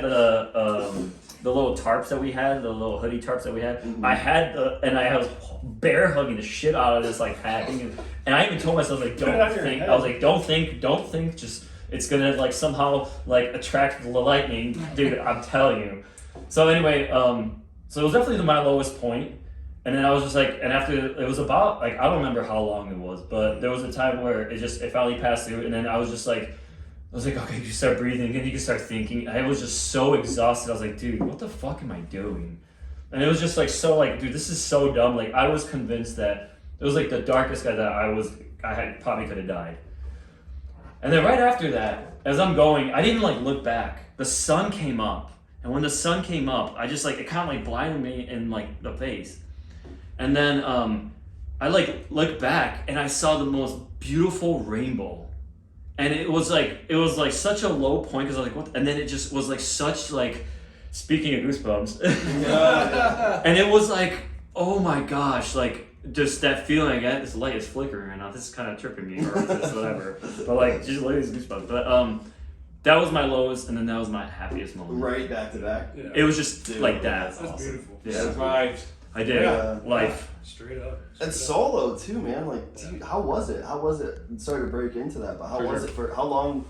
G: the little tarps that we had, the little hoodie tarps that we had.
D: Mm-hmm.
G: I was bear hugging the shit out of this like packing. And I even told myself like, don't think. I was like, don't think. Just it's gonna like somehow like attract the lightning, dude. I'm telling you. So anyway, so it was definitely my lowest point. And then I was just like, and after it was about like I don't remember how long it was, but there was a time where it finally passed through, and then I was like, okay, you start breathing, and you can start thinking. I was just so exhausted. I was like, dude, what the fuck am I doing? And it was just like so like, dude, this is so dumb. Like I was convinced that it was like the darkest guy that I had probably could have died. And then right after that, as I'm going, I didn't like look back. The sun came up, and when the sun came up, I just like it kind of like blinded me in like the face. And then I like looked back and I saw the most beautiful rainbow, and it was like such a low point because I was like, what? And then it just was like such like, speaking of goosebumps, and it was like, oh my gosh, like just that feeling. I got this light is flickering right now. This is kind of tripping me or this whatever. But like just look at these goosebumps. But that was my lowest, and then that was my happiest moment.
D: Right back to back.
C: Yeah.
G: It was just
D: Dude,
G: like that.
C: That's
D: awesome.
C: beautiful.
G: Yeah.
E: Survived.
G: I did.
D: Yeah.
G: Life.
C: Straight up.
D: And solo too, man. Like, dude, how was it? Sorry to break into that, but how was it for how long?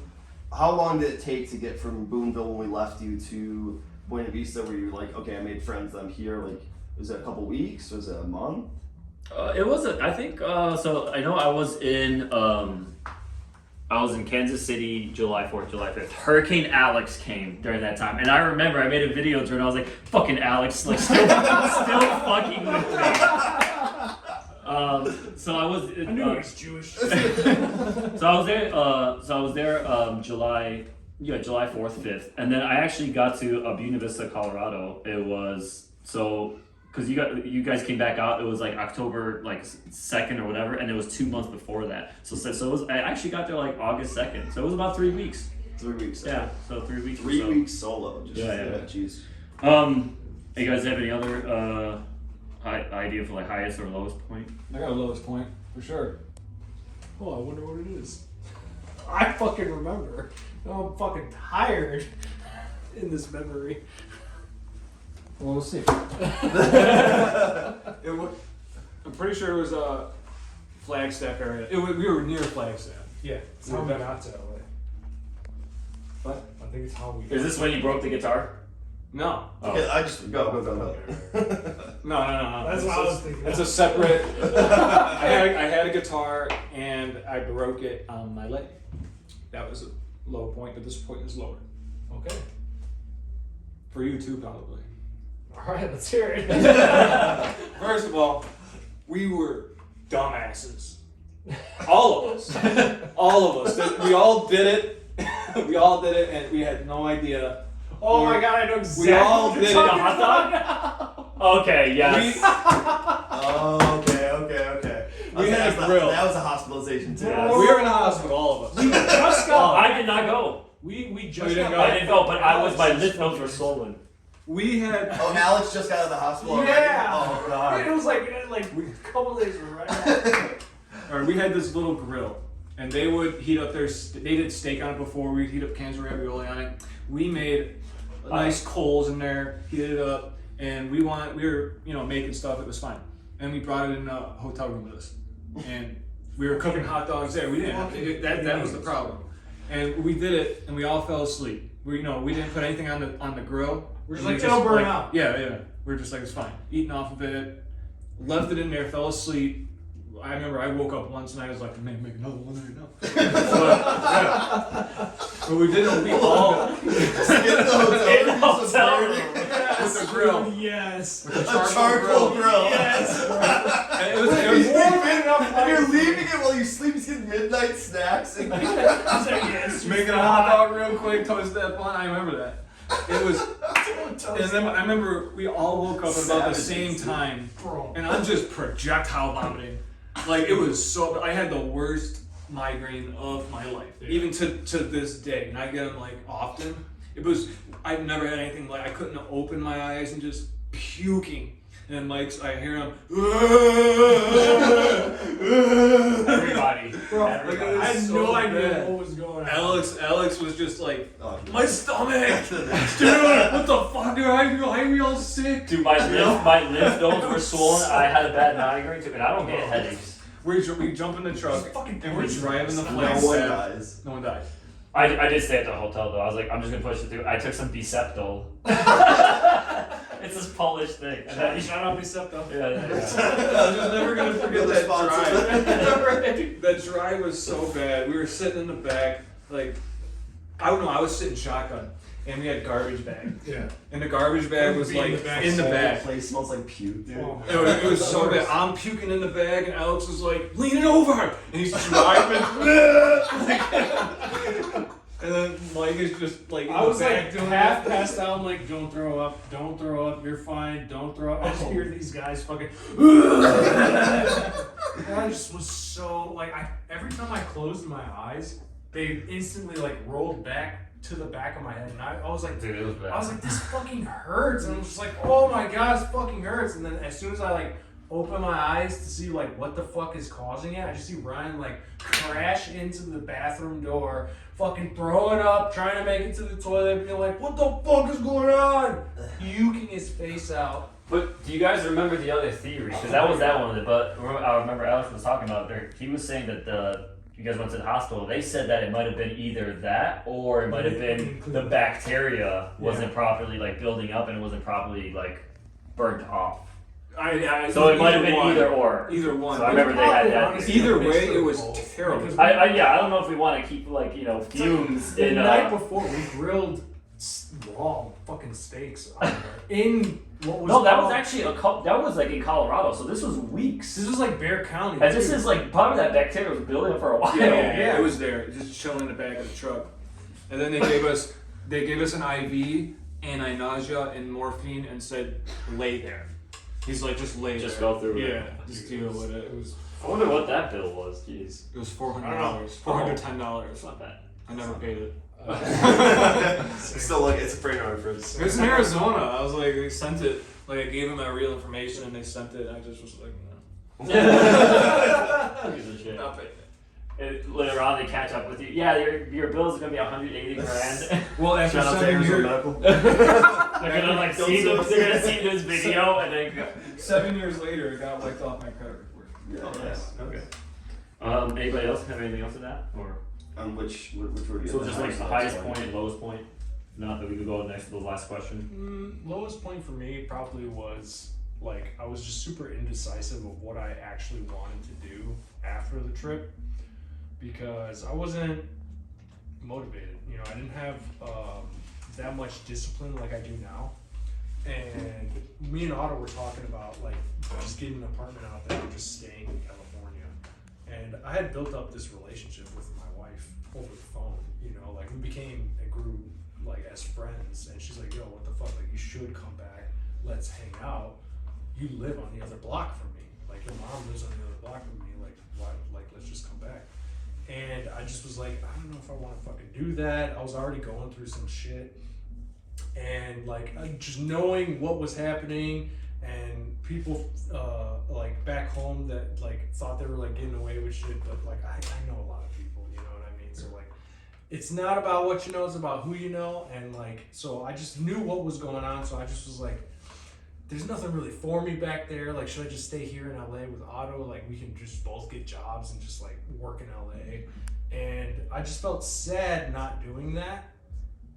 D: How long did it take to get from Boonville when we left you to Buena Vista? Where you were like, okay, I made friends. I'm here. Like, was it a couple weeks? Was it a month?
G: It wasn't. I think so. I know I was in Kansas City, July 4th, July 5th. Hurricane Alex came during that time, and I remember I made a video to it. And I was like, "Fucking Alex, like still fucking with me." So I was.
C: I knew he was Jewish.
G: So I was there. July 4th, 5th, and then I actually got to Buena Vista, Colorado. It was so. Because you guys came back out, it was like October like 2nd or whatever, and it was 2 months before that. So it was I actually got there like August 2nd, so it was about 3 weeks.
D: 3 weeks.
G: Yeah, so 3 weeks.
D: 3
G: so.
D: weeks solo. Just,
G: Yeah.
D: Jeez.
G: You guys have any other idea for like highest or lowest point?
E: I got a lowest point for sure.
C: Oh, I wonder what it is. I fucking remember. I'm fucking tired in this memory.
E: Well, we'll see. I'm pretty sure it was Flagstaff area. We were near Flagstaff.
C: Yeah, it's how we got to LA.
E: What?
C: I think it's how we got
G: Is this when you broke the guitar?
E: No.
G: Oh.
D: Okay, I just go.
E: No.
C: That's what I was thinking.
E: It's a separate. I had a guitar and I broke it on my leg. That was a low point, but this point is lower.
C: Okay.
E: For you too, probably.
C: All right, let's hear it.
E: First of all, we were dumbasses. All of us. All of us. We all did it. We all did it, and we had no idea.
C: Oh my god, I know exactly
E: We all
C: what
E: did
C: you're
E: it.
C: talking
G: Hot
C: about now.
G: Okay, yes.
D: Oh, okay.
E: We had a
D: That
E: grill.
D: was a hospitalization too.
G: Yeah.
E: We were in the hospital, all of us.
C: We just
G: Oh,
C: got.
G: I did not go.
C: We just
E: Oh, you didn't
C: got.
E: go?
G: I didn't go, but my lymph nodes were swollen.
E: We had.
D: Oh, Alex just got out of the hospital already?
C: Yeah.
D: Oh, God.
C: It was like a couple days right after.
E: Or we had this little grill, and they would heat up they did steak on it before. We'd heat up cans of ravioli on it. We made nice coals in there, heated it up, and we were making stuff. It was fine, and we brought it in a hotel room with us, and we were cooking hot dogs there. We didn't. That was the problem, and we did it, and we all fell asleep. We didn't put anything on the grill.
C: We're just like, it'll burn out.
E: Yeah.
F: We were just like, it's fine. Eating off of it, left it in there, fell asleep. I remember I woke up once and I was like, man, make another one right now. But we didn't. We all
D: In the hotel room.
F: with the grill.
C: Yes.
F: With the
D: A charcoal grill.
C: Yes.
F: And it was warm enough.
D: And you're leaving it while you sleep. He's getting midnight snacks. And
F: Making a hot dog real quick, toast that bun. I remember that. It was, and then I remember we all woke up at about the same time, and I'm just projectile vomiting. Like it was so. I had the worst migraine of my life, even to this day, and I get them like often. It was. I've never had anything like I couldn't open my eyes and just puking. And Mike's, I hear him.
B: Everybody.
C: Bro,
B: Everybody.
C: I had
F: so
C: no idea
F: bad.
C: what was going on.
F: Alex was just like,
D: Oh,
F: my stomach, dude. What the fuck? Dude, why are we all sick?
B: Dude, my lymph nodes were swollen. I had a bad migraine too, and I don't get headaches.
F: We jump in the truck and we're driving the
D: no
F: flight.
D: one dies.
F: No one died.
B: I did stay at the hotel though. I was like, I'm just gonna push it through. I took some Deceptil. It's this Polish thing. And then,
C: Shout out Decepto.
B: yeah.
F: I'm just never gonna forget that drive. That drive was so bad. We were sitting in the back, like, I don't know, I was sitting shotgun, and we had garbage bag.
C: Yeah.
F: And the garbage bag was like in the
D: The
F: back.
D: place smells like puke. Dude.
C: Oh,
F: It was so bad. I'm puking in the bag, and Alex was like, lean it over, and he's driving. And then Mike is just like, in
C: I was
F: the back
C: like
F: doing
C: half
F: that.
C: passed out. I'm like, don't throw up, you're fine, don't throw up. I just hear these guys fucking. And I just was so like, every time I closed my eyes, they instantly like rolled back to the back of my head, and I was like,
B: Dude, it was bad.
C: I was like, this fucking hurts, and I was just like, oh my god, this fucking hurts. And then as soon as I like open my eyes to see like what the fuck is causing it, I just see Ryan like crash into the bathroom door, fucking throwing up, trying to make it to the toilet, being like, what the fuck is going on? Puking his face out.
B: But do you guys remember the other theory? Because that was that one. But I remember Alex was talking about there. He was saying that you guys went to the hospital. They said that it might have been either that or it might have been the bacteria wasn't properly like building up and it wasn't properly like burnt off. So it might have been either or.
F: Either one.
B: So I remember they had that.
C: Honestly,
F: Either
C: mixed
F: way,
C: of
F: it was
C: both.
F: terrible.
C: Because
B: I don't know if we want to keep like fumes
C: the
B: in.
C: night before we grilled raw fucking steaks out there in what was
B: No, that was
C: called-
B: actually that was like in Colorado. So this was weeks.
C: This was like Bear County.
B: And this
C: too.
B: is like probably that bacteria was building up for a while.
F: Yeah, it was there, just chilling in the back of the truck. And then they gave us an IV, anti-nausea, and morphine, and said, lay there. He's like, just lay
B: Just
F: there.
B: go through it.
F: Yeah, just deal with it.
B: I wonder what that bill was. Jeez.
F: It was
C: I don't know.
F: $410.
B: It's not bad.
F: I never paid it.
D: Still, like, it's a pretty hard for us.
F: It was in Arizona. I was like, they sent it. Like, I gave them my real information, and they sent it. And I just was like, no.
B: Piece of shit.
F: Not paying it.
B: And later on, they catch up with you. Yeah, your bill is gonna be 180 grand.
F: Well, after
D: Shout out to
F: 7
D: Arizona
F: years,
D: Medical.
B: They're gonna like see they're gonna see this video and then go.
F: 7 years later, it got wiped off my credit report.
D: Yeah,
B: Yes. Okay. Anybody else have anything else to that, or
D: which were you?
B: so just like the highest point and lowest point? Not that we could go next to the last question.
C: Lowest point for me probably was like I was just super indecisive of what I actually wanted to do after the trip because I wasn't motivated. You know, I didn't have that much discipline like I do now. And me and Otto were talking about like just getting an apartment out there and just staying in California. And I had built up this relationship with my wife over the phone. You know, like we became and grew like as friends. And she's like, "Yo, what the fuck? Like you should come back. Let's hang out. You live on the other block from me. Like your mom lives on the other block from me. Like why? Like let's just come back." And I just was like, I don't know if I want to fucking do that. I was already going through some shit. And like just knowing what was happening and people like back home that like thought they were like getting away with shit, but like I know a lot of people, you know what I mean? So like it's not about what you know, it's about who you know. And like so I just knew what was going on, so I just was like, there's nothing really for me back there. Like, should I just stay here in LA with Otto? Like, we can just both get jobs and just like work in LA. And I just felt sad not doing that.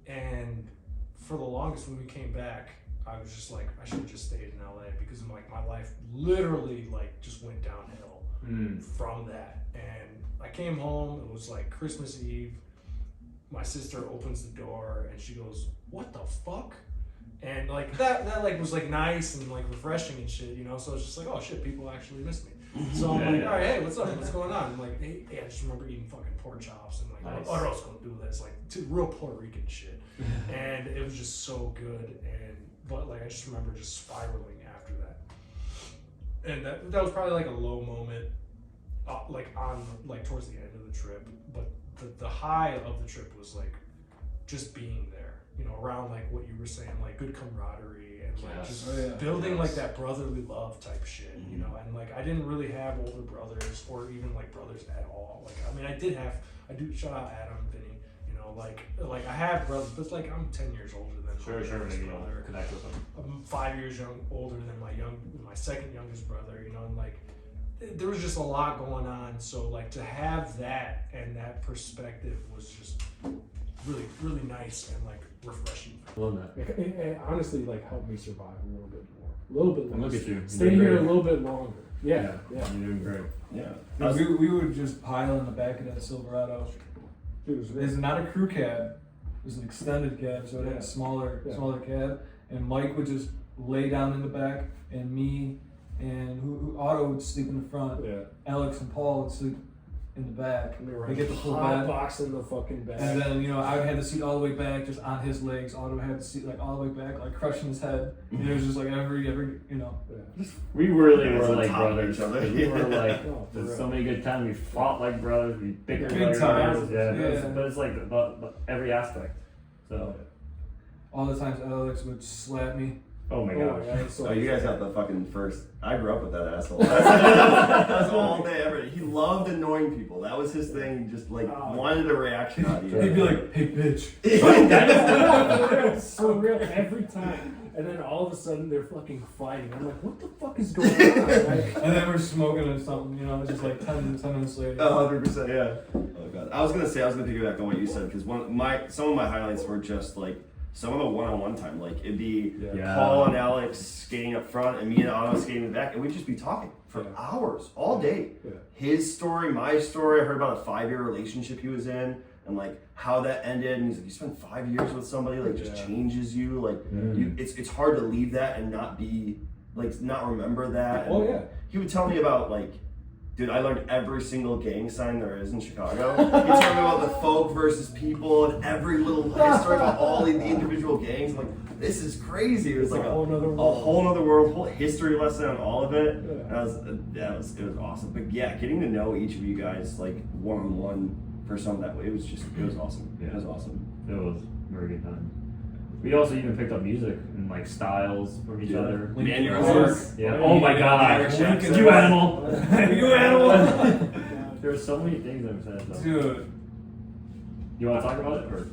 C: And for the longest when we came back, I was just like, I should have just stayed in LA because like my life literally like just went downhill from that. And I came home, it was like Christmas Eve. My sister opens the door and she goes, "What the fuck?" And like that like was like nice and like refreshing and shit, you know. So it's just like, oh shit, people actually miss me. So I'm like, all right, hey, what's up? What's going on? I'm like, hey, I just remember eating fucking pork chops and like,
G: Nice.
C: Otto's gonna do this, like real Puerto Rican shit. And it was just so good. But like I just remember just spiraling after that. And that was probably like a low moment, like towards the end of the trip. But the high of the trip was like just being there, you know, around like what you were saying, like good camaraderie and like just building like that brotherly love type shit, you know. And like I didn't really have older brothers or even like brothers at all. Like I mean I do shout out Adam, Vinny, you know, like I have brothers, but like I'm 10 years older than my youngest
G: Maybe
C: brother.
G: you'll connect with them.
C: I'm 5 years older than my second youngest brother, you know, and like there was just a lot going on. So like to have that and that perspective was just really, really nice and like refreshing.
G: I love that.
H: It honestly like helped me survive a little bit more. A little bit
G: And
H: longer.
G: look at you.
H: Stay here a little bit longer. Yeah.
G: You're doing great.
D: Yeah.
E: We would just pile in the back of that Silverado. It's not a crew cab. It was an extended cab, so it had a smaller cab. And Mike would just lay down in the back, and me and Otto would sleep in the front.
H: Yeah.
E: Alex and Paul would sleep in the back.
H: And they were
E: They get the full
H: hot
E: bed.
H: box in the fucking bag.
E: And then, you know, I had the seat all the way back, just on his legs. Otto had the seat like all the way back, like crushing his head. And it was just like every, you know.
G: We really
D: You guys
G: were
D: on
G: like
D: top of
G: brothers.
D: each other.
G: We were like,
H: Oh, for
G: there's
H: real.
G: so many good times. We fought like brothers. We bickered
E: Big
G: like
E: time.
G: brothers. Yeah,
E: Yeah.
G: But it's like about every aspect. So,
E: All the times Alex would slap me.
G: oh my
H: Oh my
G: gosh.
H: God, it's so
D: Oh, you guys got the fucking first. I grew up with that asshole. That's all day, every day. He loved annoying people. That was his thing. He just like wanted a reaction out of you.
E: He'd be like, "Hey, bitch."
H: It's so real every time. And then all of a sudden they're fucking fighting. I'm like, what the fuck is going on? Like,
E: And then we're smoking or something, you know, it's just like 10 minutes later.
D: 100%, yeah. Oh god, I was gonna piggyback on what you said because some of my highlights were just like some of the one-on-one time. Like it'd be
G: Yeah.
D: Paul and Alex skating up front, and me and Otto skating in the back, and we'd just be talking for hours, all day.
H: Yeah.
D: His story, my story. I heard about a 5-year relationship he was in, and like how that ended. And he's like, you spent 5 years with somebody, like just changes you. Like it's hard to leave that and not be like not remember that. And
H: Oh, yeah.
D: He would tell me about like. Dude, I learned every single gang sign there is in Chicago. He told me about the folk versus people and every little history about all the individual gangs. I'm like, this is crazy. It was like a whole nother world, whole history lesson on all of it. And it was awesome. But yeah, getting to know each of you guys like one-on-one for some of that way, it was awesome.
G: Yeah.
D: It was awesome.
G: It was a very good time. We also even picked up music and like styles from each other.
D: Man, you're
E: Yes.
G: Yeah. Oh my god.
E: Lincoln
G: You animal.
E: You animal.
G: There were so many things I've said though.
E: Dude,
G: You want to talk about it or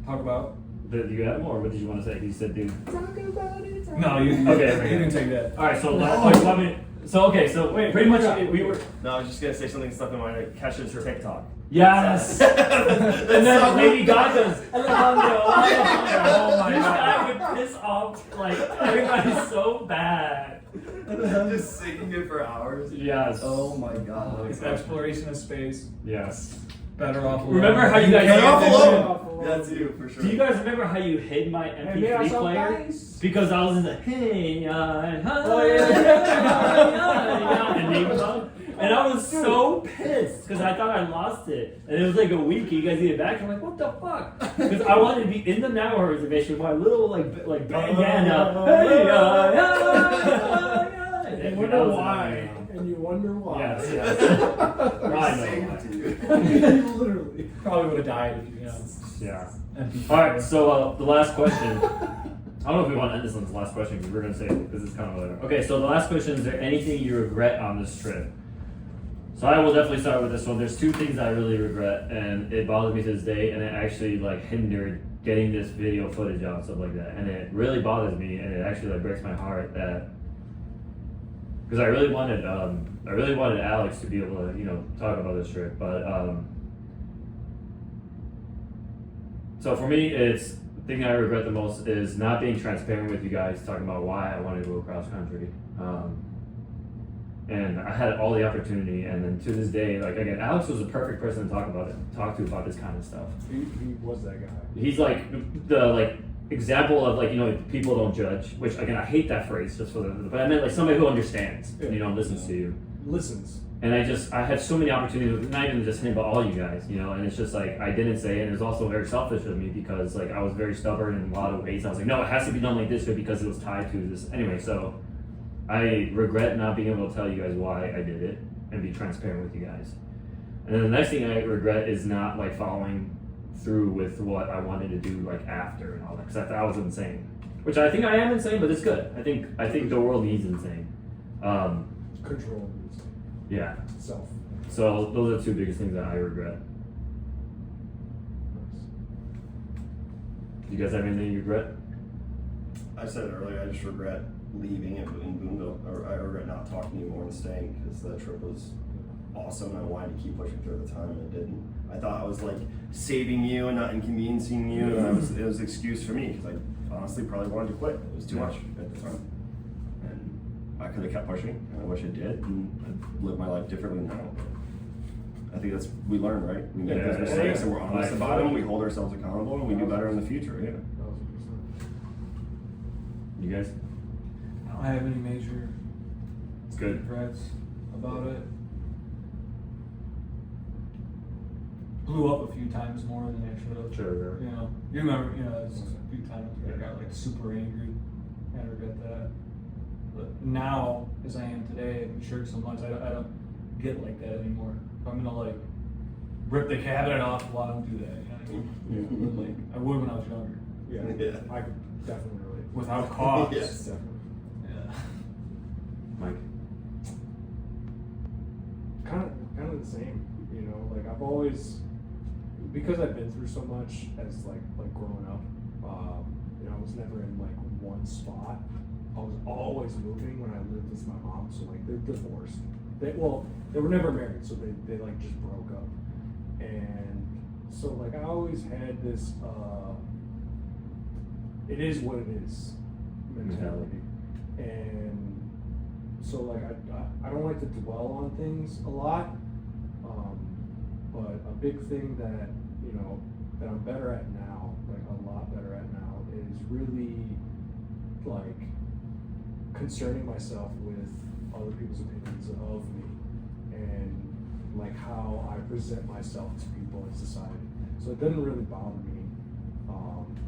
E: talk about.
G: did you have more? What did you want to say? You said, dude.
E: No, you
G: Okay.
E: can take that.
G: All right. So let me. So okay. So wait. Pretty much we were.
D: No, I was just gonna say something stuck in my mind. Like, catch his TikTok.
G: Yes. And then Lady Gaga's Alejandro. Oh my god. This guy would piss off like everybody so bad.
D: Just singing it for hours.
G: Yes.
D: Oh my god.
E: It's exploration of space.
G: Yes.
E: Better off alone.
G: Remember how you guys
D: Get off
G: did-
D: alone. That's you for sure.
G: Do you guys remember how you hid my MP3 player? Because I was in the hey, and name song. And I was so pissed because I thought I lost it. And it was like a week. You guys need it back. I'm like, what the fuck? Because I wanted to be in the Now reservation with my little like bandana. Hey,
H: you wonder why. And you wonder why.
G: Yes, yes. I know.
H: You literally.
E: Probably would have died, you know.
G: Yeah.
E: MP3.
G: All right. So the last question. I don't know if we want to end this on this last question because we're gonna say it because it's kind of later. Okay. So the last question is: there anything you regret on this trip? So I will definitely start with this one. There's 2 things I really regret, and it bothers me to this day, and it actually like hindered getting this video footage out and stuff like that. And it really bothers me, and it actually like breaks my heart that because I really wanted Alex to be able to talk about this trip, but so for me it's thing I regret the most is not being transparent with you guys, talking about why I wanted to go cross country. And I had all the opportunity, and then to this day, like again, Alex was the perfect person to talk to about this kind of stuff.
H: He was that guy.
G: He's like the example of people don't judge, which again I hate that phrase just for but I meant like somebody who understands, listens to you.
H: Listens.
G: And I had so many opportunities with not even just him, but all you guys, and it's just like I didn't say it, and it was also very selfish of me because like I was very stubborn in a lot of ways. I was like, no, it has to be done like this way because it was tied to this anyway. So I regret not being able to tell you guys why I did it and be transparent with you guys. And then the next thing I regret is not like following through with what I wanted to do like after and all that, because I was insane, which I think I am insane, but it's good. I think the world needs insane.
H: Control.
G: Yeah.
H: Self.
G: So those are the two biggest things that I regret. You guys have anything you regret?
D: I said it earlier, I just regret leaving in Boonville, or I regret not talking to you more and staying, because that trip was awesome and I wanted to keep pushing through at the time and it didn't. I thought I was like saving you and not inconveniencing you, and it was an excuse for me, because I honestly probably wanted to quit. It was too much at the time. And I could have kept pushing, and I wish I did, and I'd live my life differently now. I think we learn, right? We make those mistakes and we're honest about them, we hold ourselves accountable, and we do better in the future, yeah.
H: 1000%.
G: You guys?
E: I don't have any major
G: It's good.
E: regrets about it. Blew up a few times more than I should have.
G: Sure.
E: You remember, there's a few times where I got like super angry. I regret that. But now, as I am today, I've matured so much, I don't get like that anymore. If I'm gonna like rip the cabinet off, well, I don't do that. You know what I mean? But, like I would when I was younger,
H: Yeah.
D: Yeah.
H: I could definitely relate.
E: without cause.
D: Yes.
H: Definitely.
E: Yeah.
G: Mike?
H: Kind of the same, like I've always, because I've been through so much as like growing up, I was never in like one spot. I was always moving when I lived with my mom, so like they're divorced. They were never married, so they like just broke up. And so like I always had this it is what it is mentality. And so like I don't like to dwell on things a lot, but a big thing that that I'm better at now, like a lot better at now, is really like concerning myself with other people's opinions of me and like how I present myself to people in society. So it doesn't really bother me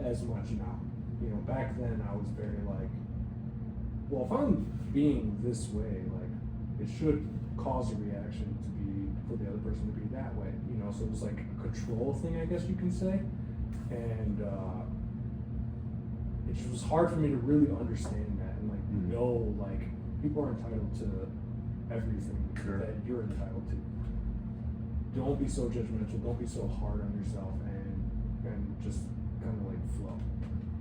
H: as much now. Back then I was very like, well, if I'm being this way, like it should cause a reaction to be for the other person to be that way. So it was like a control thing, I guess you can say. And it just was hard for me to really understand that and like know like people are entitled to everything that you're entitled to. Don't be so judgmental, don't be so hard on yourself, and just kind of like flow.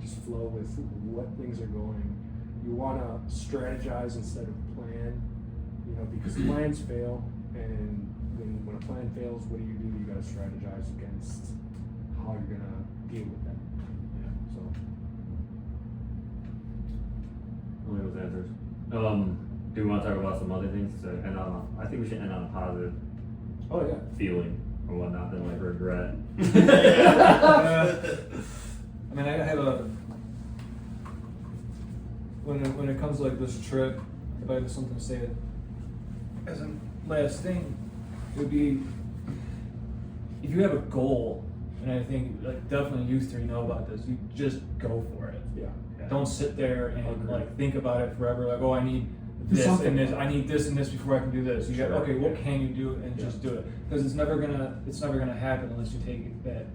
H: Just flow with what things are going. You want to strategize instead of plan, because plans fail, and when a plan fails, what do? You got to strategize against how you're gonna deal with that. Yeah. So.
G: Only those answers. Do we want to talk about some other things? And I think we should end on a positive
H: Oh yeah.
G: feeling or whatnot than like regret.
E: I mean, I have when it comes to like this trip, if I have something to say as a last thing, it would be if you have a goal, and I think like definitely you three know about this, you just go for it.
H: Yeah.
E: Don't sit there and like think about it forever. Like, oh, I need
H: Do
E: this
H: something.
E: and this. I need this and this before I can do this. You got okay. What
H: Yeah.
E: can you do and just do it? Because it's never gonna happen unless you take that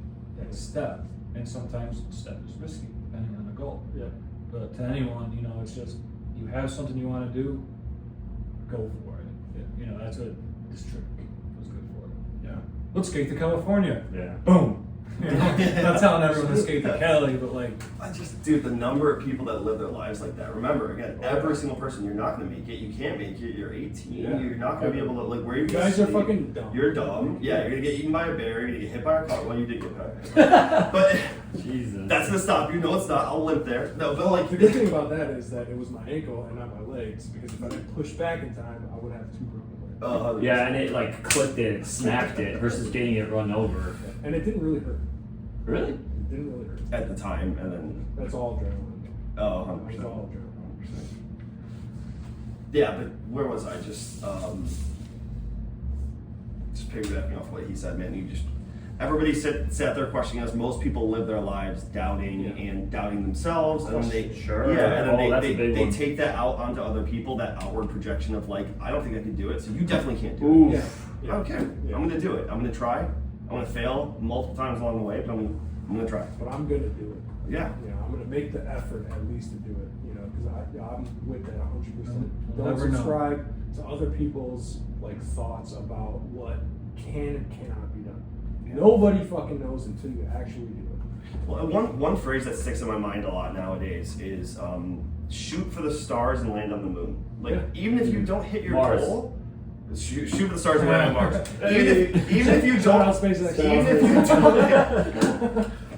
E: step. And sometimes the step is risky depending on the goal.
H: Yeah.
E: But to anyone, it's just you have something you want to do, go for it. That's what this trip was good for. Yeah. Let's skate to California.
G: Yeah.
E: Boom. Not telling everyone to skate to Cali, but like,
D: Dude, the number of people that live their lives like that. Remember, again, every single person, you're not going to make it. You can't make it. You're 18.
H: Yeah.
D: You're not going to be able to, like, where you
H: guys are fucking dumb.
D: You're dumb. Yeah, you're going to get eaten by a bear. You're going to get hit by a car. Well, you did get hit by a car. But
G: Jesus.
D: that's going to stop you. No, it's not. I'll limp there. No, but like,
H: The good thing about that is that it was my ankle and not my legs, because if I had pushed back in time, I would have 2 broken legs.
G: Yeah, and it like clipped it, snapped it, versus getting it run over.
H: And it didn't really hurt.
G: Really?
H: It didn't really hurt.
D: at the time, and then
H: That's all adrenaline.
D: oh,
H: It's
D: 100%.
H: all adrenaline. 100%.
D: Yeah, but where was I? Just piggybacking off what he said, man. You just everybody sat there questioning us. Most people live their lives doubting and doubting themselves, and then they
G: Sure.
D: yeah, and then
G: Oh, that's a
D: they
G: big one.
D: take that out onto other people. That outward projection of like, I don't think I can do it, so you definitely can't do
G: Ooh.
D: it.
H: Yeah.
D: I don't care.
H: Yeah.
D: I'm gonna do it. I'm gonna try. I'm gonna fail multiple times along the way, but I'm gonna try.
H: But I'm gonna do it.
D: Yeah.
H: You know, I'm gonna make the effort at least to do it. You know, because I'm with that 100%.
E: You'll
H: Don't
E: never know.
H: subscribe to other people's like thoughts about what can and cannot be done. Nobody fucking knows until you actually do it.
D: Well, one phrase that sticks in my mind a lot nowadays is shoot for the stars and land on the moon. Like,
H: Yeah.
D: even if you don't hit your
G: Mars.
D: goal, shoot for the stars and land on Mars.
H: Hey.
D: Even if you
H: Shout
D: don't,
H: out SpaceX.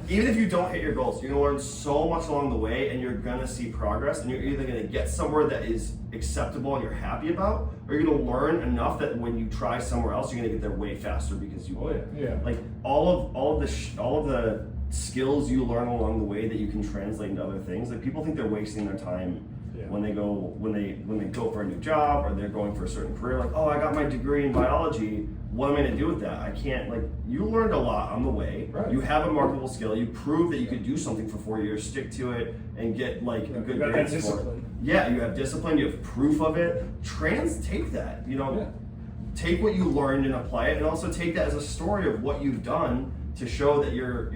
D: even if you don't hit your goals, you're gonna learn so much along the way, and you're gonna see progress. And you're either gonna get somewhere that is acceptable and you're happy about, or you're gonna learn enough that when you try somewhere else, you're gonna get there way faster because you
H: Oh,
D: win.
H: yeah.
D: Like all of the skills you learn along the way that you can translate into other things. Like, people think they're wasting their time
H: Yeah.
D: when they go for a new job, or they're going for a certain career. Like, oh, I got my degree in biology. What am I gonna do with that? I can't. Like, you learned a lot on the way.
H: Right.
D: You have a marketable skill. You proved that you could do something for 4 years, stick to it, and get like a
H: You
D: good
H: got that
D: grades for it.
H: discipline.
D: Yeah, you have discipline. You have proof of it. Take that. You know,
H: Yeah.
D: take what you learned and apply it, and also take that as a story of what you've done to show that you're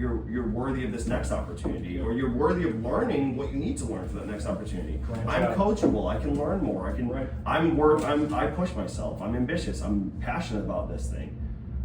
D: worthy of this next opportunity, or you're worthy of learning what you need to learn for that next opportunity.
H: Branch
D: I'm
H: out.
D: coachable. I can learn more.
H: Right.
D: I push myself. I'm ambitious. I'm passionate about this thing.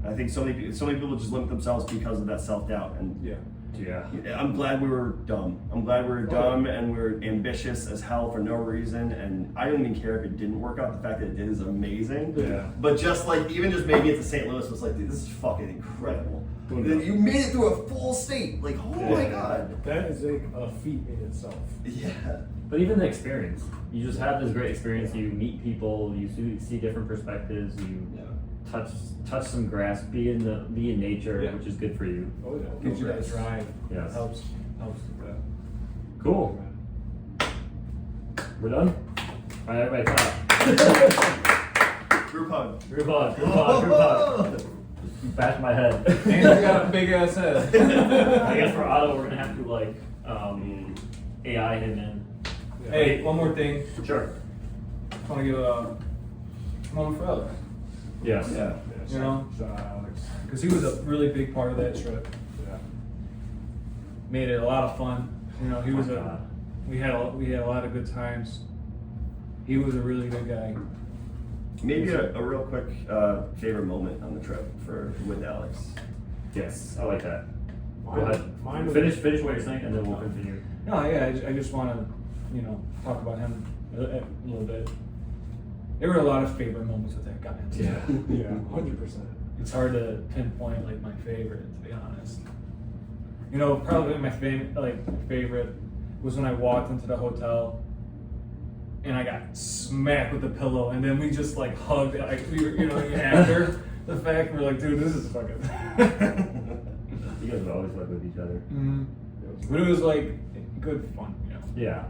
D: I think so many people just limit themselves because of that self-doubt. And
H: Yeah.
G: Yeah.
D: I'm glad we were dumb. I'm glad we were dumb and we were ambitious as hell for no reason. And I don't even care if it didn't work out. The fact that it did is amazing.
G: Yeah.
D: But just like, even just making it to St. Louis was like, dude, this is fucking incredible. You made it through a full state. Like, oh my god.
H: That is like a feat in itself.
D: Yeah.
G: But even the experience, you just have this great experience. You meet people, you see different perspectives. You touch some grass, be in nature,
H: Yeah.
G: which is good for you.
H: Oh yeah.
E: gives you that drive.
G: Yes.
E: Helps.
G: Cool. We're done. All right, everybody, clap.
D: Group hug.
G: Group hug. Group hug. Group hug. You bashed my head.
E: Andrew got a big ass head.
G: I guess for Otto, we're gonna have to like AI him in.
E: Hey, one more thing.
G: Sure.
E: I want to give a moment for Alex.
G: Yes.
D: Yeah.
E: You know?
H: Shout out Alex.
E: Because he was a really big part of that trip.
H: Yeah.
E: Made it a lot of fun. You know, he was
G: Oh my God.
E: we had a lot of good times. He was a really good guy.
D: Maybe a real quick favorite moment on the trip with Alex.
G: Yes. I like that. Go
H: Mine-
G: ahead.
H: mine was-
G: Finish what you're saying, and then we'll continue.
E: No, yeah, I just want to, talk about him a little bit. There were a lot of favorite moments with that guy.
G: Yeah.
H: Yeah. 100%.
E: It's hard to pinpoint like my favorite, to be honest. Probably my favorite was when I walked into the hotel and I got smacked with the pillow, and then we just like hugged. Like we were, after the fact, we were like, dude, this is fucking.
G: You guys would always work with each other.
E: Mhm. But it was like good fun,
G: Yeah.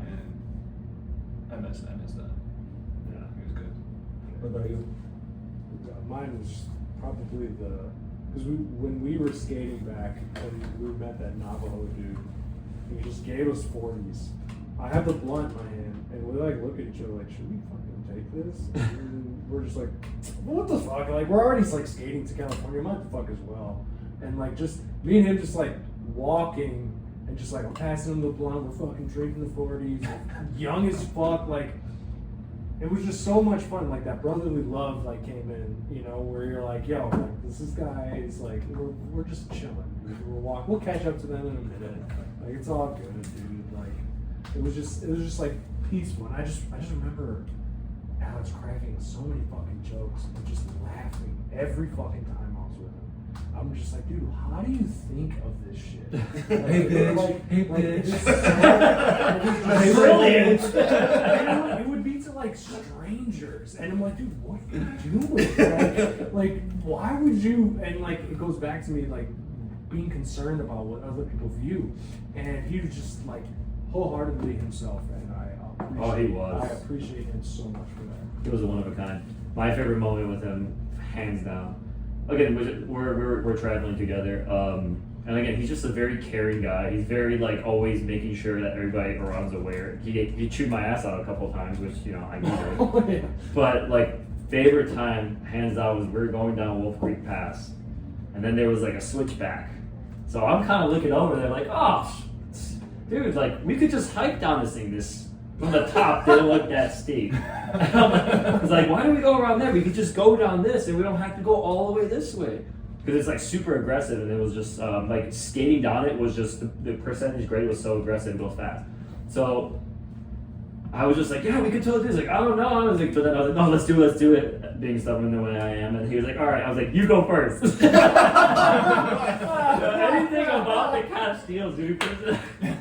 E: And I miss that.
G: Yeah.
E: It was good. What about you?
H: Mine was probably because when we were skating back and we met that Navajo dude, he just gave us 40s. I have the blunt in my hand, and we like look at each other like, should we fucking take this? And we're just like, what the fuck? Like, we're already like skating to California, might the fuck as well. And like, just me and him just like walking and just like, I'm passing him the blunt, we're fucking drinking the 40s, young as fuck, like. it was just so much fun. Like that brotherly love like came in, you know, where you're like, yo, like this is guys, like we're just chilling. We'll catch up to them in a minute. Like it's all good, dude. Like it was just like peaceful. And I just remember Alex cracking so many fucking jokes and just laughing every fucking time I was with him. I'm just like, dude, how do you think of this shit? Like,
F: Hey, bitch.
H: Like,
F: Hey,
H: like,
F: bitch.
H: it's so-
G: Brilliant.
H: And it would be to like strangers, and I'm like, dude, what are you doing? Like, why would you? And like, it goes back to me like being concerned about what other people view, and he was just like wholeheartedly himself, and I appreciate,
G: he was.
H: I appreciate him so much for that.
G: He was a one of a kind. My favorite moment with him, hands down. Again, we're traveling together, and again, he's just a very caring guy. He's very like always making sure that everybody around's aware. He chewed my ass out a couple times, which you know I needed.
H: Oh, yeah.
G: But like favorite time, hands down, was we were going down Wolf Creek Pass, and then there was like a switchback. So I'm kind of looking over there like, oh, dude, like we could just hike down this thing. This from the top didn't look that steep. I was like, why do we go around there? We could just go down this, and we don't have to go all the way this way. Because it's like super aggressive, and it was just like skating down it was just the percentage grade was so aggressive, it goes fast. So I was just like, yeah, we could totally do this. Like, I don't know. I was like, but then I was like, no, let's do it. Being stubborn the way I am, and he was like, all right. I was like, you go first. Anything about the Castile, dude,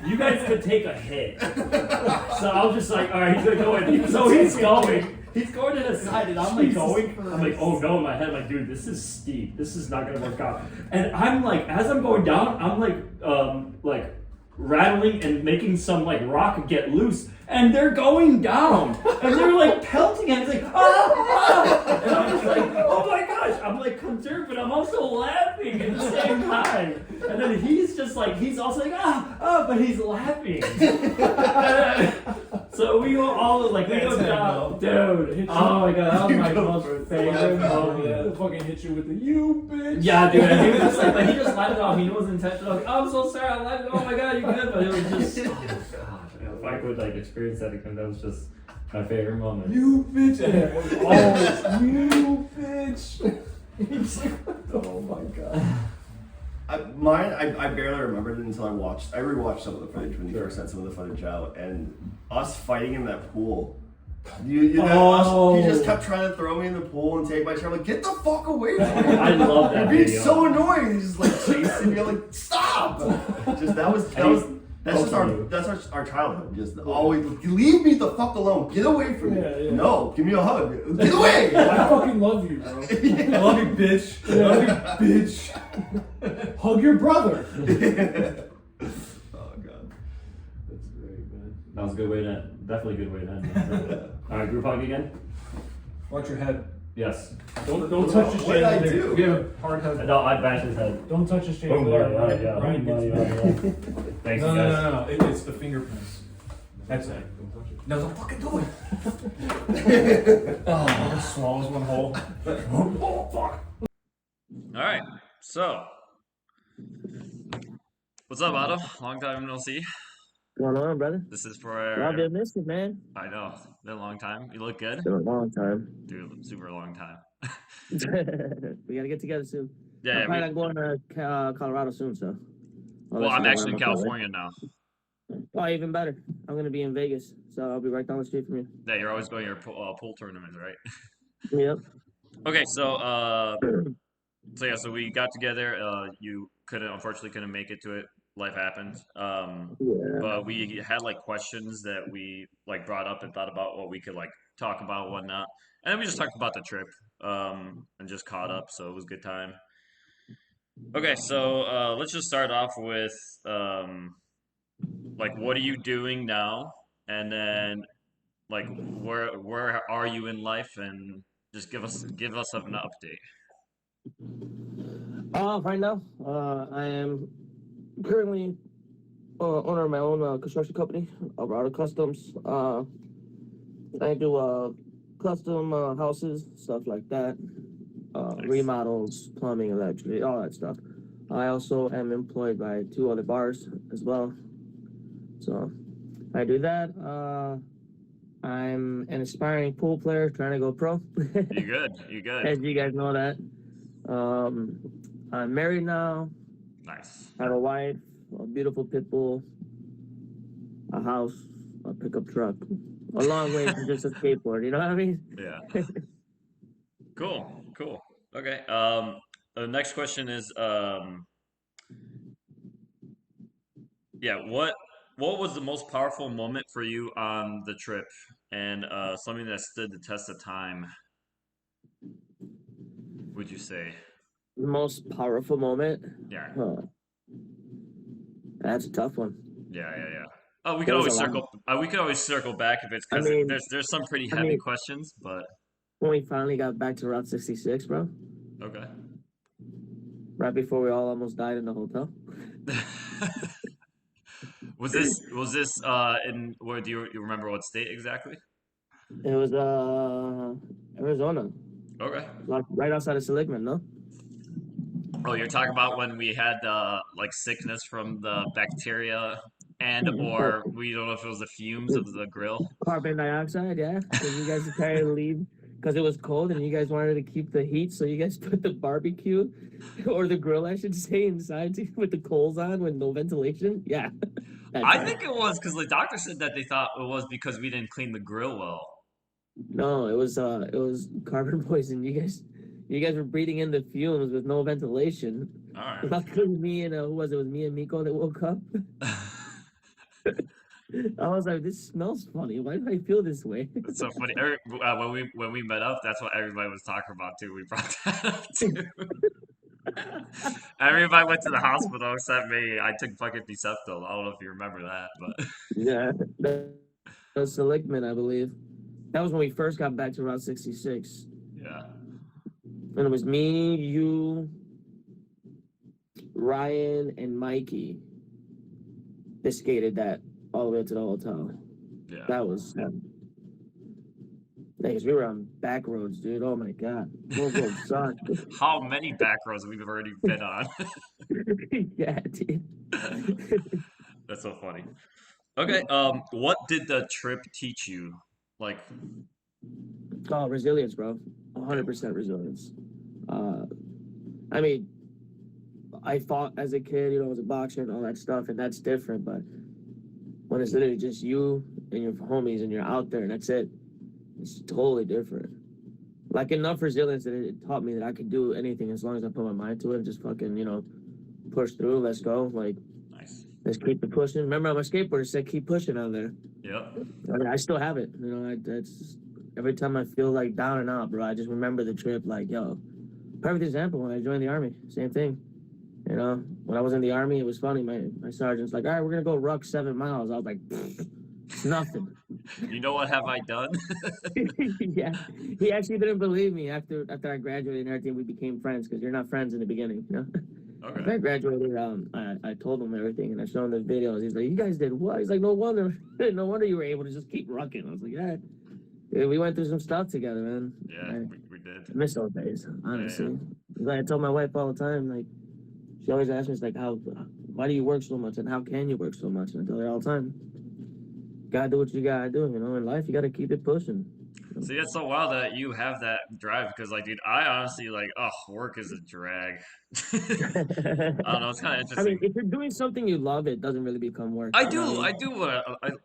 G: you guys could take a hit. So I was just like, all right, he's gonna go in. So he's going. He's going to the side, and I'm like going. I'm like, oh no, in my head, like, dude, this is steep. This is not gonna work out. And I'm like, as I'm going down, I'm like rattling and making some like rock get loose, and they're going down, and they're like pelting, and it's like, ah! And I'm just like, oh my gosh, I'm like concerned, but I'm also laughing at the same time. And then he's just like, he's also like, but he's laughing. So we go all like, we go down, dude. Oh my god, that was my most favorite moment.
H: He'll fucking hit you with the you bitch.
G: Yeah, dude, and he was just like, but he just laughed it off. He wasn't intentional. Like, oh, I'm so sorry, I laughed. Oh my god, you good? But it was just, oh god, if I could like experience that again, that was just my favorite moment.
H: You bitch. And it was always you bitch. He's like, oh my god.
D: I barely remembered it until I rewatched some of the footage when you first sent some of the footage out, and us fighting in that pool. He just kept trying to throw me in the pool and take my shirt. I'm like, get the fuck away from me!
G: I love that
D: You're being
G: video.
D: so annoying. He's just like chasing me. I'm like, stop! Just that's our childhood. Just always leave me the fuck alone. Get away from me.
H: Yeah.
D: No, give me a hug. Get away!
H: I fucking love you, bro.
F: I love you, bitch.
H: I love you, bitch. Hug your brother.
D: Oh god.
H: That's great, man.
G: That was a good way to, definitely a good way to end it. All right, group hug again?
F: Watch your head.
G: Yes.
H: Don't touch his
D: What did I
H: shit.
D: do?
F: Yeah, hard head.
G: No, I bashed his head.
H: Don't touch his shit.
G: Boom,
H: Ryan,
G: right, yeah.
H: Ryan gets
G: Yeah. Thanks,
F: No,
G: guys.
F: no. It's the fingerprints. That's it.
H: Don't touch it.
F: No, don't fucking do it. Oh, it swallows one whole.
G: Oh, fuck. All right, so. What's up, Otto? Long time no see.
I: What's going on, brother?
G: This is for
I: Well, I've been missing, man.
G: I know, been a long time. You look good.
I: It's been a long time.
G: Dude, super long time.
I: We gotta get together soon.
G: Yeah,
I: I'm probably not going to Colorado soon, so.
G: well, I'm actually in California now.
I: Oh, even better. I'm gonna be in Vegas, so I'll be right down the street from you.
G: Yeah, you're always going to your pool tournaments, right?
I: Yep.
G: Okay, so so we got together. You unfortunately couldn't make it to it. Life happened.
I: Yeah.
G: But we had like questions that we like brought up and thought about what we could like talk about, whatnot. And then we just talked about the trip, and just caught up, so it was a good time. Okay, so let's just start off with like what are you doing now? And then like where are you in life, and just give us an update.
I: Right now, I am currently owner of my own construction company, Alvarado Customs. I do custom houses, stuff like that,
G: Nice.
I: remodels, plumbing, electric, all that stuff. I also am employed by 2 other bars as well. So I do that. I'm an aspiring pool player trying to go pro.
G: You good? You good?
I: As you guys know that. Um, I'm married now.
G: Nice.
I: I have a wife, a beautiful pit bull, a house, a pickup truck. A long way from just a skateboard. You know what I mean?
G: Yeah. Cool. Cool. Okay. The next question is, yeah, what was the most powerful moment for you on the trip, and something that stood the test of time, would you say?
I: The most powerful moment.
G: Yeah.
I: Huh. That's a tough one.
G: Yeah, yeah, yeah. Oh, we could
I: There was a
G: always
I: lot.
G: circle. We could always circle back if it's
I: I
G: because
I: mean,
G: there's some pretty
I: I
G: heavy
I: mean,
G: questions, but
I: when we finally got back to Route 66, bro,
G: okay.
I: right before we all almost died in the hotel.
G: Was this in where do you remember what state exactly?
I: It was Arizona,
G: Okay.
I: like right outside of Seligman, no?
G: Oh, you're talking about when we had like sickness from the bacteria and
I: Oh,
G: or we don't know if it was the fumes of the grill.
I: carbon dioxide, yeah. Because you guys decided to leave because it was cold and you guys wanted to keep the heat, so you guys put the barbecue or the grill, I should say, inside with the coals on with no ventilation. Yeah. That
G: I
I: time.
G: think it was because the doctor said that they thought it was because we didn't clean the grill well.
I: No, it was carbon poison. You guys were breathing in the fumes with no ventilation.
G: All right.
I: Luckily, me and who was it? It was me and Miko that woke up. I was like, this smells funny. Why do I feel this way?
G: It's so funny. When we met up, that's what everybody was talking about too. We brought that up too. Everybody went to the hospital except me. I took fucking Deceptil. I don't know if you remember that, but
I: Yeah, that was Seligman, I believe. That was when we first got back to Route 66.
G: yeah.
I: And it was me, you, Ryan, and Mikey that skated that all the way to the hotel.
G: Yeah.
I: That was, because we were on back roads, dude. Oh my God. Those roads suck.
G: How many back rows we've already been on?
I: Yeah, dude.
G: That's so funny. Okay, what did the trip teach you? Like,
I: Oh, resilience, bro. 100% resilience. I mean, I fought as a kid, I was a boxer and all that stuff, and that's different. But when it's literally just you and your homies and you're out there and that's it, it's totally different. Like enough resilience that it taught me that I could do anything as long as I put my mind to it and just fucking, push through. Let's go. Like,
G: nice.
I: let's keep it pushing. Remember, on my skateboard, it said keep pushing on there.
G: Yep.
I: I still have it. That's every time I feel like down and out, bro. I just remember the trip. Like, yo, perfect example when I joined the army. Same thing. When I was in the army, it was funny. My sergeant's like, all right, we're gonna go ruck 7 miles. I was like, it's nothing.
G: You know what have I done?
I: Yeah, he actually didn't believe me after I graduated and everything. We became friends because you're not friends in the beginning. After
G: Okay.
I: I graduated, I told him everything and I showed him the videos. He's like, "You guys did what?" He's like, "No wonder, no wonder you were able to just keep rucking." I was like, "Yeah, we went through some stuff together, man."
G: Yeah,
I: I
G: we did.
I: miss those days, honestly. Like I tell my wife all the time, like she always asks me, like, why do you work so much and how can you work so much? And I tell her all the time, gotta do what you gotta do. In life, you gotta keep it pushing.
G: See, it's so wild that you have that drive because, like, dude, I honestly work is a drag. I don't know, it's kind of
I: I mean,
G: interesting.
I: if you're doing something you love, it doesn't really become work.
G: I
I: You know what
G: do,
I: I
G: I
I: mean?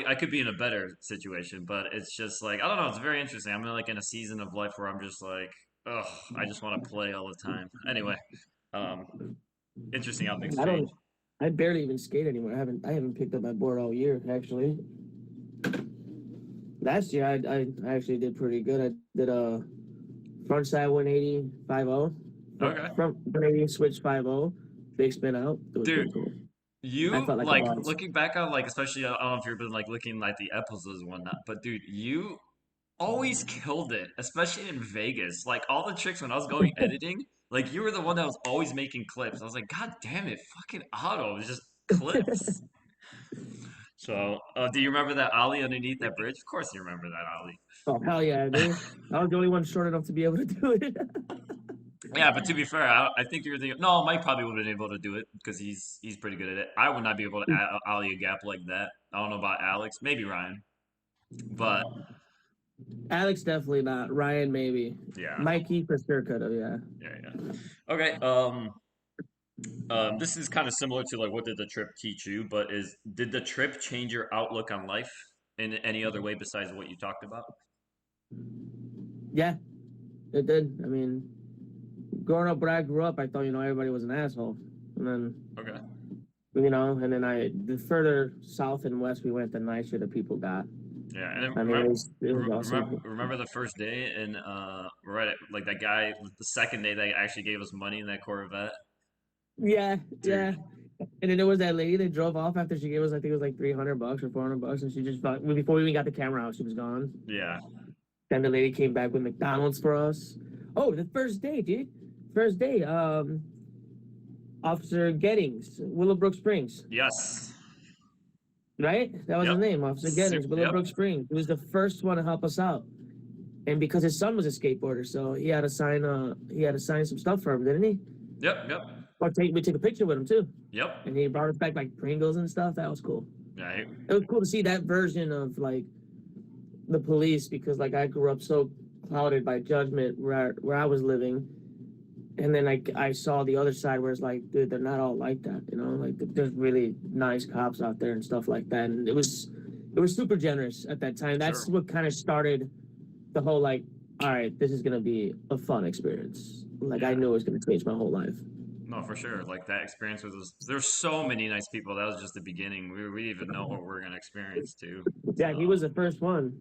G: do. I could be in a better situation, but it's just like I don't know. It's very interesting. I'm in like in a season of life where I'm just like, ugh, I just want to play all the time. Anyway, um, interesting how things
I: I
G: change.
I: don't. I barely even skate anymore. I haven't picked up my board all year actually. Last year I actually did pretty good. I did a front side 180 5-0.
G: Okay,
I: Front 180 switch 5-0. Big spin out. It was
G: dude,
I: pretty cool. I
G: you
I: felt like a
G: like
I: boss.
G: looking back on like especially I don't know if you've been like looking like the episodes and whatnot, but dude, you always killed it, especially in Vegas. Like all the tricks when I was going editing, like you were the one that was always making clips. I was like, God damn it, fucking Otto, it's just clips. So, do you remember that ollie underneath that bridge? Of course you remember that ollie.
I: Oh hell yeah, I do. I was the only one short enough to be able to do it.
G: Yeah, but to be fair, I think you're the no. Mike probably would have been able to do it because he's pretty good at it. I would not be able to ollie a gap like that. I don't know about Alex, maybe Ryan. But
I: Alex definitely not. Ryan maybe.
G: yeah,
I: Mikey for sure could have. Yeah.
G: yeah. Okay. This is kind of similar to like what did the trip teach you, but did the trip change your outlook on life in any other way besides what you talked about?
I: Yeah, it did. I mean, growing up where I grew up, I thought everybody was an asshole, and then
G: Okay.
I: and then the further south and west we went, the nicer the people got.
G: Yeah, and then
I: I mean, it was awesome.
G: remember the first day and right like that guy the second day that actually gave us money in that Corvette.
I: Yeah,
G: Dude.
I: yeah. And then there was that lady that drove off after she gave us, I think it was like $300 or $400, and she just before we even got the camera out, she was gone.
G: Yeah.
I: Then the lady came back with McDonald's for us. Oh, the first day, dude. First day. Officer Gettings, Willowbrook Springs.
G: Yes.
I: Right? That was
G: Yep.
I: his name, Officer Gettings, Willowbrook Springs. He was the first one to help us out. And because his son was a skateboarder, so he had to sign some stuff for him, didn't he?
G: Yep.
I: Or we took a picture with him too.
G: Yep.
I: And he brought us back like Pringles and stuff. That was cool.
G: Yeah.
I: It was cool to see that version of like the police, because like I grew up so clouded by judgment where I was living. And then I saw the other side where it's like, dude, they're not all like that, like there's really nice cops out there and stuff like that. And it was super generous at that time. That's
G: Sure.
I: what kind of started the whole like, all right, this is gonna be a fun experience. Like I knew it was gonna change my whole life.
G: No, for sure. Like that experience was there's so many nice people. That was just the beginning. We didn't even know what we're gonna experience too.
I: Yeah, he was the first one.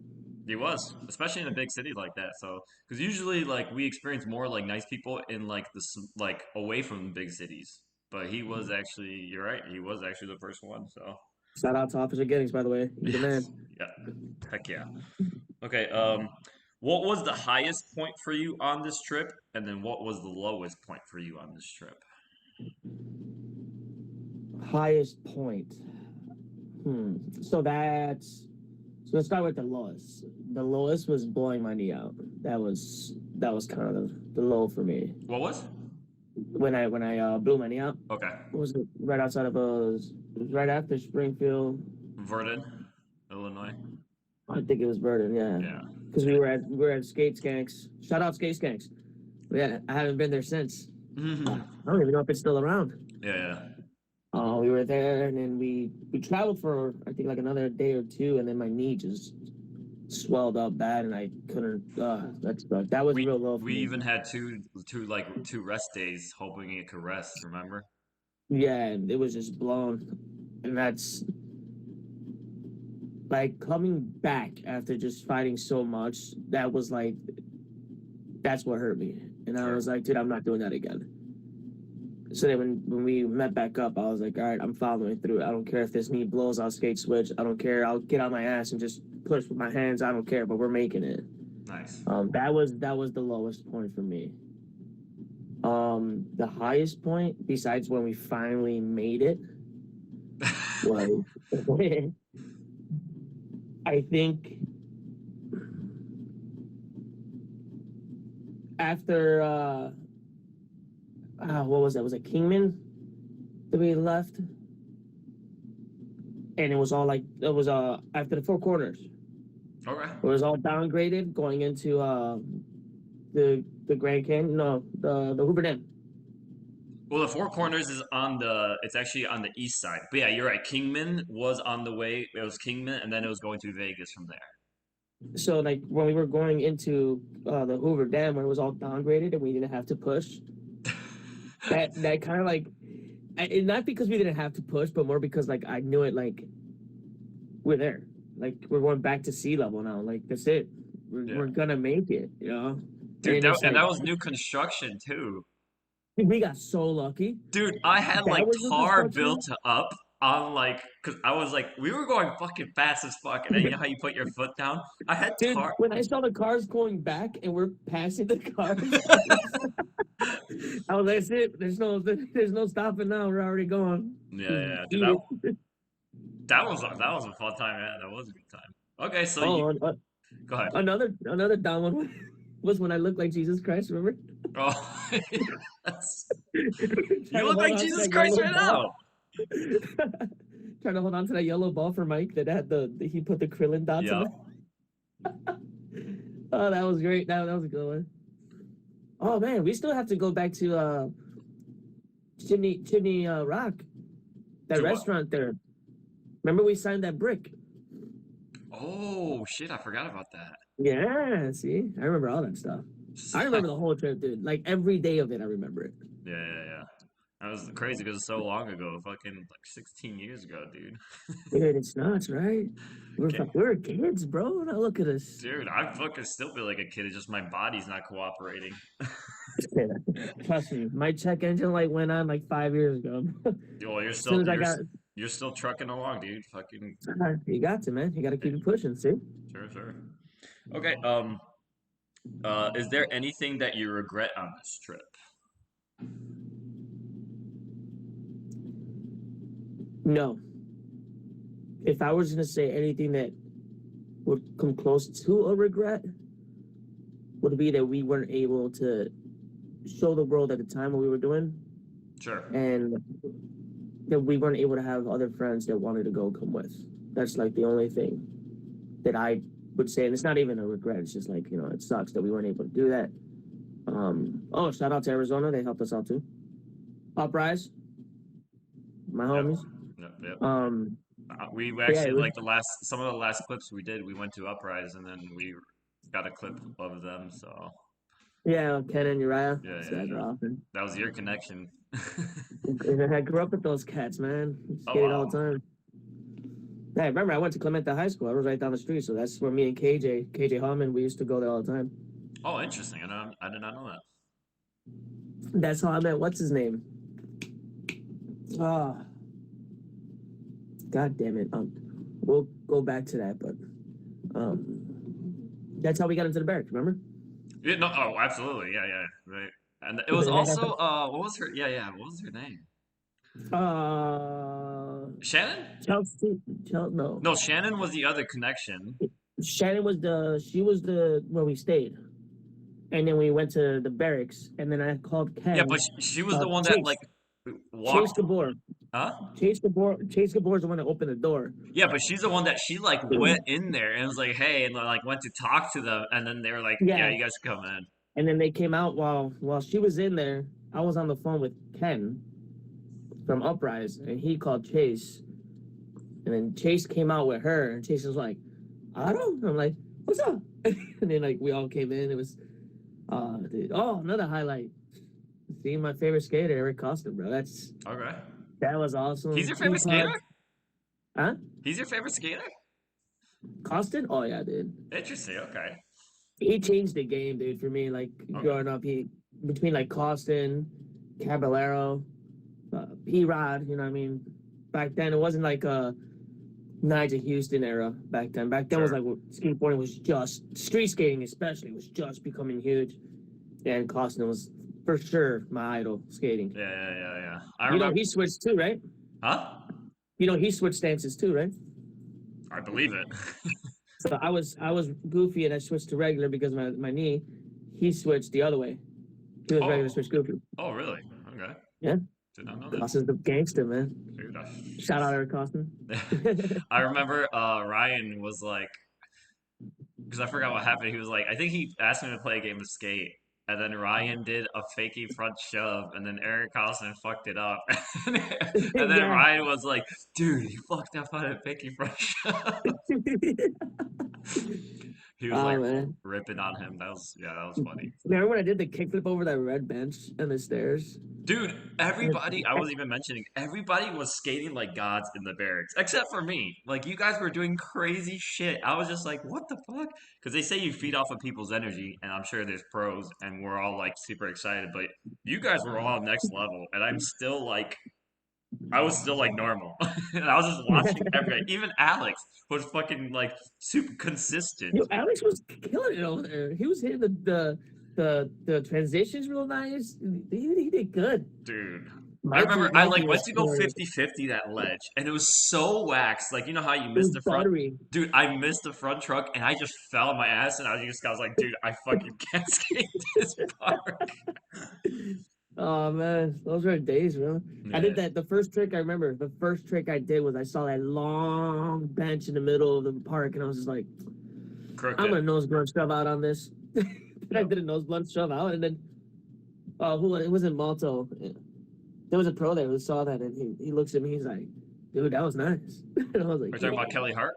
G: He was, especially in a big city like that. So, because usually like we experience more like nice people in like like away from big cities. But he was actually, you're right. He was actually the first one. So.
I: Shout out to Officer Gettings, by the way. He's the man.
G: Yeah. Heck yeah. Okay. What was the highest point for you on this trip, and then what was the lowest point for you on this trip?
I: Highest point. So let's start with the lowest. The lowest was blowing my knee out. That was kind of the low for me.
G: What was?
I: When I blew my knee out.
G: Okay.
I: Was it right outside of it was right after Springfield?
G: Verdon, Illinois.
I: I think it was Verdon, yeah.
G: Yeah.
I: Because we were at Skate Skanks. Shout out Skate Skanks. Yeah, I haven't been there since.
G: Mm-hmm.
I: I don't even know if it's still around.
G: Yeah.
I: We were there, and then we traveled for I think like another day or two, and then my knee just swelled up bad, and I couldn't. That was real low. For
G: We
I: me.
G: even had two rest days, hoping it could rest. Remember?
I: Yeah, and it was just blown, and that's like coming back after just fighting so much. That was like, that's what hurt me, and I was like, dude, I'm not doing that again. So then when we met back up, I was like, all right, I'm following through. I don't care if this knee blows, I'll skate switch. I don't care. I'll get on my ass and just push with my hands. I don't care, but we're making it.
G: Nice.
I: That was the lowest point for me. The highest point, besides when we finally made it, was I think after what was that? Was it Kingman that we left? And it was all like after the Four Corners.
G: Okay.
I: It was all downgraded going into the Grand Canyon. No, the Hoover Dam.
G: Well, the Four Corners is it's actually on the east side. But yeah, you're right. Kingman was on the way. It was Kingman, and then it was going to Vegas from there.
I: So like when we were going into the Hoover Dam, when it was all downgraded and we didn't have to push, that kind of like, not because we didn't have to push, but more because like I knew it, like we're there, like we're going back to sea level now, like that's it, we're gonna make it,
G: Dude,
I: and
G: that was new construction too.
I: We got so lucky.
G: Dude, I had
I: That
G: like
I: was new
G: tar
I: construction?
G: built up on like, cause I was like, we were going fucking fast as fuck, and then you know how you put your foot down? I had
I: Dude,
G: tar.
I: when I saw the cars going back and we're passing the cars, I was like, that's it. There's no stopping now. We're already going.
G: Yeah. Dude, that was a fun time, man. That was a good time. Okay, so go ahead.
I: Another down one was when I looked like Jesus Christ. Remember?
G: Oh, yes. You look like Jesus Christ right now.
I: Trying to hold on to that yellow ball for Mike that had he put the Krillin dots on it. Oh, that was great. That was a good one. Oh man, we still have to go back to Chimney Rock, that
G: To what?
I: restaurant there. Remember we signed that brick?
G: Oh shit, I forgot about that.
I: Yeah, see, I remember all that stuff. I remember the whole trip, dude. Like every day of it, I remember it.
G: Yeah. That was crazy because it's so long ago, fucking like 16 years ago, dude.
I: Dude, it's nuts, right?
G: Okay.
I: We were kids, bro. Now look at us.
G: Dude, I fucking still feel like a kid. It's just my body's not cooperating.
I: Trust me, my check engine light went on like 5 years ago.
G: Well, you're
I: As
G: still
I: soon as I got,
G: you're still trucking along, dude. Fucking
I: you got to, man. You got to keep it pushing. See?
G: sure. Okay. Is there anything that you regret on this trip?
I: No. If I was gonna say anything that would come close to a regret, would be that we weren't able to show the world at the time what we were doing,
G: Sure.
I: and that we weren't able to have other friends that wanted to come with. That's like the only thing that I would say, and it's not even a regret. It's just like, it sucks that we weren't able to do that. Oh, shout out to Arizona. They helped us out too. Uprise, my homies.
G: Yep. We
I: yeah,
G: actually
I: it was-
G: like some of the last clips we did. We went to Uprise and then we got a clip of them. So
I: Yeah, Ken and Uriah.
G: Yeah,
I: Those
G: yeah,
I: guys are
G: yeah.
I: awesome.
G: that was your connection.
I: I grew up with those cats, man.
G: Oh,
I: Skated all
G: wow.
I: the time. Yeah, remember I went to Clemente High School. I was right down the street, so that's where me and KJ Hallman, we used to go there all the time.
G: Oh, interesting. I did not know that.
I: That's how I met what's his name. Ah, God damn it. We'll go back to that, but that's how we got into the barracks. Remember?
G: Yeah, no, oh, absolutely. Yeah, right. And it was also what was her? Yeah. What was her name? Shannon?
I: Chelsea. No.
G: No, Shannon was the other connection.
I: Shannon was where we stayed, and then we went to the barracks, and then I called Ken.
G: Yeah, but she was the one that
I: Chase.
G: like
I: Chase
G: walked.
I: Gabor.
G: Huh?
I: Chase Gabor is the one that opened the door.
G: Yeah, but she's the one that she like went in there and was like, "Hey," and like went to talk to them, and then they were like, "Yeah,
I: Yeah.
G: you guys come in."
I: And then they came out while she was in there. I was on the phone with Ken from Uprise, and he called Chase. And then Chase came out with her, and Chase was like, Otto? And I'm like, what's up? And then like we all came in. It was, dude. Oh, another highlight. Seeing my favorite skater, Eric Costa, bro.
G: Okay.
I: That was awesome.
G: He's your favorite skater?
I: Huh?
G: He's your favorite skater?
I: Costin? Oh yeah, dude.
G: Interesting. Okay.
I: He changed the game, dude, for me. Like growing up, between like Costin, Caballero, P-Rod, you know what I mean? Back then, it wasn't like a Nigel Houston era back then. Back then was like skateboarding was just, street skating especially, was just becoming huge. And Costin was for sure my idol skating.
G: Yeah.
I: He switched too, right?
G: Huh?
I: He switched stances too, right?
G: I believe it.
I: So I was goofy and I switched to regular because of my knee. He switched the other way. He was regular, switched goofy.
G: Oh, really? Okay.
I: Yeah.
G: Did not know that.
I: Costin's the gangster, man.
G: Dude,
I: Shout out Eric Costin.
G: I remember Ryan was like, because I forgot what happened. He was like, I think he asked me to play a game of skate. And then Ryan did a fakey front shove, and then Eric Costin fucked it up. And then
I: Yeah.
G: Ryan was like, dude, you fucked up on a fakey front shove. He was like
I: man.
G: ripping on him. That was funny.
I: Remember when I did the kickflip over that red bench and the stairs?
G: Dude, everybody, I was even mentioning, everybody was skating like gods in the barracks, except for me. Like, you guys were doing crazy shit. I was just like, what the fuck? Because they say you feed off of people's energy, and I'm sure there's pros, and we're all like super excited, but you guys were all next level, and I'm still like, I was still like normal. And I was just watching everybody. Even Alex was fucking like super consistent.
I: Yo, Alex was killing it over there. He was hitting the transitions real nice. He did good.
G: Dude.
I: Mikey-
G: I remember I like
I: Mikey
G: went
I: was
G: to go
I: killing
G: 50-50 that ledge, and it was so waxed. Like, you know how you
I: it. It
G: missed
I: was
G: the front?
I: buttery.
G: Dude, I missed the front truck, and I just fell on my ass, and I was like, dude, I fucking can't skate this park.
I: Oh man, those were days, bro. I did that. The first trick I remember, the first trick I did was I saw that long bench in the middle of the park, and I was just like, I'm gonna
G: Crooked.
I: nose blunt shove out on this. I
G: Yep.
I: did a nose blunt shove out, and then it was in Malto. There was a pro there who saw that, and he looks at me. He's like, "Dude, that was nice." And I was like,
G: We're talking about Kelly Hart.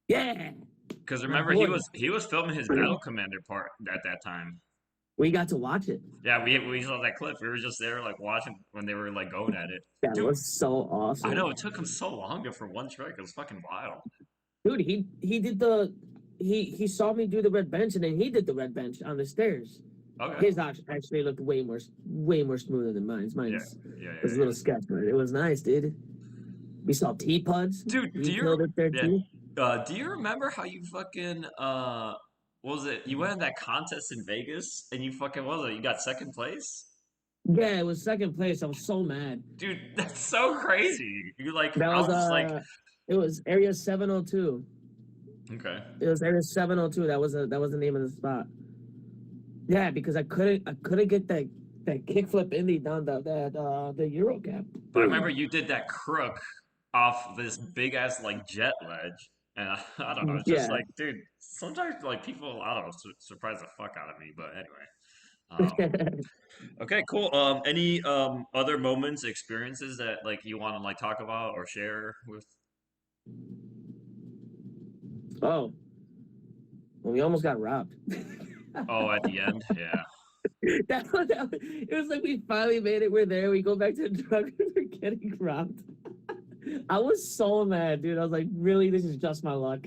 I: "Yeah."
G: Because
I: My
G: remember,
I: boy.
G: he was filming his battle commander part at that time.
I: We got to watch it.
G: Yeah, we saw that clip. We were just there like watching when they were like going at it.
I: That
G: Dude,
I: was so awesome.
G: I know it took him so long for one strike. It was fucking wild.
I: Dude, he did he saw me do the red bench, and then he did the red bench on the stairs.
G: Okay.
I: His actually looked way more smoother than mine. Mine
G: Yeah.
I: was a little sketch, but it was nice, dude. We saw T-Puds.
G: Dude,
I: We killed it there too.
G: Do you remember how you fucking what was it? You went in that contest in Vegas and you fucking what was it? You got second place?
I: Yeah, it was second place. I was so mad.
G: Dude, that's so crazy. You like
I: That
G: I
I: was
G: was just like
I: it was area 702.
G: okay.
I: It was area 702. That was the name of the spot. Yeah, because I couldn't get that kickflip indie down the Euro gap.
G: But I remember you did that crook off this big ass like jet ledge. And I don't know, it's just
I: Yeah.
G: like, dude, sometimes like people, I don't know, surprise the fuck out of me. But anyway, okay, cool. Any other moments, experiences that like you want to like talk about or share with?
I: Oh, well, we almost got robbed.
G: Oh, at the end, yeah.
I: It was like we finally made it. We're there. We go back to the truck and we're getting robbed. I was so mad, dude. I was like, really? This is just my luck.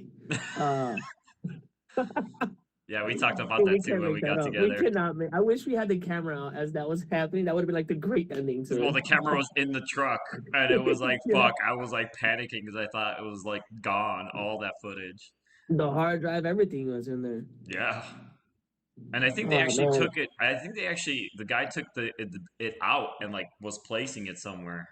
G: Yeah, we talked about that too when we got together.
I: We could not make. I wish we had the camera out as that was happening. That would have been like the great ending to
G: Well,
I: it.
G: the camera was in the truck, and it was like,
I: Yeah.
G: fuck. I was like panicking because I thought it was like gone, all that footage.
I: The hard drive, everything was in there.
G: Yeah. And I think they
I: Oh,
G: actually
I: man.
G: took it. I think they actually, the guy took it out and like was placing it somewhere.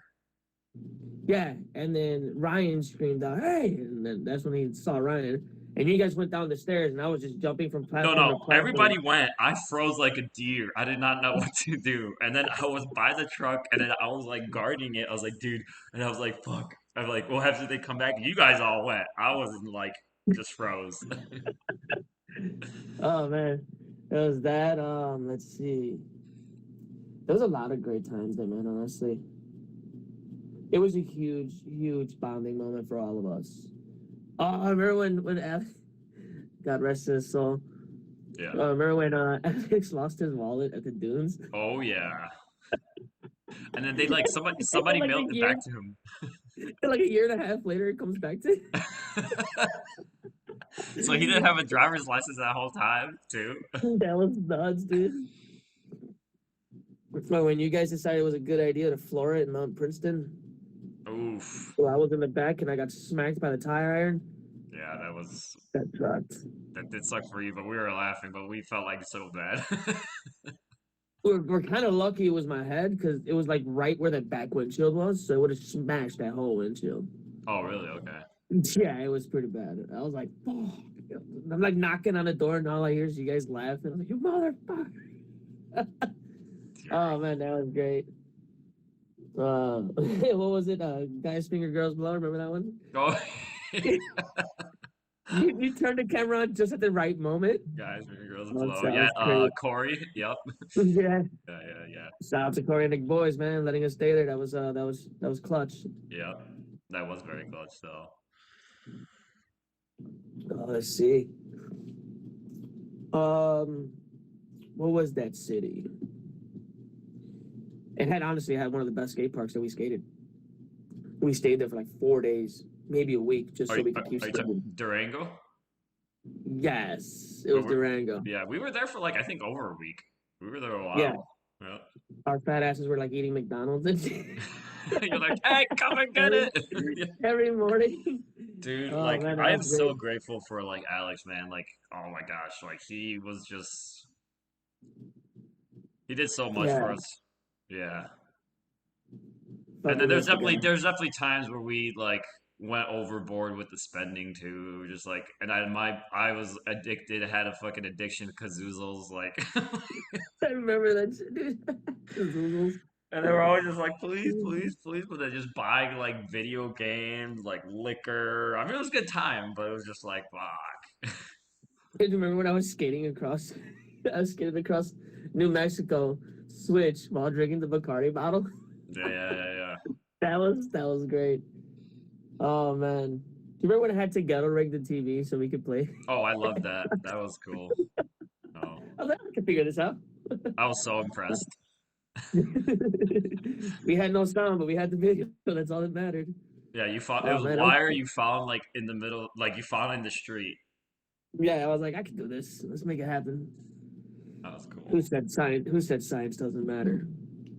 I: Yeah, and then Ryan screamed out, "Hey!" And then that's when he saw Ryan. And you guys went down the stairs, and I was just jumping from platform to
G: No,
I: platform.
G: everybody went. I froze like a deer. I did not know what to do. And then I was by the truck, and then I was like guarding it. I was like, dude, and I was like, fuck. I'm like, well, after they come back, you guys all went. I wasn't like, just froze.
I: Oh man, it was that. Let's see. There was a lot of great times there, man. Honestly, it was a huge bonding moment for all of us. I remember when Alex, God rest his soul.
G: Yeah.
I: I remember when Alex lost his wallet at the dunes.
G: Oh yeah. And then they like somebody
I: Like a
G: mailed it
I: year.
G: back to him.
I: And like a year and a half later, it comes back to.
G: So he didn't have a driver's license that whole time too.
I: That was nuts, dude. So when you guys decided it was a good idea to floor it in Mount Princeton,
G: Oof.
I: well, I was in the back and I got smacked by the tire iron.
G: Yeah,
I: That sucked.
G: that did suck for you, but we were laughing, but we felt like so bad.
I: We're kind of lucky it was my head because it was like right where the back windshield was, so it would have smashed that whole windshield.
G: Oh, really? Okay.
I: Yeah, it was pretty bad. I was like, oh. I'm like knocking on the door and all I hear is you guys laughing. I'm like, you motherfucker. Oh man, that was great. What was it? Guys finger, girls blow. Remember that one?
G: Oh,
I: You turned the camera on just at the right moment.
G: guys, maybe girls
I: Oh,
G: blow.
I: sounds
G: Yeah,
I: great.
G: Corey. Yep.
I: Yeah.
G: Yeah.
I: Shout out to Corey and Nick boys, man, letting us stay there. That was clutch.
G: Yeah. That was very clutch, though.
I: Let's see. What was that city? It had honestly had one of the best skate parks that we skated. We stayed there for like 4 days, maybe a week, just so we could keep
G: Are you
I: skating.
G: Durango?
I: Yes, it was Durango.
G: Yeah, we were there for like I think over a week. We were there a while.
I: Yeah.
G: Yeah.
I: Our fat asses were like eating McDonald's and
G: You're like, hey, come and get it.
I: every morning.
G: Dude,
I: Oh,
G: like
I: man, that
G: I am
I: was
G: so
I: great.
G: grateful for like Alex, man. Like, oh my gosh, like he was just he did so much for
I: Yeah.
G: us. Yeah.
I: But
G: And then
I: we
G: there's
I: worked together.
G: definitely times where we like went overboard with the spending too. Just like and I was addicted, had a fucking addiction to Kazoozles, like
I: I remember that shit, dude. Zoozles.
G: and they were always just like, please, but they're just buying like video games, like liquor. I mean it was a good time, but it was just like fuck.
I: Do you remember when I was skating across? I was skating across New Mexico, switch while drinking the Bacardi bottle.
G: Yeah.
I: That was great. Oh man, do you remember when I had to ghetto rig the TV so we could play?
G: Oh, I love that. That was cool. Oh,
I: I was like, I can figure this out.
G: I was so impressed.
I: We had no sound, but we had the video. So that's all that mattered.
G: Yeah, you found it
I: Oh
G: was
I: man,
G: wire you found like in the middle, like you found in the street.
I: yeah, I was like, I can do this. Let's make it happen.
G: That was cool.
I: Who said science? Who said science doesn't matter?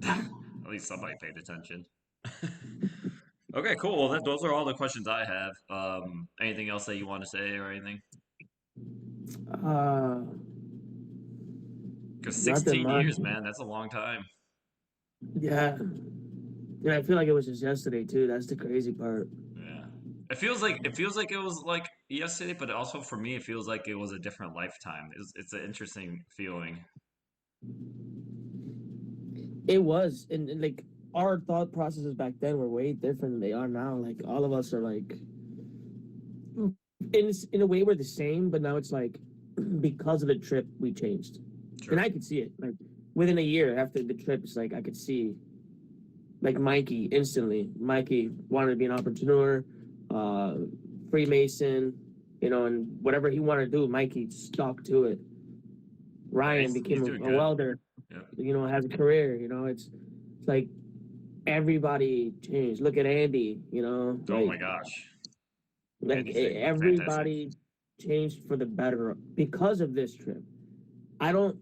G: At least somebody paid attention. Okay, cool. Well, those are all the questions I have. Anything else that you want to say or anything?
I: Uh,
G: Because
I: Nothing
G: 16
I: much.
G: years, man, that's a long time.
I: Yeah, yeah. I feel like it was just yesterday too. That's the crazy part.
G: Yeah. It feels like it was like yesterday, but also for me, it feels like it was a different lifetime. It's an interesting feeling.
I: It was, and like our thought processes back then were way different than they are now. Like all of us are like, in a way, we're the same, but now it's like because of the trip we changed,
G: Sure.
I: and I could see it. Like within a year after the trip, it's like I could see, like Mikey instantly. Mikey wanted to be an entrepreneur, Freemason, and whatever he wanted to do, Mikey stuck to it. Ryan
G: He's
I: became
G: doing
I: a
G: good.
I: welder,
G: Yeah.
I: has a career. It's like everybody changed. Look at Andy,
G: Oh my gosh. Andy's doing fantastic.
I: everybody changed for the better because of this trip. I don't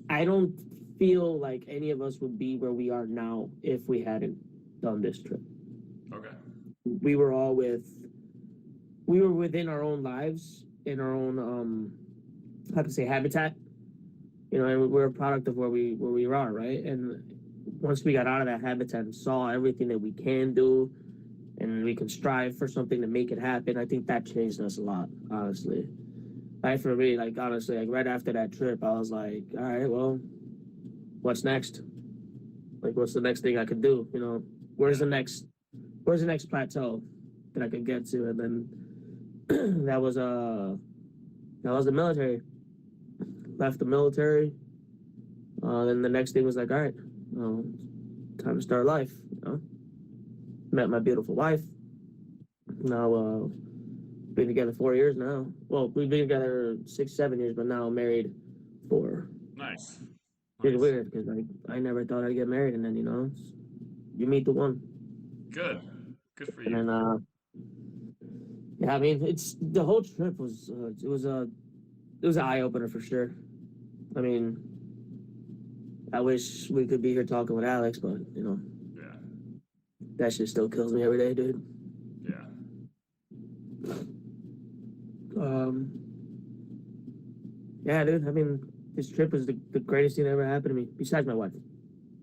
I: I don't feel like any of us would be where we are now if we hadn't done this trip.
G: Okay.
I: We were within our own lives, in our own how to say habitat, and we're a product of where we are, right? And once we got out of that habitat and saw everything that we can do and we can strive for something to make it happen, I think that changed us a lot, honestly. Like for me, like honestly, like right after that trip, I was like, all right, well, what's next? Like what's the next thing I could do? Where's the next plateau that I could get to? And then that was the military. Left the military. Then the next thing was like, all right, time to start life. Met my beautiful wife. Now been together 4 years now. Well, we've been together 6-7 years, but now married 4.
G: Nice.
I: It's
G: Nice.
I: weird because I never thought I'd get married, and then you meet the one,
G: Good. Good for
I: and
G: you.
I: then yeah, I mean it's the whole trip was it was an eye opener for sure. I mean, I wish we could be here talking with Alex, but
G: Yeah.
I: that shit still kills me every day, dude.
G: Yeah.
I: Yeah, dude. I mean, this trip was the greatest thing that ever happened to me, besides my wife.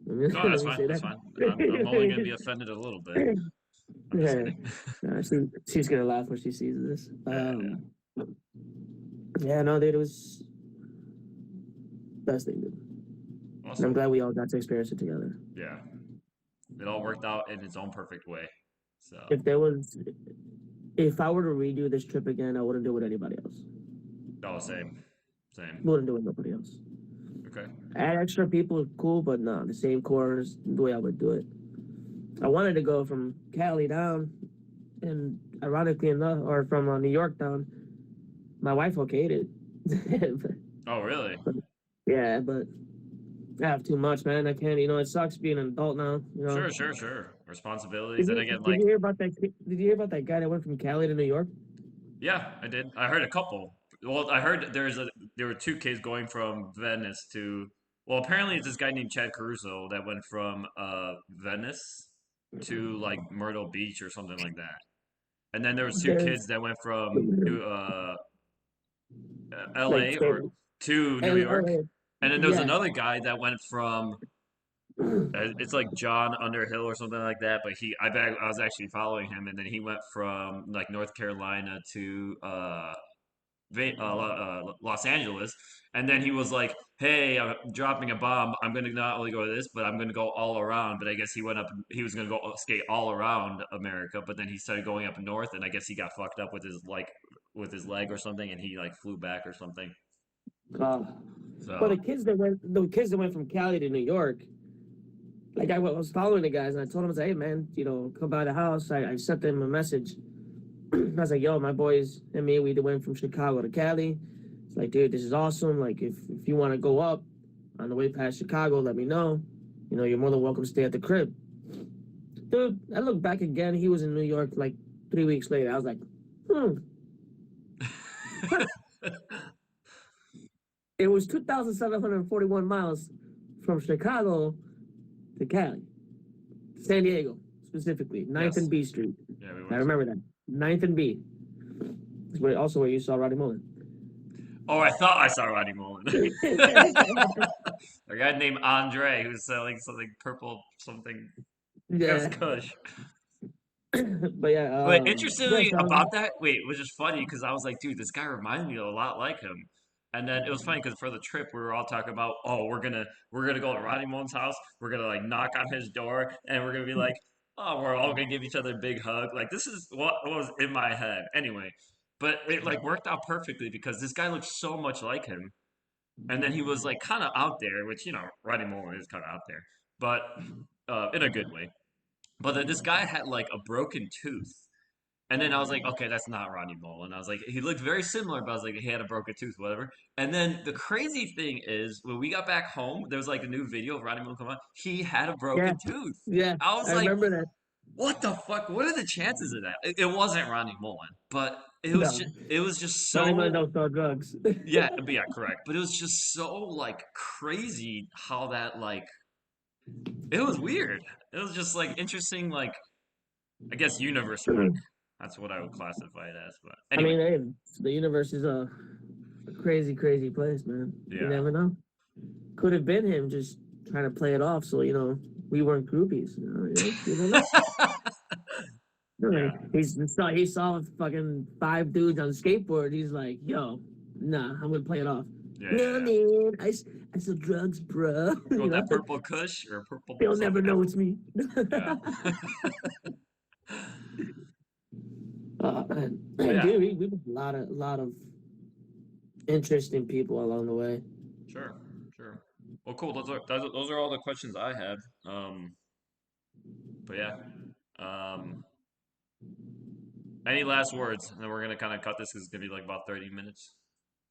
G: No, that's
I: Let me
G: fine.
I: say
G: That's
I: that.
G: fine. I'm only gonna be offended a little bit. I'm just
I: Yeah.
G: kidding.
I: No, she's gonna laugh when she sees this.
G: Yeah.
I: Yeah, no, dude, it was best thing, dude. And I'm
G: Awesome.
I: glad we all got to experience it together.
G: Yeah. It all worked out in its own perfect way. So
I: If I were to redo this trip again, I wouldn't do it with anybody else.
G: oh, same. Same.
I: Wouldn't do it with nobody else.
G: Okay.
I: Add extra people is cool, but no, the same core is the way I would do it. I wanted to go from Cali down, and ironically enough, or from New York down. My wife okayed it.
G: Oh, really?
I: Yeah, but I have too much, man. I can't. It sucks being an adult now.
G: Sure. Responsibilities. And again,
I: Did
G: like,
I: you hear about that? Did you hear about that guy that went from Cali to New York?
G: yeah, I did. I heard a couple. Well, I heard there were 2 kids going from Venice to. Well, apparently it's this guy named Chad Caruso that went from Venice to like Myrtle Beach or something like that. And then there was 2
I: There's
G: kids that went from
I: like
G: LA or to New York. And then there was
I: yeah.
G: another guy that went from it's like John Underhill or something like that, but I was actually following him, and then he went from like North Carolina to Los Angeles, and then he was like, "Hey, I'm dropping a bomb. I'm gonna not only go to this, but I'm gonna go all around." But I guess he went up. He was gonna go skate all around America, but then he started going up north, and I guess he got fucked up with his like with his leg or something, and he like flew back or something.
I: But
G: So
I: the kids that went from Cali to New York, like I was following the guys, and I told them, I was like, hey man, come by the house. I sent them a message. I was like, yo, my boys and me, we went from Chicago to Cali. It's like, dude, this is awesome. Like, if you want to go up on the way past Chicago, let me know. You're more than welcome to stay at the crib. Dude, I look back again. He was in New York like 3 weeks later. I was like, It was 2,741 miles from Chicago to Cali. San Diego, specifically. 9th and B Street.
G: Yeah, we
I: I
G: went.
I: remember that. 9th and B. It's also where you saw Roddy Mullen.
G: Oh, I thought I saw Roddy Mullen. A guy named Andre who's selling something purple, something.
I: Yeah.
G: That's Kush.
I: But yeah.
G: But interestingly
I: yeah, so-
G: about that, wait, it was just funny because I was like, dude, this guy reminds me a lot like him. And then it was funny because for the trip we were all talking about, oh, we're gonna go to Roddy Mullen's house, we're gonna like knock on his door, and we're gonna be like, oh, we're all gonna give each other a big hug. Like this is what was in my head. Anyway, but it like worked out perfectly because this guy looked so much like him. And then he was like kind of out there, which Roddy Mullen is kind of out there, but in a good way. But then this guy had like a broken tooth. And then I was like, okay, that's not Roddy Mullen. I was like, he looked very similar, but I was like, he had a broken tooth, whatever. And then the crazy thing is, when we got back home, there was like a new video of Roddy Mullen come on. He had a broken tooth.
I: Yeah,
G: I was
I: I
G: like,
I: remember that.
G: what the fuck? What are the chances of that? It wasn't Roddy Mullen, but
I: No.
G: it was just
I: Roddy
G: so
I: Mullen don't sell drugs.
G: yeah, correct. But it was just so like crazy how that like it was weird. It was just like interesting, like I guess universe work. That's what I would classify it as. But anyway,
I: I mean, hey, the universe is a crazy, crazy place, man.
G: Yeah.
I: You never know. Could have been him just trying to play it off, so we weren't groupies. You don't know.
G: Yeah.
I: He saw fucking 5 dudes on a skateboard. He's like, yo, nah, I'm gonna play it off.
G: Yeah,
I: Yeah, man, I sell drugs, bro.
G: With that purple Kush or purple.
I: They'll never know it's me.
G: Yeah.
I: Man, dude, we met a lot of interesting people along the way.
G: Sure. Well, cool. Those are all the questions I had. But yeah. Any last words? And then we're gonna kind of cut this because it's gonna be like about 30 minutes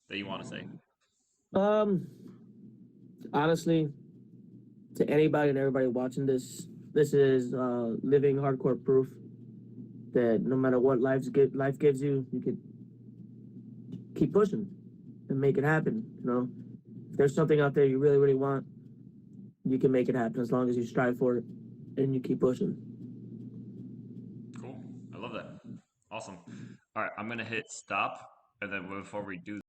G: that you want to say.
I: Honestly, to anybody and everybody watching this is living hardcore proof that no matter what life gives you, you could keep pushing and make it happen. If there's something out there you really, really want, you can make it happen as long as you strive for it and you keep pushing.
G: Cool. I love that. Awesome. All right, I'm gonna hit stop, and then before we do